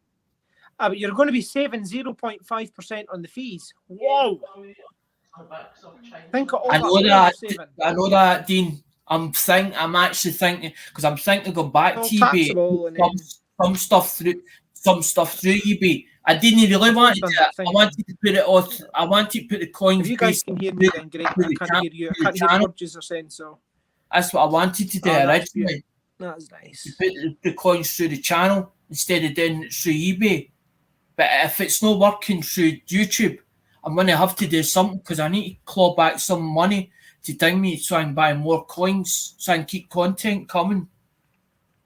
But you're going to be saving 0.5% on the fees. Whoa! Think of all I that know money that. you're saving. I know that, Dean. I'm actually thinking because I'm thinking of going back All to eBay. taxable and then Some stuff through eBay. I didn't really want to do it. I wanted to put it off. I wanted to put the coins. if you guys can hear me, then great. I can't hear you. I can't hear the words you're saying. So That's what I wanted to do that's originally. that's To nice. put the coins through the channel instead of doing it through eBay. But if it's not working through YouTube, I'm going to have to do something because I need to claw back some money to ding me to try and buy more coins so I can keep content coming.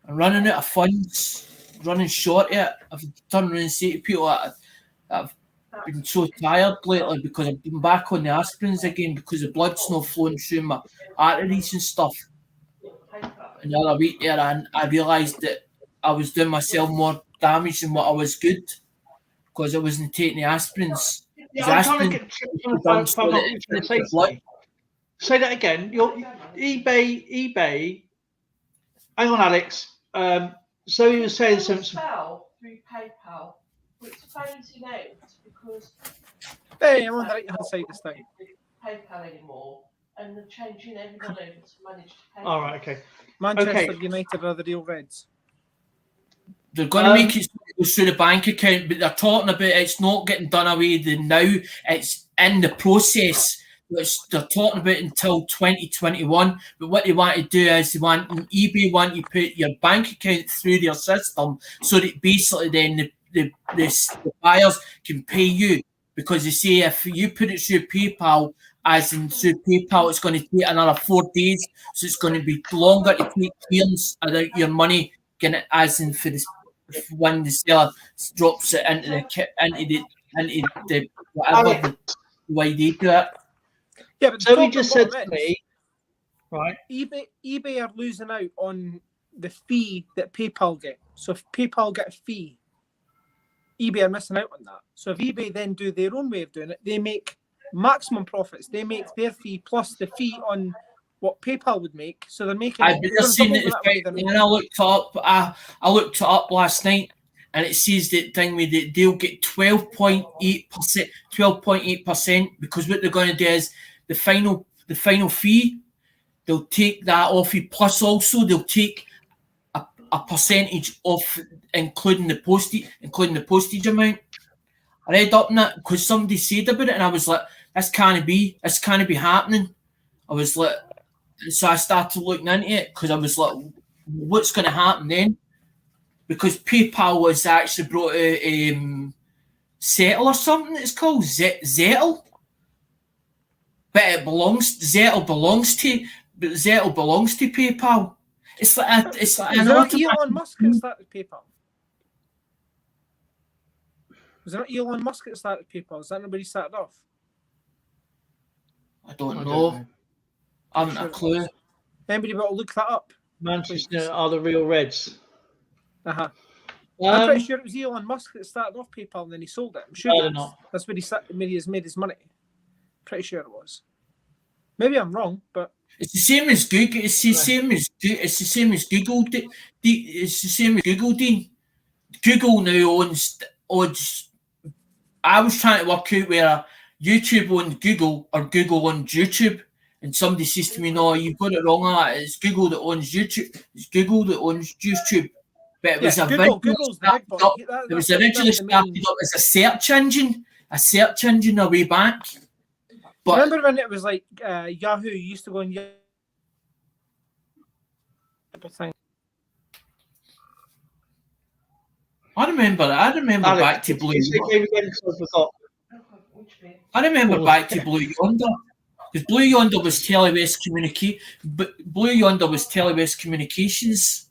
I'm running out of funds, running short of it. I've turned around and said to people that I've been so tired lately because I've been back on the aspirins again because the blood's not flowing through my arteries and stuff. And the other week there, I realised that I was doing myself more damage than what I was good because I wasn't taking the aspirins. Yeah, I'm trying to find out what you're trying to say to me. Say that again. Your eBay. Hang on, Alex. So you were saying something through PayPal, it's phasing out because Hey, I'm on the right hand side this time. PayPal anymore, and they're changing everyone over to manage to pay. All right, okay. Manchester United are the real Reds. They're going to make it go through the bank account, but they're talking about it's not getting done away now. It's in the process, which they're talking about until 2021. But what they want to do is eBay want you to put your bank account through their system so that basically then the buyers can pay you. Because they say if you put it through PayPal, as in through PayPal, it's going to take another 4 days. So it's going to be longer to take clearance of your money, as in for this. When the seller drops it into the whatever the way they do it. Yeah, but so he just said to me, right? eBay are losing out on the fee that PayPal get. So if PayPal get a fee, eBay are missing out on that. So if eBay then do their own way of doing it, they make maximum profits. They make their fee plus the fee on what PayPal would make, so they're making. I've seen it. When I looked it up last night, and it says that they'll get 12.8%. 12.8% because what they're going to do is the final fee. They'll take that off you. Plus, also they'll take a percentage off, including the postage amount. I read up on that because somebody said about it, and I was like, "This can't be happening." I was like. So I started looking into it because I was like, what's going to happen then? Because PayPal was actually brought out Settle or something it's called, Zettle. But Zettle belongs to PayPal. It's like Is that Elon Musk that started PayPal? Was it not Elon Musk that started PayPal? Is that nobody started off? I don't know. I haven't a clue. Anybody want to look that up? Manchester are the real Reds. I'm pretty sure it was Elon Musk that started off PayPal and then he sold it. I'm sure that's where he made his money. Pretty sure it was. Maybe I'm wrong, but it's the same as Google. It's the same as Google. It's the same as Google. Dean. Google now owns. I was trying to work out where YouTube owns Google or Google owns YouTube. And somebody says to me, "No, you've got it wrong. It's Google that owns YouTube. It's Google that owns YouTube." But it was Google's the big boy. It was originally started up as a search engine a way back. But remember when it was like Yahoo used to go on Yahoo? I remember Alex, back to Blue. I remember back to Blue Yonder. Because Blue Yonder was Telewest Communications. Blue Yonder was Telewest Communications.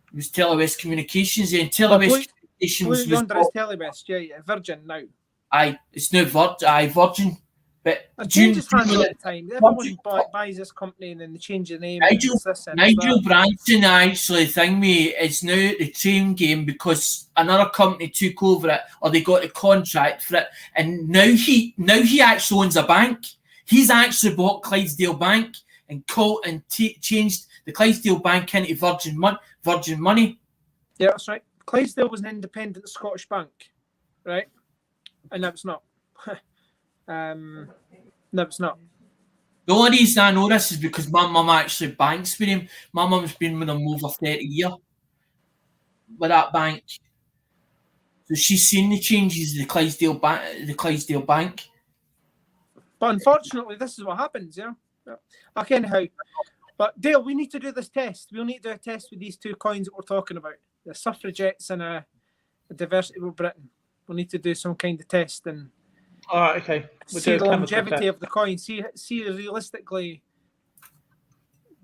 It was Telewest Communications, and Telewest Communications Blue Yonder is Telewest, yeah, Virgin now. It's now Virgin. But It June, changes hands all the time. Everyone buys this company and then they change the name. Nigel, and it's this and it's Nigel that. Branson actually thing me it's now the train game because another company took over it or they got a contract for it, and now he actually owns a bank. He's actually bought Clydesdale Bank and changed the Clydesdale Bank into Virgin Money. Yeah, that's right. Clydesdale was an independent Scottish bank, right? And now it's not. No, it's not. The only reason I know this is because my mum actually banks with him. My mum's been with him over 30 years with that bank. So she's seen the changes of the Clydesdale Bank. But unfortunately, this is what happens, yeah. Okay, anyhow. But Dale, we need to do this test. We'll need to do a test with these two coins that we're talking about. The suffragettes and a diversity of Britain. We'll need to do some kind of test and All right, okay. We'll see do a the chemical longevity test. of the coin. See realistically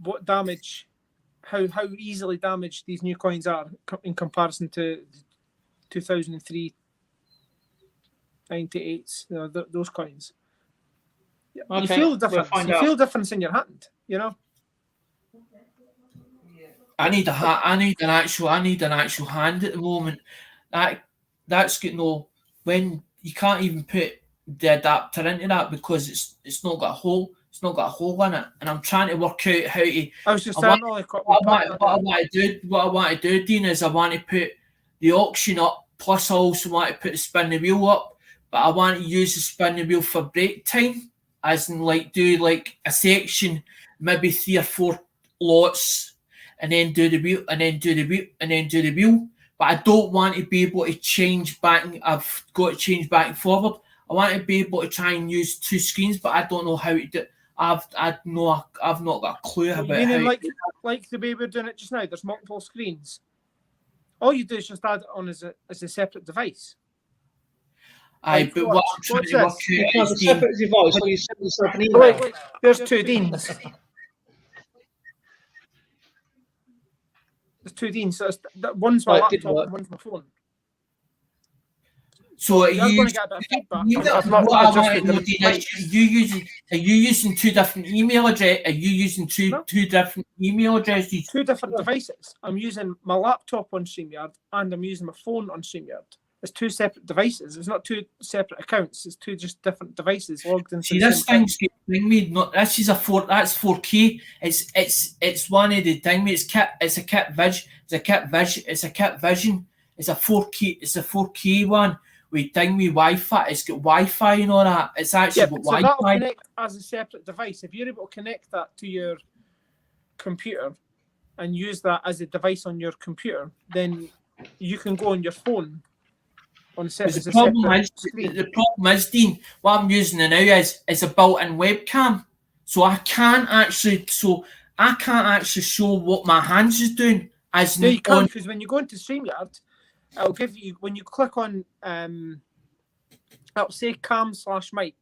what damage, how easily damaged these new coins are in comparison to 2003 98s. You know, those coins. Okay, You feel we'll the difference. find You out. feel difference in your hand. You know. I need an actual hand at the moment. That's got no, when you can't even put the adapter into that because it's not got a hole. It's not got a hole in it, and I'm trying to work out how to. I was just I saying, What I want to do, Dean, is I want to put the auction up. Plus, I also want to put the spinning wheel up, but I want to use the spinning wheel for break time, as in do like a section, maybe 3 or 4 lots, and then do the wheel, and then do the wheel, and then do the wheel. But I don't want to be able to change back. I've got to change back and forward. I want to be able to try and use 2 screens, but I don't know how to do. I've not got a clue about you mean how. like the way we're doing it just now? There's multiple screens. All you do is just add it on as a separate device. But what I'm trying to work out You can have a is separate device, or you send yourself an email. Wait, there's 2 Deans. There's 2 Deans. So one's my Oh, it did laptop work. and one's my phone. so You're you. going to get a bit of feedback. You, I've not what I want adjusted to know, the Dean, mics. are you using 2 different email addresses? Are you using two No. different email addresses? 2 different devices. I'm using my laptop on StreamYard and I'm using my phone on StreamYard. It's 2 separate devices. It's not 2 separate accounts. It's 2 just different devices logged into See, the this same thing's getting me. Not this is a 4. That's 4K. It's one of the thing. It's a kit vision. It's a a 4K. It's a 4K one with thing with Wi-Fi. It's got Wi-Fi and all that. It's actually got so that'll Wi-Fi. connect as a separate device. If you're able to connect that to your computer and use that as a device on your computer, then you can go on your phone on Because as the a problem separate is, screen. the problem is, Dean, what I'm using now is a built-in webcam. So I can't actually show what my hands is doing. As Yeah, you can, on, because when you go into StreamYard, it'll give you, when you click on it'll say cam/mic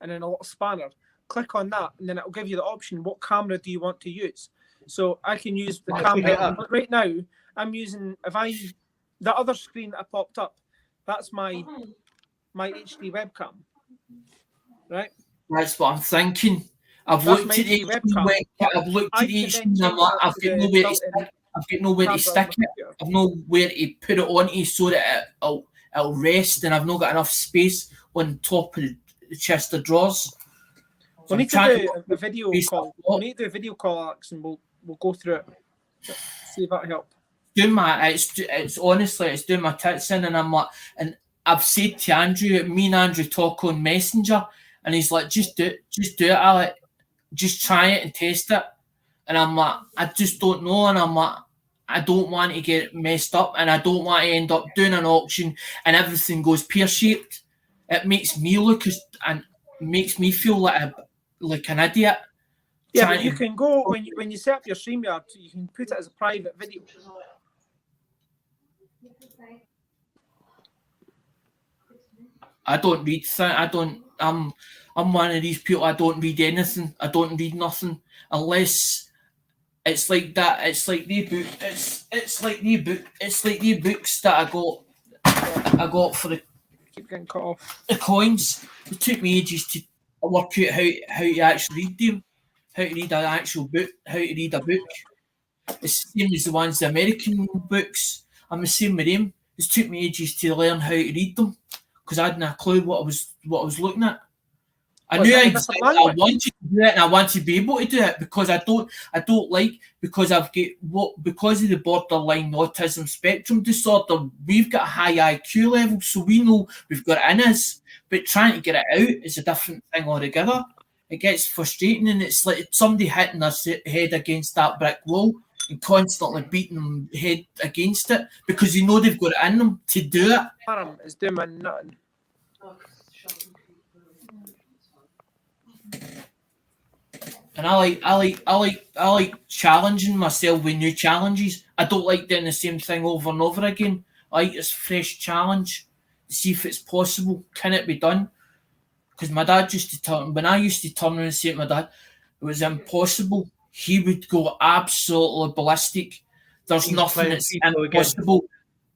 and then a little spanner. Click on that and then it'll give you the option, what camera do you want to use? So I can use the camera, but right now I'm using, the other screen that I popped up, that's my HD webcam, right? that's what I'm thinking. I've That's looked my at HD each webcam. I've looked I at can each then and I'm change like, that I've to got the nowhere to built-in stick. I've got nowhere to camera on stick my it. computer. I've nowhere to put it onto so that it'll rest, and I've not got enough space on top of the chest of drawers. We need to do a video space call. up. We need to do a video call, Alex, and we'll go through it. See if that helps. It's honestly, it's doing my tits in, and I'm like, and I've said to Andrew, me and Andrew talk on Messenger, and he's like, just do it, Alec, just try it and test it. And I'm like, I just don't know, and I'm like, I don't want to get messed up, and I don't want to end up doing an auction and everything goes pear-shaped. It makes me look and makes me feel like an idiot. Yeah, but you can go when you set up your StreamYard, you can put it as a private video. I don't read things. I'm one of these people. I don't read anything. I don't read nothing unless it's like that. It's like the book. It's like the books that I got for the Keep getting cut off. coins. It took me ages work out how to actually read them, how to read an actual book, how to read a book. It's the same as the ones, the American books. I'm the same with them. It took me ages to learn how to read them because I hadn't a clue what I was looking at. I What's knew that, a exactly different I language? wanted to do it and I want to be able to do it because I don't like because because of the borderline autism spectrum disorder, we've got a high IQ level, so we know we've got it in us, but trying to get it out is a different thing altogether. It gets frustrating and it's like somebody hitting their head against that brick wall and constantly beating them head against it because they know they've got it in them to do it. Alarm is doing my nothing. Oh, 'cause it's shocking people. And I like challenging myself with new challenges. I don't like doing the same thing over and over again. I like this fresh challenge to see if it's possible. Can it be done? Because my dad used to tell me, when I used to turn around and say to my dad, it was impossible, he would go absolutely ballistic. There's He's nothing playing that's FIFA again. impossible.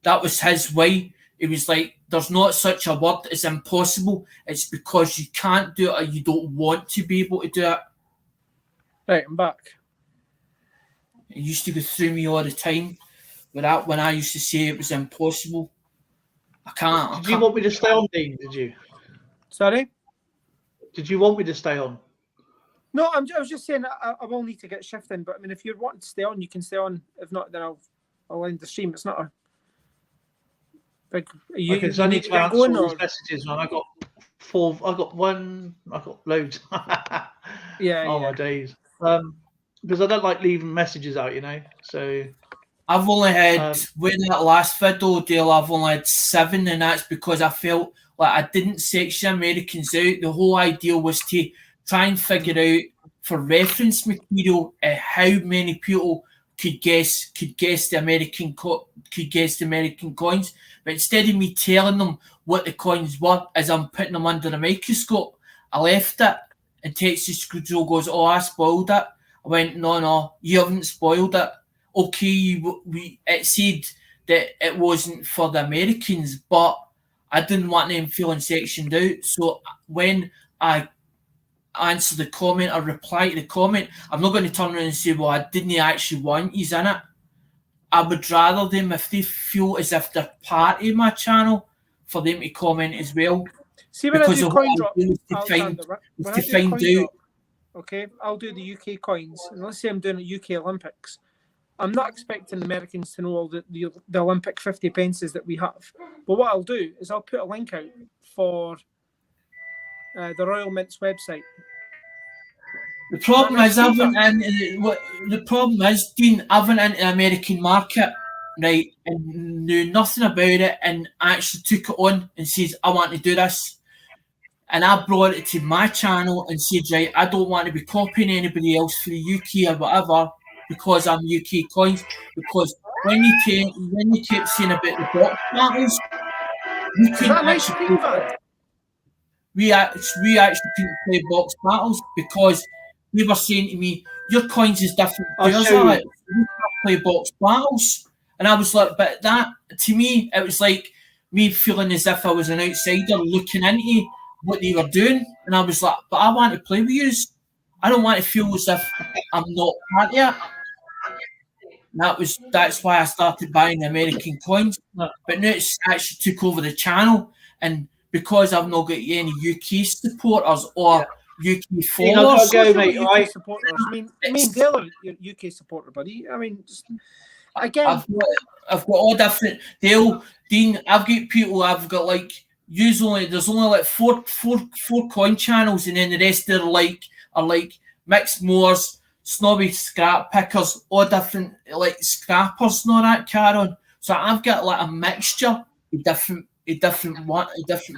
That was his way. It was like, there's not such a word as impossible. It's because you can't do it or you don't want to be able to do it. Right, I'm back. It used to go through me all the time. But when I used to say it was impossible, I can't. Did you want me to stay on, Dean? Did you? Sorry? Did you want me to stay on? No, I was just saying I will need to get shifting, but I mean, if you're wanting to stay on, you can stay on. If not, then I'll end the stream. It's not a big. Okay, so I need to answer all these messages, and I got 4. I got 1. I got loads. Yeah. Oh my days. Because I don't like leaving messages out, So I've only had with that last video deal, I've only had 7, and that's because I felt like I didn't section Americans out. The whole idea was to try and figure out for reference material how many people could guess the American coins. But instead of me telling them what the coins were as I'm putting them under a microscope, I left it, and Texas Joe goes, "Oh, I spoiled it." I went, "No, you haven't spoiled it. Okay, it said that it wasn't for the Americans, but I didn't want them feeling sectioned out. So when I answer the comment or reply to the comment, I'm not going to turn around and say, well, I didn't actually want you in it. I would rather them, if they feel as if they're part of my channel, for them to comment as well." See, when Because I do of coin what I drop, do is to Alexander, when I to do find coin out. drop, okay, I'll do the UK coins. And let's say I'm doing a UK Olympics. I'm not expecting the Americans to know all the Olympic 50 pences that we have. But what I'll do is I'll put a link out for the Royal Mint's website. The problem is, Dean, I went into the American market, right, and knew nothing about it, and actually took it on and says, I want to do this. And I brought it to my channel and said, right, I don't want to be copying anybody else for the UK or whatever because I'm UK coins. Because when you kept saying about the box battles, we couldn't actually we actually couldn't play box battles because they were saying to me, your coins is different to yours. We can't play box battles. And I was like, but that, to me, it was like me feeling as if I was an outsider looking into what they were doing. And I was like, but I want to play with you. I don't want to feel as if I'm not part of it. That's why I started buying the American coins. But now it's actually took over the channel, and because I've not got any UK supporters or UK followers, mate, UK supporters. I mean, they're your UK supporter, buddy. I mean, just, again, I've got all different. Dean, I've got people. I've got like usually there's only like four coin channels, and then the rest are like mixed moors, snobby scrap pickers, all different like scrappers and all that carry on. So I've got like a mixture of different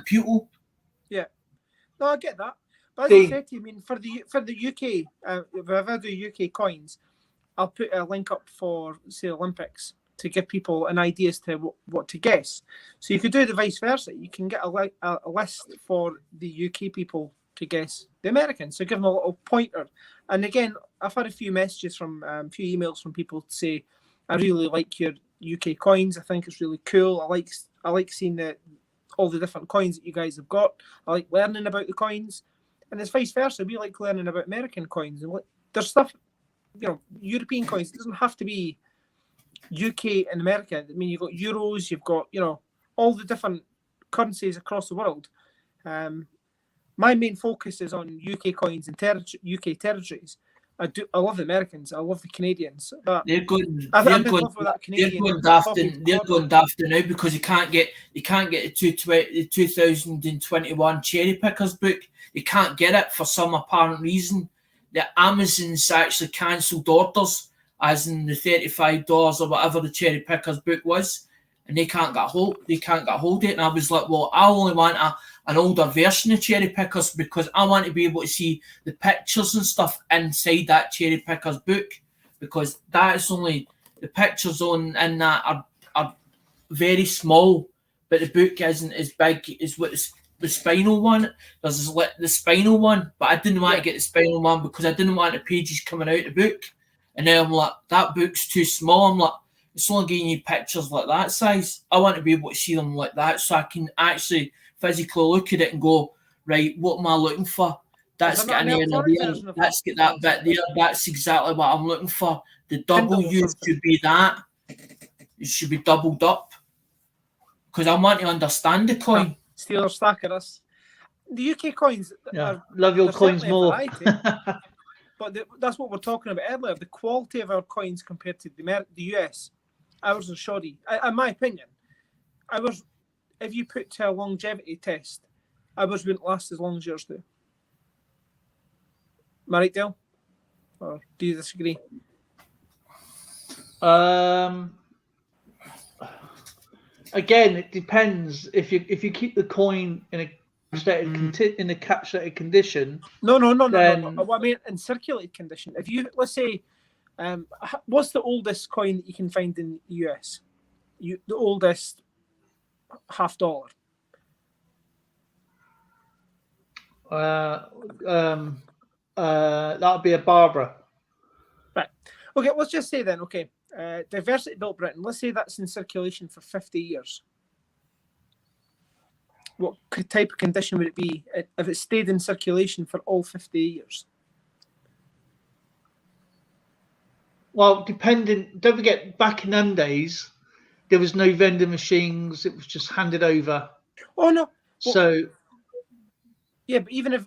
people. Yeah, no, I get that. But as I said to you, I mean, for the UK, if I do UK coins, I'll put a link up for say Olympics to give people an idea as to what to guess. So you could do the vice versa. You can get a list for the UK people to guess the Americans. So give them a little pointer. And again, I've had a few messages from a few emails from people to say, I really like your UK coins. I think it's really cool. I like seeing all the different coins that you guys have got. I like learning about the coins. And it's vice versa. We like learning about American coins, and there's stuff, European coins. It doesn't have to be UK and America. I mean, you've got euros, you've got, all the different currencies across the world. My main focus is on UK coins and UK territories. I love the Americans. I love the Canadians. But they're going daft now because you can't get the 2021 cherry pickers book. You can't get it for some apparent reason. The Amazon's actually cancelled orders, as in the $35 or whatever the cherry pickers book was, and they can't get hold of it. And I was like, well, I only want an older version of cherry pickers because I want to be able to see the pictures and stuff inside that cherry pickers book, because that's only the pictures in that are very small, but the book isn't as big as what the spinal one. There's the spinal one, but I didn't want to get the spinal one because I didn't want the pages coming out of the book. And then I'm like, that book's too small. I'm like, it's only giving you pictures like that size. I want to be able to see them like that so I can actually physically look at it and go, right, what am I looking for? That's getting there. Let's get that bit there. That's exactly what I'm looking for. The W should be that. It should be doubled up. Because I want to understand the coin. Steeler stacker us. The UK coins. Love your coins more. But that's what we're talking about earlier. The quality of our coins compared to the US. Ours are shoddy. In my opinion, ours, if you put to a longevity test, ours wouldn't last as long as yours do. Am I right, Dale? Or do you disagree? Again, it depends. If you keep the coin in a in a capsulated condition. No. I mean, in circulated condition. If you, let's say, what's the oldest coin that you can find in the US? The oldest $50. That would be a Barbara. Right. Okay, let's just say then, Diversity Built Britain, let's say that's in circulation for 50 years. What type of condition would it be if it stayed in circulation for all 50 years? Well, don't forget, back in them days, there was no vending machines. It was just handed over. Oh, no. So... Yeah, but even if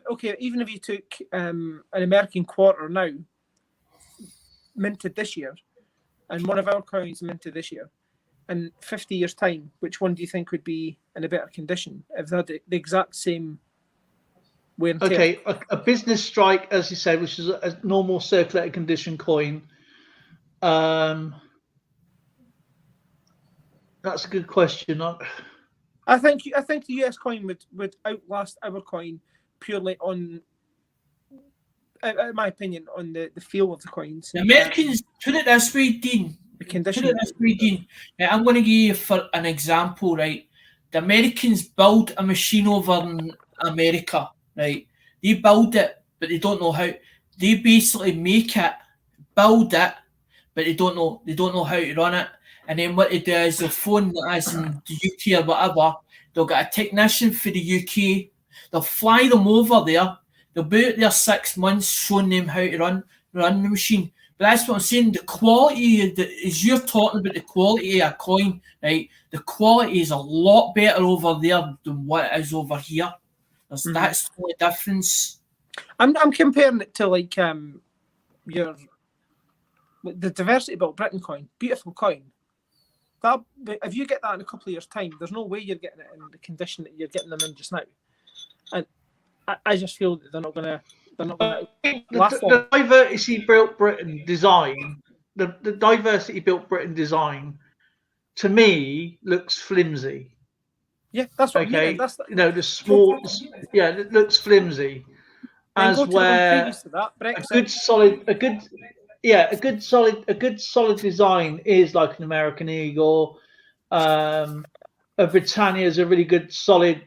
you took an American quarter now, minted this year, and one of our coins minted this year, in 50 years' time, which one do you think would be in a better condition if they had the exact same wear and tear? Okay, a business strike, as you said, which is a normal circulated condition coin. That's a good question. I think the US coin would outlast our coin purely on, in my opinion, on the feel of the coins. The Americans, put it this way, Dean. The condition. Put it this way, Dean. I'm going to give you for an example, right? The Americans build a machine over in America, right? They build it, but they don't know how. They basically make it, build it, but they don't know how to run it. And then what they do is they'll phone, as in the UK or whatever, they'll get a technician for the UK, they'll fly them over there, they'll be out there 6 months showing them how to run the machine. But that's what I'm saying, the quality, as you're talking about the quality of a coin, right, the quality is a lot better over there than what it is over here. That's the only difference. I'm comparing it to like the Diversity Built Britain coin, beautiful coin. That, if you get that in a couple of years' time, there's no way you're getting it in the condition that you're getting them in just now. And I just feel that they're not gonna last long. The Diversity Built Britain design, the Diversity Built Britain design, to me looks flimsy. Yeah, that's what I mean. That's the small, it looks flimsy. As where a good solid design is like an American Eagle. A Britannia is a really good solid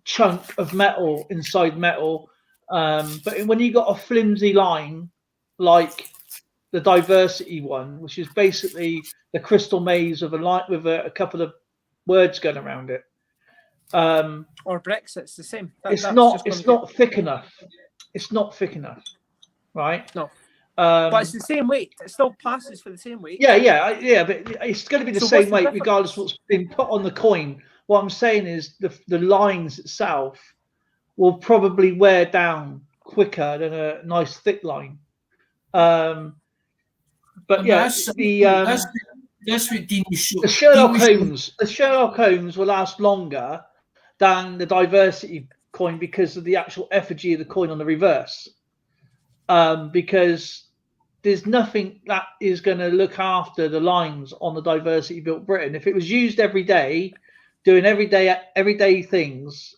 chunk of metal inside metal. But when you got a flimsy line like the Diversity one, which is basically the crystal maze of a line with a couple of words going around it. Or Brexit's the same. It's not thick enough. it's not thick enough, right? No. But it's the same weight. It still passes for the same weight. Yeah, but it's going to be the So same what's the weight difference? regardless of what's been put on the coin. What I'm saying is the lines itself will probably wear down quicker than a nice thick line. But yeah, that's what Dean was showing. the Sherlock Holmes will last longer than the diversity coin because of the actual effigy of the coin on the reverse. Because there's nothing that is going to look after the lines on the diversity built Britain. If it was used every day, doing everyday things,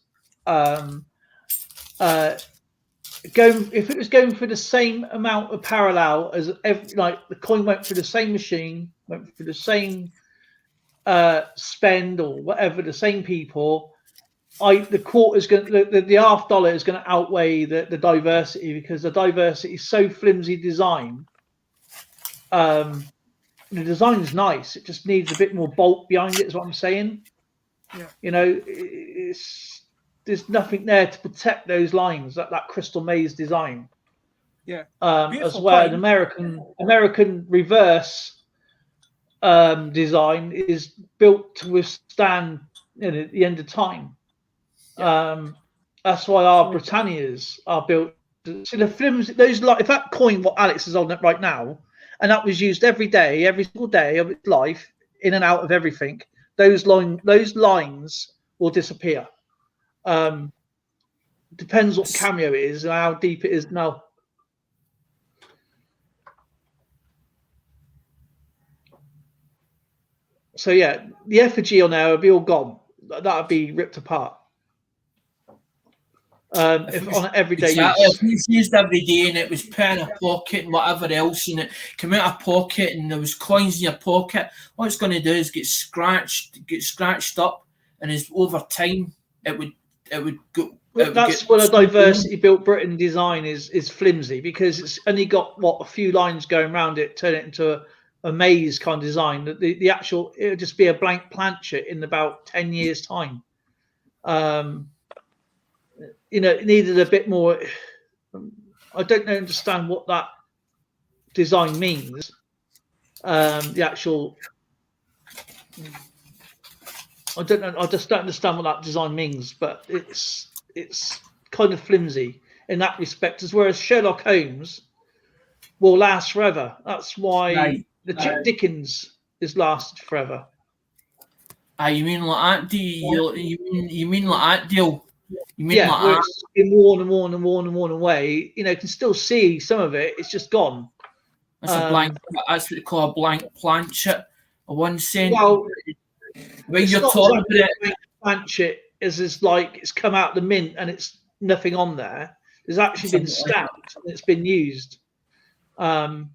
if it was going for the same amount of parallel as like the coin went through the same machine, went through the same spend or whatever, the same people, the quarter is going the $half is going to outweigh the diversity because the diversity is so flimsy design. The design is nice. It just needs a bit more bulk behind it. Is what I'm saying. Yeah. You know, there's nothing there to protect those lines. That crystal maze design. Yeah. As well, an American reverse design is built to withstand the end of time. Yeah. That's why our Britannias are built. So the flimsy, if that coin, what Alex is on it right now, and that was used every day, every single day of its life, in and out of everything, those lines will disappear. Depends what cameo it is and how deep it is now. So yeah, the effigy on there would be all gone. That would be ripped apart. If on an everyday use. If it was used every day and it was put in a pocket and whatever else, and it came out of pocket and there was coins in your pocket, what it's going to do is get scratched up, and as over time it would go. That's what a diversity built Britain design is flimsy because it's only got a few lines going around it, turn it into a maze kind of design. The actual it would just be a blank planchet in about 10 years time. It needed a bit more. I don't understand what that design means. The actual, I don't know. I just don't understand what that design means. But it's kind of flimsy in that respect, as whereas Sherlock Holmes will last forever. That's why the Dickens is lasted forever. You mean like that? You mean like that deal? You mean like where it's been worn and worn and worn and worn away. You can still see some of it. It's just gone. That's a blank. That's what they call a blank planchet. A 1 cent. Well, when you're talking about it, planchet is like it's come out the mint and it's nothing on there. There's actually been stamped and it's been used. But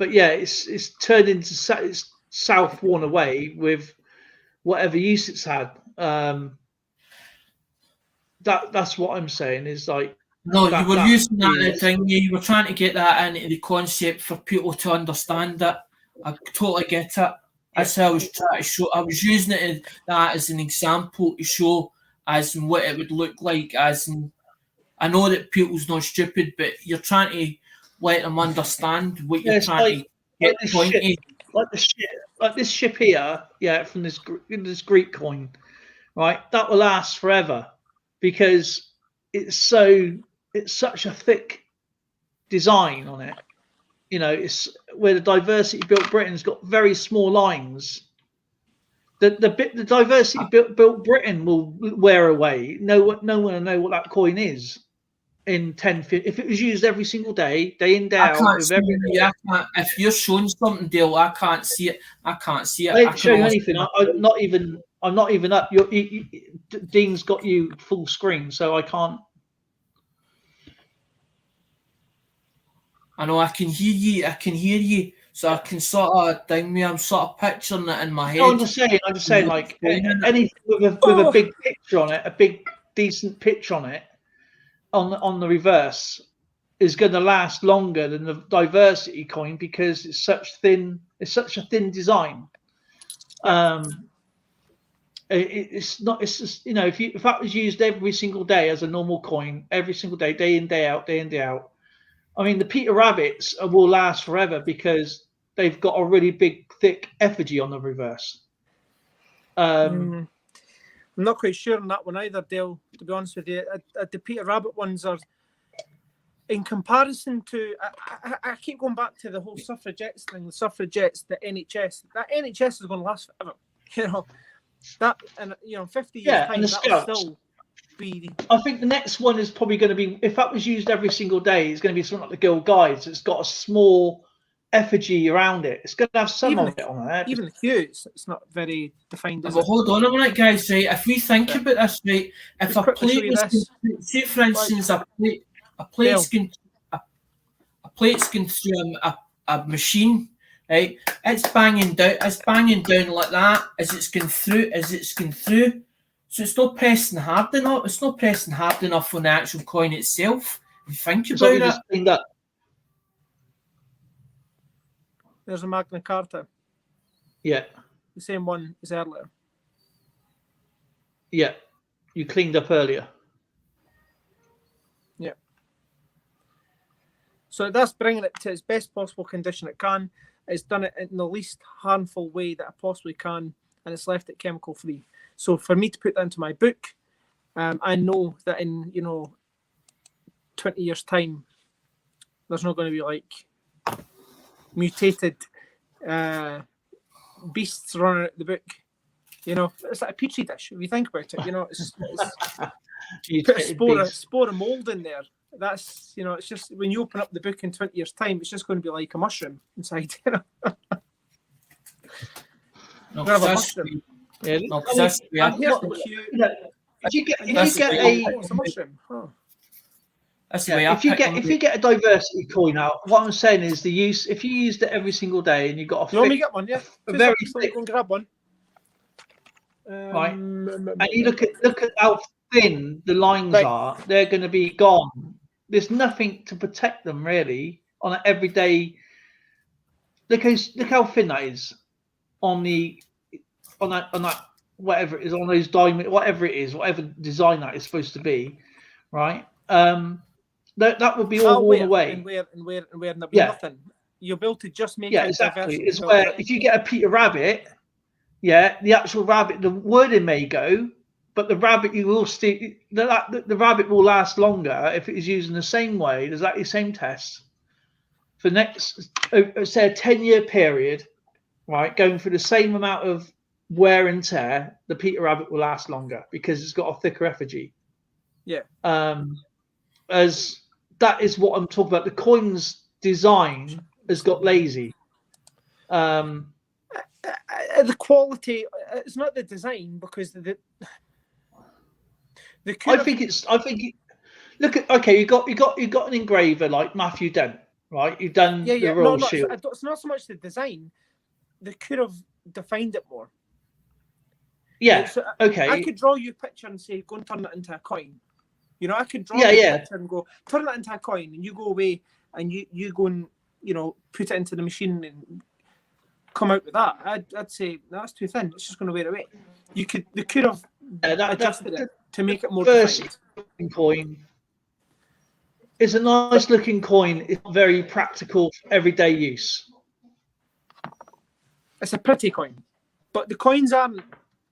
yeah, it's turned into it's south worn away with whatever use it's had. That's what I'm saying is like. No, you were using that thing. You were trying to get that into the concept for people to understand it. I totally get it. That's how I was trying to show. I was using it as an example to show as in what it would look like. As in, I know that people's not stupid, but you're trying to let them understand what you're trying to get pointed. Like this ship here, from this Greek coin, right? That will last forever because it's such a thick design on it. It's where the diversity built Britain's got very small lines. The diversity built Britain will wear away. No one will know what that coin is in 10, 15. If it was used every single day, day in, day out. If you're showing something, Dale, I can't see it. I ain't showing anything. I'm not even up. Dean's got you full screen, so I can't. I know I can hear you. So I can sort of I'm sort of picturing it in my head. I'm just saying, like anything with a big picture on it, a big decent picture on it, on the reverse, is going to last longer than the diversity coin because it's such a thin design. It's not. It's just, if that was used every single day as a normal coin, every single day in, day out, day in, day out. I mean, the Peter Rabbits will last forever because they've got a really big, thick effigy on the reverse. I'm not quite sure on that one either, Dale, to be honest with you. The Peter Rabbit ones are, in comparison to, I keep going back to the whole suffragettes thing, the suffragettes, the NHS. That NHS is going to last forever. That, and 50 years time, and the that'll Scouts. still be. I think the next one is probably going to be, if that was used every single day, it's going to be something like the Girl Guides. It's got a small effigy around it. It's going to have some of it on there. Even the queue, it's not very defined. But hold on a minute, guys. Right, if we think about this, right, if Just a quickly show plate you was, this. say for instance, a plate's going through a machine, right? It's banging down like that as it's going through. So it's not pressing hard enough. It's not pressing hard enough on the actual coin itself. If you think It's about like it. just cleaned up. There's a Magna Carta, Yeah, the same one as earlier. yeah. You cleaned up earlier. Yeah. So that's bringing it to its best possible condition it can. It's done it in the least harmful way that I possibly can, and it's left it chemical free. So for me to put that into my book, I know that in 20 years' time, there's not going to be like mutated beasts running out the book. It's like a petri dish. If you think about it, it's put a spore of mold in there. That's it's just when you open up the book in 20 years' time, it's just going to be like a mushroom inside. No, Have a that's mushroom. Yeah, no, 'cause that's the way I- Here's the cute. if you get It's a mushroom. Huh. that's the way I if you pick them. if you get a diversity coin out, what I'm saying is the use. If you used it every single day and you got You want me a to get one? Yeah. a Two very seconds, let me go and grab one. Right. and you look at how thin the lines Right. are, they're going to be gone. There's nothing to protect them really on an everyday. Look how thin that is on that whatever it is, on those diamond, whatever it is, whatever design that is supposed to be, right? That would be all worn away. And where there'll be Yeah. nothing. You'll be able to just make Yeah, it exactly. diversity It's filter. where if you get a Peter Rabbit, yeah, the actual rabbit, the wording may go, but the rabbit you will still the rabbit will last longer if it is used in the same way, exactly the same test for next say a 10-year period, right? Going through the same amount of wear and tear, the Peter Rabbit will last longer because it's got a thicker effigy. Yeah. As that is what I'm talking about. The coin's design has got lazy. The quality, it's not the design because the I think look at okay. You got an engraver like Matthew Dent, right? You've done the Royal Shield. It's not so much the design. They could have defined it more. Yeah. So okay. I could draw you a picture and say, go and turn it into a coin. I could draw you a picture and go, turn it into a coin, and you go away and you go and put it into the machine and come out with that. I'd say that's too thin. It's just going to wear away. They could have adjusted it to make it more defined. Coin. It's a nice looking coin. It's very practical for everyday use. It's a pretty coin, but the coins aren't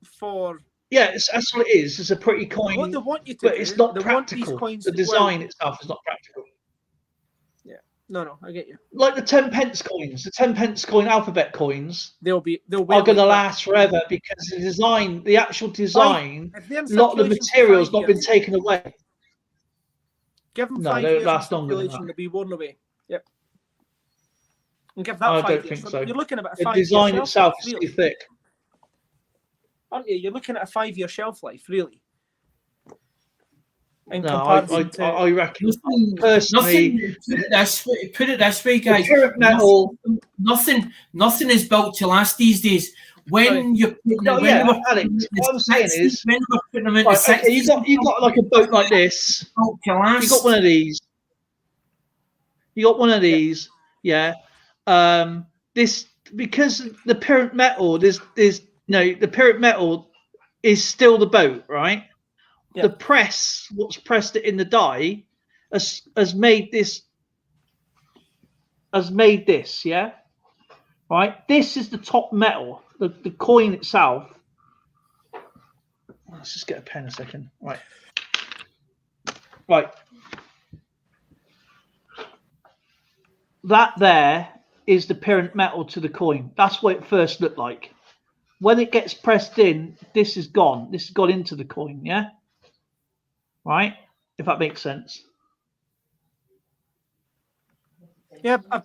for. Yeah, that's what it is. It's a pretty coin. What they want you to but do, it's not they practical. want these coins the design itself is not practical. Yeah, no, I get you. Like the 10 pence coins, the 10 pence coin alphabet coins They'll are going to last forever because the actual design, a lot of the material's not been taken away. Give them No, 5 they years last of longer than circulation, that. they'll be worn away. Yep. And give that I 5 don't years. think so. You're looking at about a The 5 year design shelf itself life, is really, too thick. aren't you? You're looking at a 5-year shelf life, really. In No, comparison to I reckon personally. Put it this way, guys. Pure metal. Nothing is built to last these days. When you're putting, Alex, what I'm saying is, when we're putting them into right, okay, 60s, you got like a boat like this. built to last. You got one of these. Yeah. This because the parent metal. The parent metal is still the boat, right? Yeah. The press, what's pressed it in the die, has made this. Yeah, right. This is the top metal, the coin itself. Let's just get a pen a second. Right. That there is the parent metal to the coin. That's what it first looked like. When it gets pressed in, this is gone. This has gone into the coin, yeah? Right? If that makes sense. Yeah, I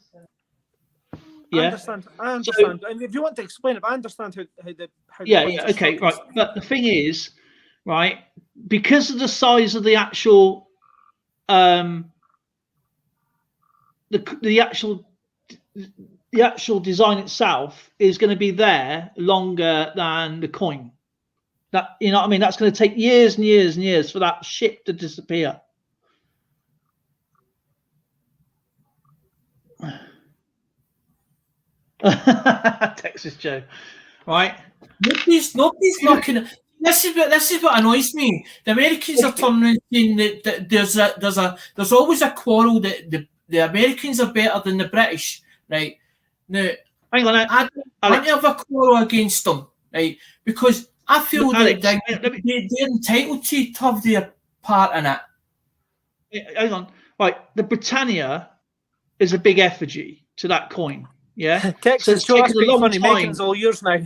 Yeah. understand. I understand. And if you want to explain it, I understand how the Yeah, coins are okay, struck. right. But the thing is, right, because of the size of the actual the actual design itself is going to be there longer than the coin. That, you know what I mean? That's going to take years and years and years for that ship to disappear. Texas Joe, right? Nobody's knocking. This is what annoys me. The Americans are turning around saying that there's always a quarrel that the Americans are better than the British, right? Now, Hang on, I don't have a quarrel against them, right? Because I feel Alex, that they're entitled to have their part in it. Hang on, right? The Britannia is a big effigy to that coin. Yeah, Texas, so it's taken a long funny. time. Making's all yours now.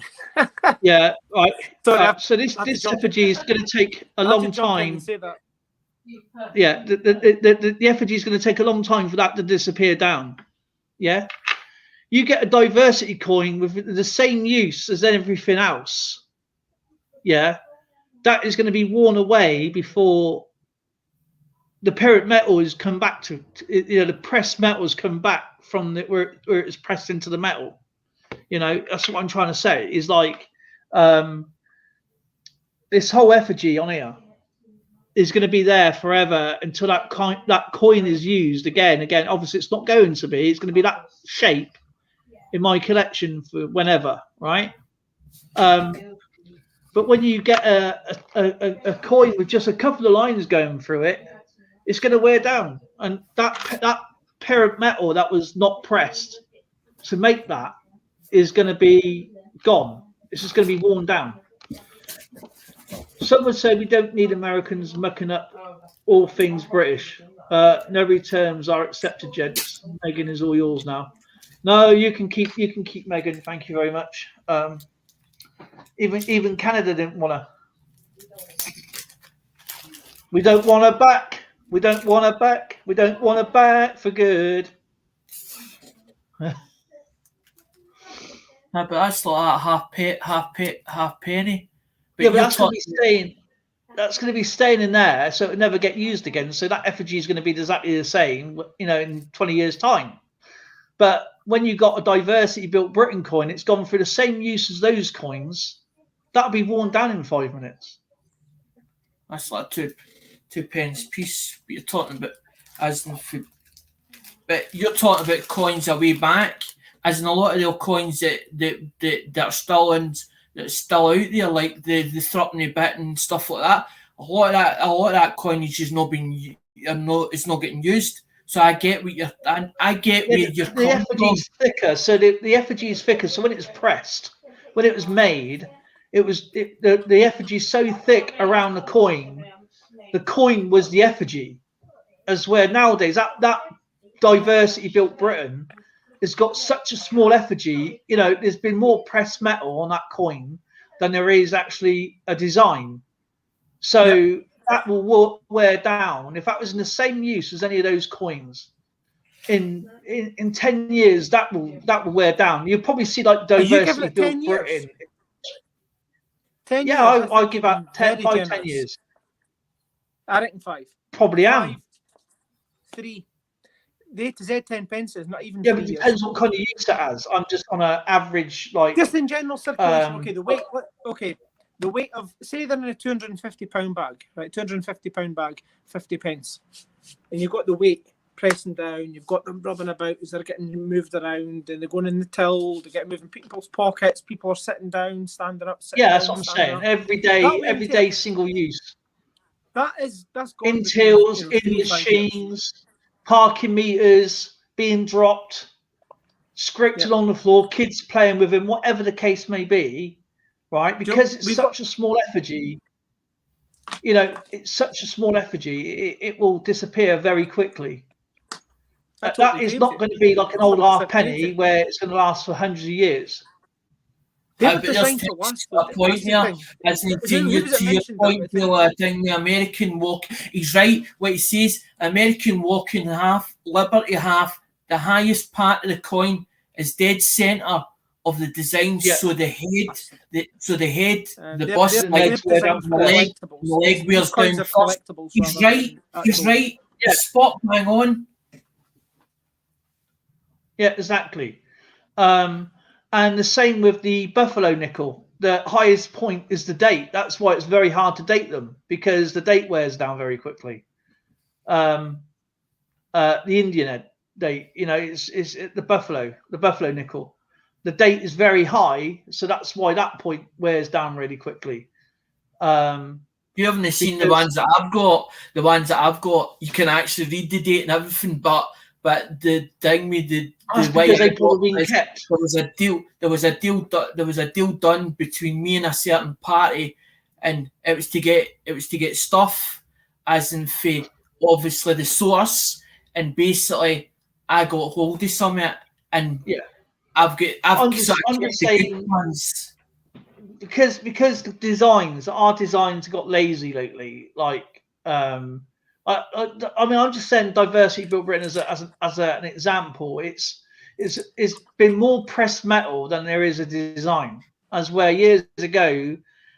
Yeah, right. Sorry, So this effigy is going to take a long time. Say that. Yeah, the effigy is going to take a long time for that to disappear down. Yeah, you get a diversity coin with the same use as everything else. Yeah, that is going to be worn away before the parent metal has come back to, the pressed metal has come back from where it's pressed into the metal. You know, that's what I'm trying to say. Is like this whole effigy on here is going to be there forever until that coin is used again. Obviously, it's not going to be. It's going to be that shape in my collection for whenever, right? But when you get a coin with just a couple of lines going through it, it's going to wear down. And that parent metal that was not pressed to make that is going to be gone. It's just going to be worn down. Some would say we don't need Americans mucking up all things British. No returns are accepted, gents. Megan is all yours now. No, you can keep Megan. Thank you very much. Even Canada didn't want to. We don't want her back. We don't want her back. We don't want her back for good. No, but that's like half penny. But yeah, but that's going to be staying. That's going to be staying in there, so it'll never get used again. So that effigy is going to be exactly the same, you know, in 20 years' time. But when you got a diversity built Britain coin, it's gone through the same use as those coins. That'll be worn down in 5 minutes. That's like two pence piece. But you're talking about but you're talking about coins a way back, as in a lot of the coins that are still that's still out there, like the threepenny bit and stuff like that. A lot of that coinage is not being it's not getting used. So I get what you're. I get where you're coming from. The effigy is thicker, so the effigy is thicker. So when it was pressed, when it was made, the effigy is so thick around the coin. The coin was the effigy, as where nowadays that diversity built Britain has got such a small effigy. You know, there's been more pressed metal on that coin than there is actually a design. So. Yep. That will wear down. If that was in the same use as any of those coins, in 10 years, that will wear down. You'll probably see like diversity built Britain. 10 yeah, years, I'll give out 10 years. I reckon 5. Probably 5, 3. The A to Z 10 pence is not even. Yeah, but it depends what kind of use it has. I'm just on an average, like just in general circulation. Okay, the weight. Okay. The weight of, say they're in a £250 bag, right? £250 bag, 50 pence. And you've got the weight pressing down. You've got them rubbing about as they're getting moved around, and they're going in the till. They get moving people's pockets. People are sitting down, standing up. Sitting Yeah, that's down, what I'm standing saying. up. Every day, single use. That's got In tills, in machines, parking meters being dropped, scripted on the floor, kids playing with him, whatever the case may be, right? Because it's such a small effigy. You know, it's such a small effigy. It will disappear very quickly. That is not going to be like an old halfpenny where it's going to last for hundreds of years. But there's a point here, listening to your point, the American walk. He's right. What he says, American walking half, Liberty half, the highest part of the coin is dead centre of the design. Yeah. So the head, the bust, the leg wears down first. He's right. He's right. Yeah. Spot bang on. Yeah, exactly. And the same with the Buffalo nickel. The highest point is the date. That's why it's very hard to date them, because the date wears down very quickly. The Indian date, you know, it's the Buffalo nickel. The date is very high, so that's why that point wears down really quickly. You haven't seen the ones that I've got. The ones that I've got, you can actually read the date and everything, but the thing with the way they probably been kept. There was a deal done between me and a certain party, and it was to get stuff, as in for obviously the source, and basically I got hold of something, and I'm just saying, ones. Because the designs got lazy lately. Like I mean, I'm just saying Diversity Built Britain as an example. It's been more pressed metal than there is a design. As where years ago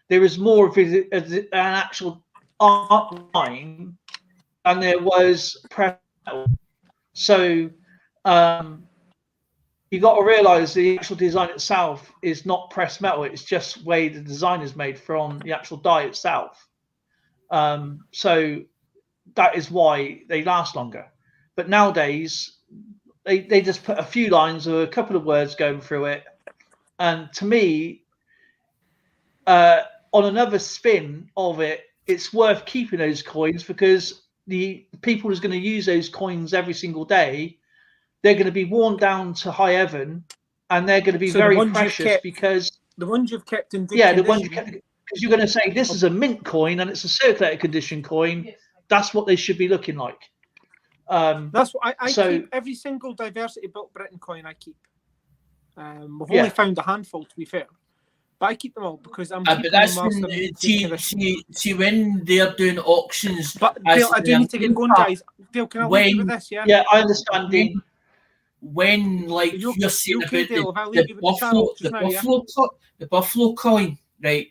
there was more of an actual art line than there was pressed metal. So you got to realise the actual design itself is not pressed metal. It's just way the design is made from the actual die itself. So that is why they last longer. But nowadays, they just put a few lines or a couple of words going through it. And to me, on another spin of it, it's worth keeping those coins, because the people who's going to use those coins every single day, they're going to be worn down to high heaven, and they're going to be very precious, because the ones you've kept in good condition. The ones you kept, because you're going to say this is a mint coin and it's a circulated condition coin. Yes. That's what they should be looking like. That's what I keep. Every single Diversity Built Britain coin I keep. We've only found a handful, to be fair, but I keep them all because I'm. But that's when see when they're doing auctions. But Dale, I do need to get going, guys. Dale, can I leave you with this? Yeah. Yeah, I understand, Dean. When you're saying about the Buffalo coin, right?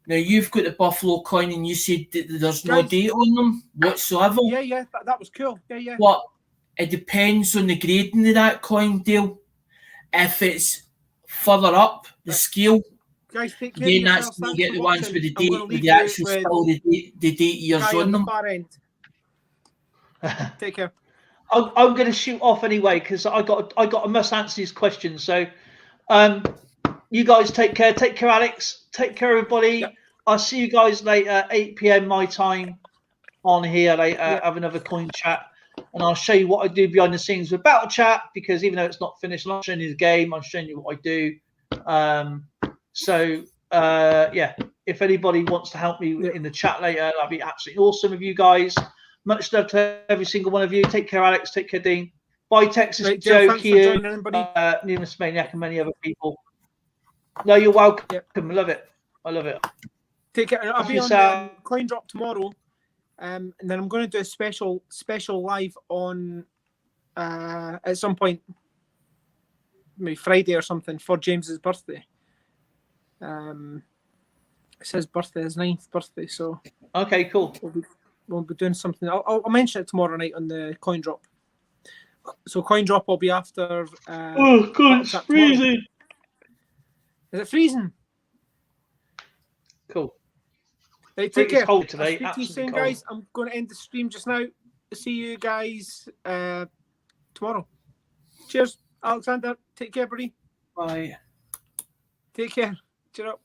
Now you've got the Buffalo coin, and you said there's no date on them whatsoever. Yeah, that was cool. Yeah. But it depends on the grading of that coin, Dale. If it's further up the scale, guys, then that's when you get the ones with the date, with the actual spell, the date years on them. Take care. I'm going to shoot off anyway, because I must answer these questions. So, you guys take care. Take care, Alex. Take care, everybody. Yep. I'll see you guys later, 8 p.m. my time on here later. Yep. Have another coin chat, and I'll show you what I do behind the scenes with Battle Chat, because even though it's not finished, I'm not showing you the game. I'm showing you what I do. If anybody wants to help me in the chat later, that'd be absolutely awesome of you guys. Much love to every single one of you. Take care, Alex. Take care, Dean. Bye, Texas Joe, here, Numerous Maniac, and many other people. No, you're welcome. Yep. I love it. Take care. I'll be on Coin Drop tomorrow, and then I'm going to do a special live on at some point, maybe Friday or something, for James's birthday. It's his birthday, his 9th birthday. So okay, cool. We'll be doing something. I'll mention it tomorrow night on the Coin Drop. So Coin Drop will be after. Oh God, it's freezing. Is it freezing? Cool. Right, take care. Cold today. I'll speak to you soon, guys. I'm going to end the stream just now. See you guys tomorrow. Cheers, Alexander. Take care, buddy. Bye. Take care. Cheer up.